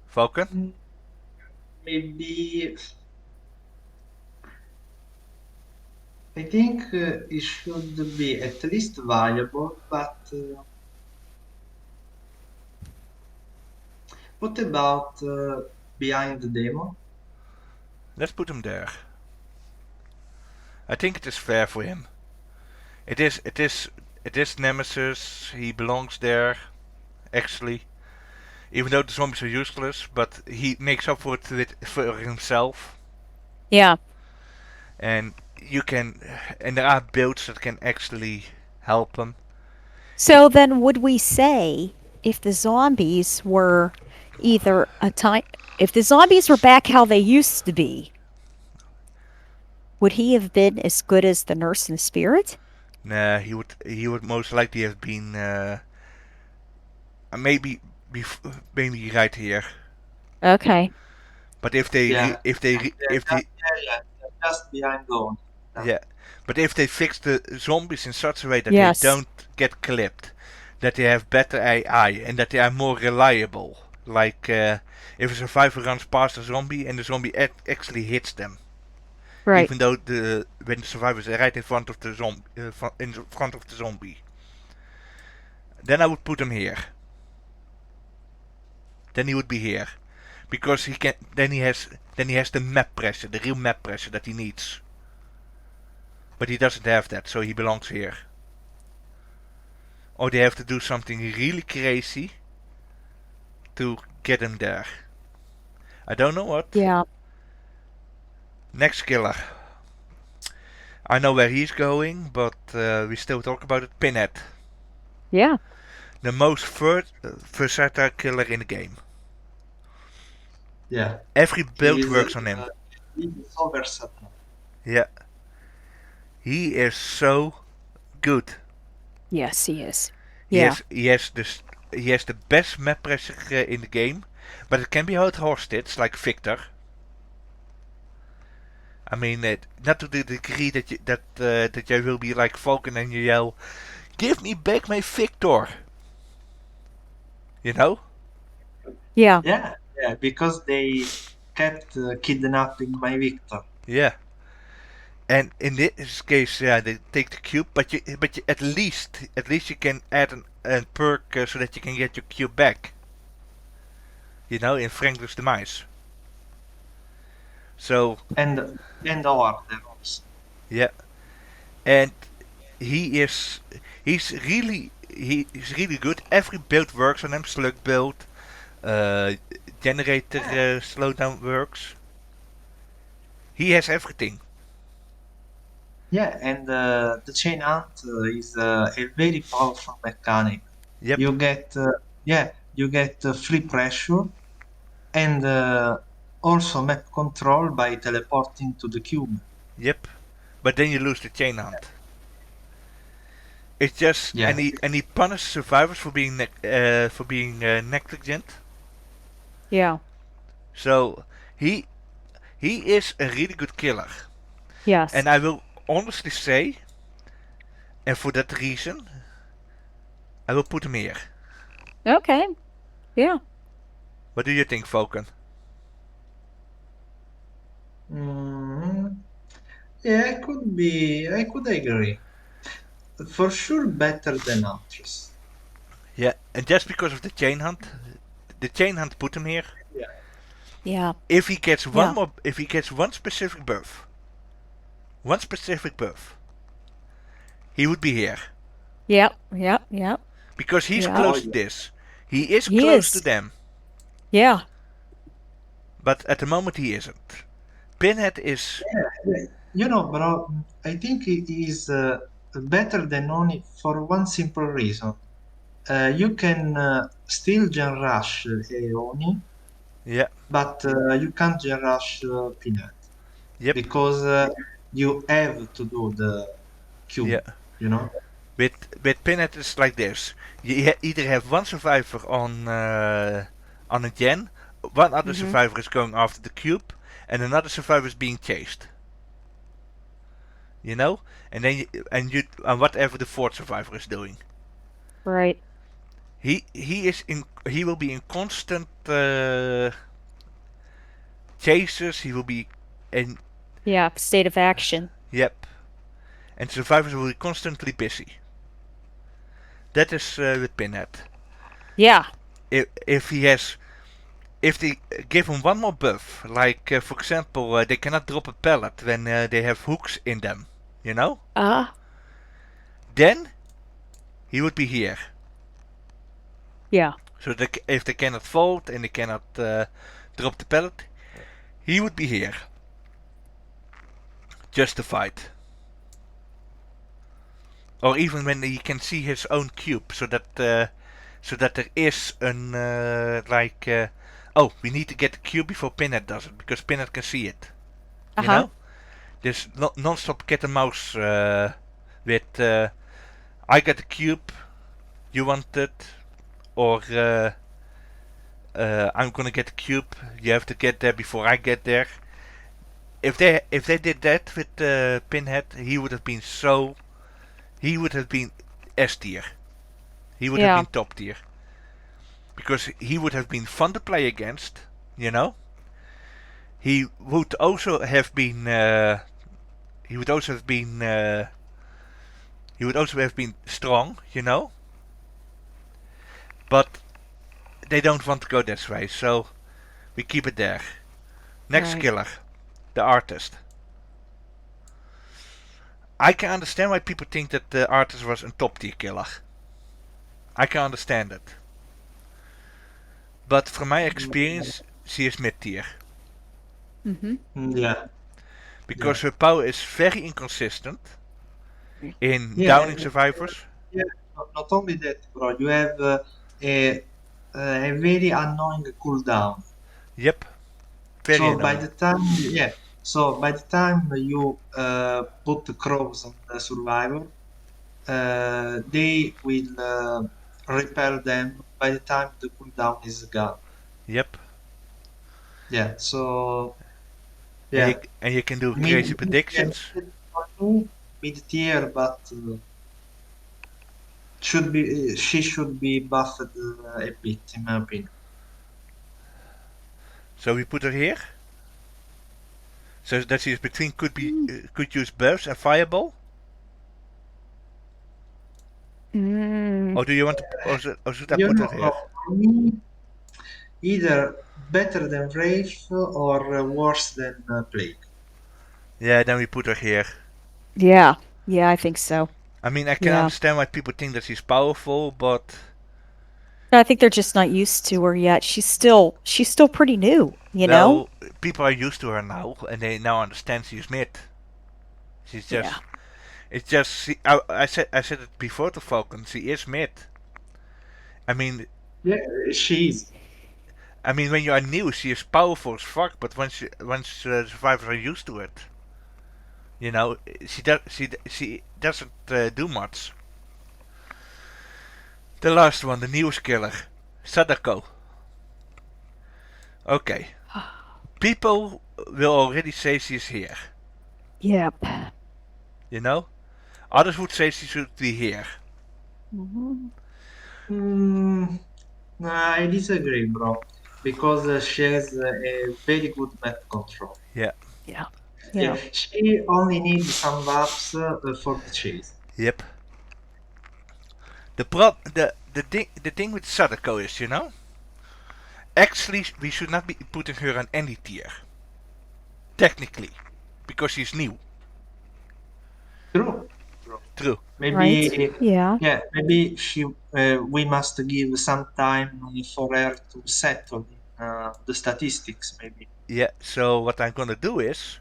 Falcon? Maybe I think it should be at least viable, but what about behind the demo? Let's put him there. I think it is fair for him. It is Nemesis. He belongs there, actually. Even though the zombies are useless, but he makes up for it for himself. Yeah. And there are builds that can actually help him. So then would we say if the zombies were if the zombies were back how they used to be, would he have been as good as the nurse and the spirit? Nah, he would most likely have been maybe right here. Okay. But if they just behind Dawn. Yeah, but if they fix the zombies in such a way that Yes. they don't get clipped, that they have better AI and that they are more reliable, like if a survivor runs past a zombie and the zombie actually hits them, Right. even though when the survivor is right in front of the zombie, then I would put him here. Then he would be here, because he can. Then he has the map pressure, the real map pressure that he needs. But he doesn't have that, so he belongs here. Or they have to do something really crazy to get him there. I don't know what. Yeah. Next killer. I know where he's going, but we still talk about it. Pinhead. Yeah. The most versatile killer in the game. Yeah. Every build works on him. He's so versatile. Yeah. He is so good. Yes, he is. Yeah. He has the best map pressure in the game, but it can be hard hostage like Victor. I mean, not to the degree that you will be like Falcon and you yell, "Give me back my Victor!" You know? Yeah. Yeah, because they kept kidnapping my victim. Yeah. And in this case, yeah, they take the cube, but at least you can add a perk so that you can get your cube back. You know, in Franklin's demise. So And order also. yeah, and he's really good. Every build works on him. Slug build, uh, generator slowdown works. He has everything. Yeah, and the chain hunt is a very powerful mechanic. Yep, You get free pressure and also map control by teleporting to the cube. yep. But then you lose the chain hunt. It's just Yeah, and he punishes survivors for being negligent. Yeah. So he he is a really good killer. Yes. And I will honestly say, and for that reason, I will put him here. Okay. Yeah. What do you think, Falcon? mm, yeah, I could agree. For sure, better than Huntress. Yeah, and just because of the chain hunt put him here. Yeah, Yeah. If he gets Yeah. if he gets one specific buff, he would be here Yep. Yep. Yep. because he's Yeah. close Oh, to yeah. this. He is He close to is. them, Yeah. but at the moment he isn't. Pinhead is Yeah. You know, bro, I think it is better than Oni for one simple reason. You can still gen rush Oni, yeah, but you can't gen rush Peanut yep, because you have to do the yeah. cube, you know? With Pinhead it's like this. You either have one survivor on a gen, one other Mhm. survivor is going after the cube, and another survivor is being chased. You know, and then and whatever the fourth survivor is doing. Right. He will be in constant chases. He will be in Yeah. State of action. yep, and survivors will be constantly busy. That is with Pinhead. Yeah. If he has if they give him one more buff, like for example, they cannot drop a pellet when they have hooks in them, you know, then he would be here. Yeah. So if they cannot fold and they cannot drop the pellet, he would be here. Just to fight. Or even when he can see his own cube, so that there is an oh, we need to get the cube before Pinhead does it, because Pinhead can see it. You Uh-huh. know, there's non-stop cat and mouse with I got the cube, you want it, or I'm gonna get the cube, you have to get there before I get there. If they did that with Pinhead, he would have been S tier. He would have Yeah. been top tier. Because he would have been fun to play against, you know. He would also have been he would also have been strong, you know. But they don't want to go this way, so we keep it there. Next Right. killer, the artist. I can understand why people think that the artist was a top tier killer. I can understand it. But from my experience, she is mid tier. Mm-hmm. Yeah, Because yeah. her power is very inconsistent in Yeah, downing and survivors. yeah, not only that, bro, you have a very annoying cooldown. Yep, very So by annoying. the time, yeah, so by the time you put the crows on the survivor, they will repel them by the time the cooldown is gone. Yep, Yeah, so and yeah, you can do mid, crazy yeah, predictions. for me, mid tier, but she should be buffed a bit, in my opinion. So we put her here. So that she's between could use burst and fireball. Or do you want to? Or should I You put know, it here? for me, either better than Wraith or worse than Plague. Yeah, then we put her here. Yeah. Yeah, I think so. I mean, I can Yeah. understand why people think that she's powerful, but I think they're just not used to her yet. She's still pretty new, you know? well, people are used to her now, and they now understand she's mid. She's just, Yeah. it's just. I said it before to Falcon. She is mid. I mean, Yeah, she is. when you are new, she is powerful as fuck. But once survivors are used to it, you know, she doesn't do much. The last one, the newest killer, Sadako. Okay, people will already say she's here. Yep. You know, others would say she should be here. I disagree, bro, because she has a very good map control. Yeah. Yeah. Yeah, she only needs some buffs for the chase. Yep. The thing with Sadako is, actually we should not be putting her on any tier. Technically, because she's new. True. True. Maybe, Right. Yeah. yeah, maybe we must give some time for her to settle in the statistics, maybe. Yeah. So what I'm gonna do is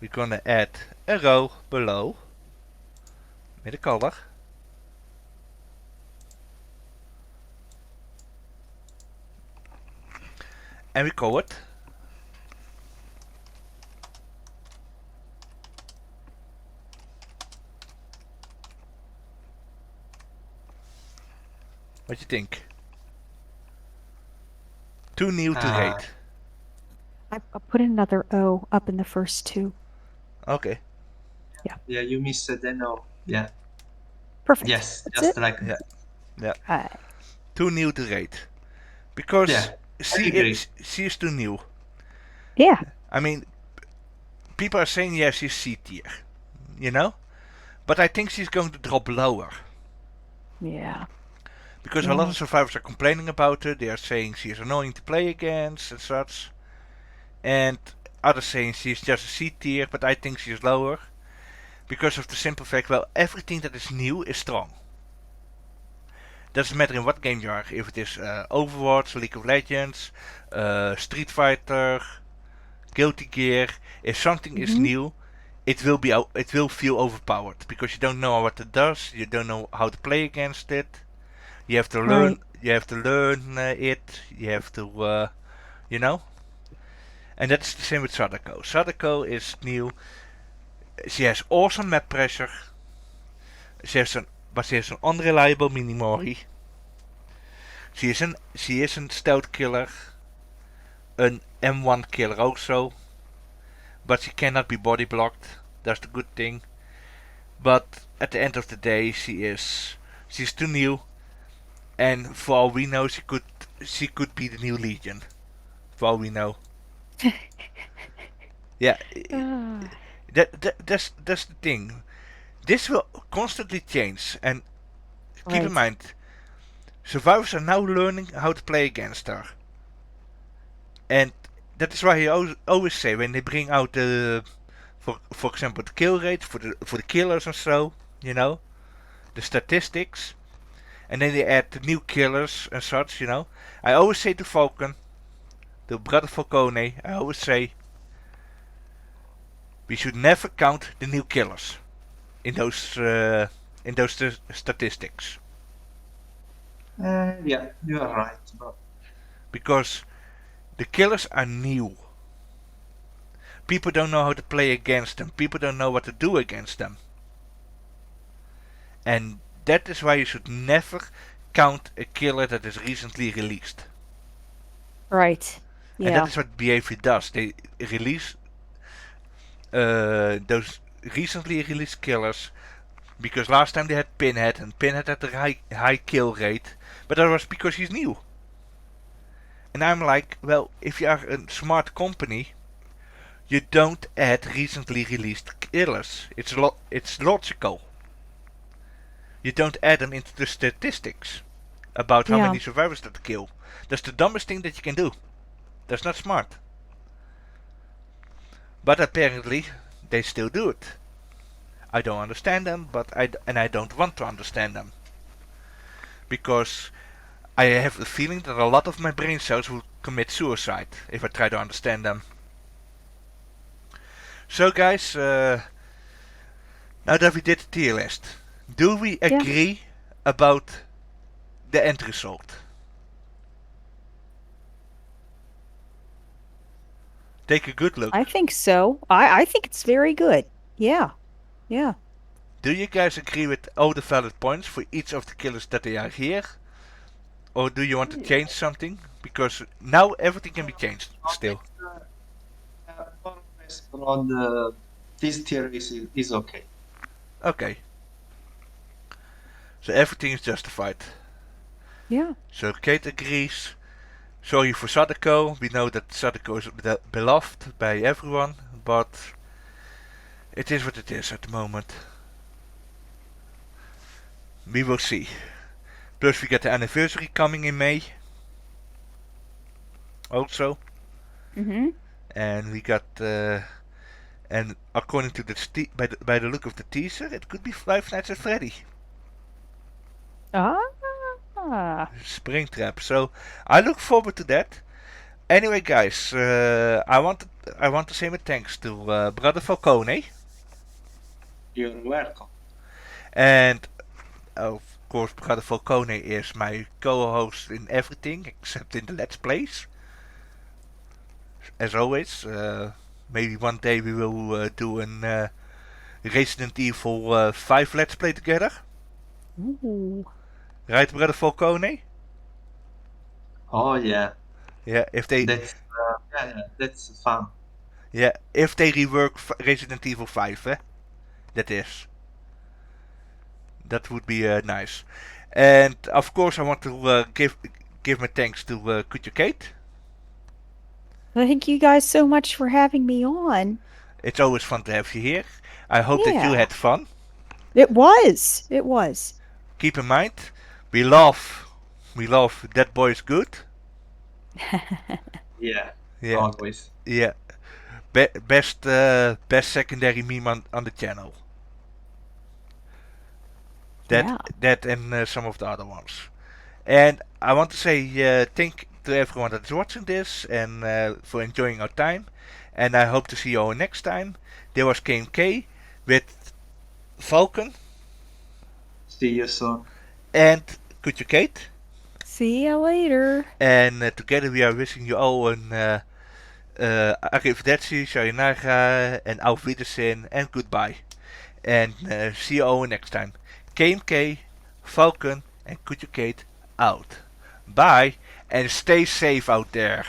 we're gonna add a row below with a color. And we call it what you think? Too new to hate. I put another O up in the first two. Okay. Yeah, you missed the no. Yeah. Perfect. Yes, That's just it? like Yeah. that. Yeah. Alright. Too new to hate. Because Yeah, I agree. she is too new. Yeah. I mean, people are saying yeah she's C tier, but I think she's going to drop lower Yeah. because a lot of survivors are complaining about her. They are saying she is annoying to play against and such, and others saying she's just a C tier, but I think she's lower because of the simple fact, well, everything that is new is strong. Doesn't matter in what game you are, if it is Overwatch, League of Legends, Street Fighter, Guilty Gear. If something is new, it will feel overpowered because you don't know what it does. You don't know how to play against it. You have to learn. Right. You have to learn it. You have to, And that's the same with Sadako. Sadako is new. She has awesome map pressure. She has an unreliable minimori. She is a stealth killer, an M1 killer also, but she cannot be body blocked. That's the good thing. But at the end of the day, she's too new, and for all we know, she could be the new Legion. For all we know. Yeah, that's the thing. This will constantly change, and keep in mind, survivors are now learning how to play against her, and that is why I always say when they bring out for example, the kill rate for the killers and so, the statistics, and then they add the new killers and such, I always say to Falcon, the brother Falcone, I always say, we should never count the new killers in those statistics. Yeah, you are right, bro. Because the killers are new. People don't know how to play against them. People don't know what to do against them. And that is why you should never count a killer that is recently released. Right. Yeah. And that is what BAV does. They release those recently released killers because last time they had Pinhead and Pinhead had a high kill rate, but that was because he's new. And I'm like, well, if you are a smart company, you don't add recently released killers. It's logical. You don't add them into the statistics about how Yeah. many survivors that kill. That's the dumbest thing that you can do. That's not smart. But apparently, they still do it. I don't understand them, and I don't want to understand them. Because I have the feeling that a lot of my brain cells will commit suicide if I try to understand them. So guys, now that we did the tier list, do we agree about the end result? Take a good look. I think so. I think it's very good. Yeah. Yeah. Do you guys agree with all the valid points for each of the killers that they are here? Or do you want to change something? Because now everything can be changed still. For Best Blood, this tier is okay. Okay. So everything is justified. Yeah. So Kate agrees. Sorry for Sadako. We know that Sadako is beloved by everyone, but it is what it is at the moment. We will see. Plus we get the anniversary coming in May. Also. Mm-hmm. And we got and according to the by the look of the teaser, it could be Five Nights at Freddy. Ah. Springtrap. So I look forward to that. Anyway, guys, I want to say my thanks to Brother Falcone. You're welcome. And of course, Brother Falcone is my co-host in everything except in the Let's Plays. As always, maybe one day we will do an Resident Evil 5 Let's Play together. Ooh. Right, Brother Falcone? Oh yeah, Yeah, if they that's fun. yeah, if they rework Resident Evil 5, that is. That would be nice. And of course, I want to give my thanks to Kate. Thank you guys so much for having me on. It's always fun to have you here. I hope that you Yeah. had fun. It was. It was. Keep in mind, we love That Boy is Good. Yeah, Yeah, always. yeah. Best secondary meme on the channel. That and some of the other ones. And I want to say thank to everyone that's watching this and for enjoying our time. And I hope to see you all next time. There was K.M.K. with Falcon. See you soon. And Kate. See ya later. And together we are wishing you all an arrivederci, sayonara, and auf Wiedersehen, and goodbye. And see you all next time. K.M.K., Falcon, and Kate out. Bye, and stay safe out there.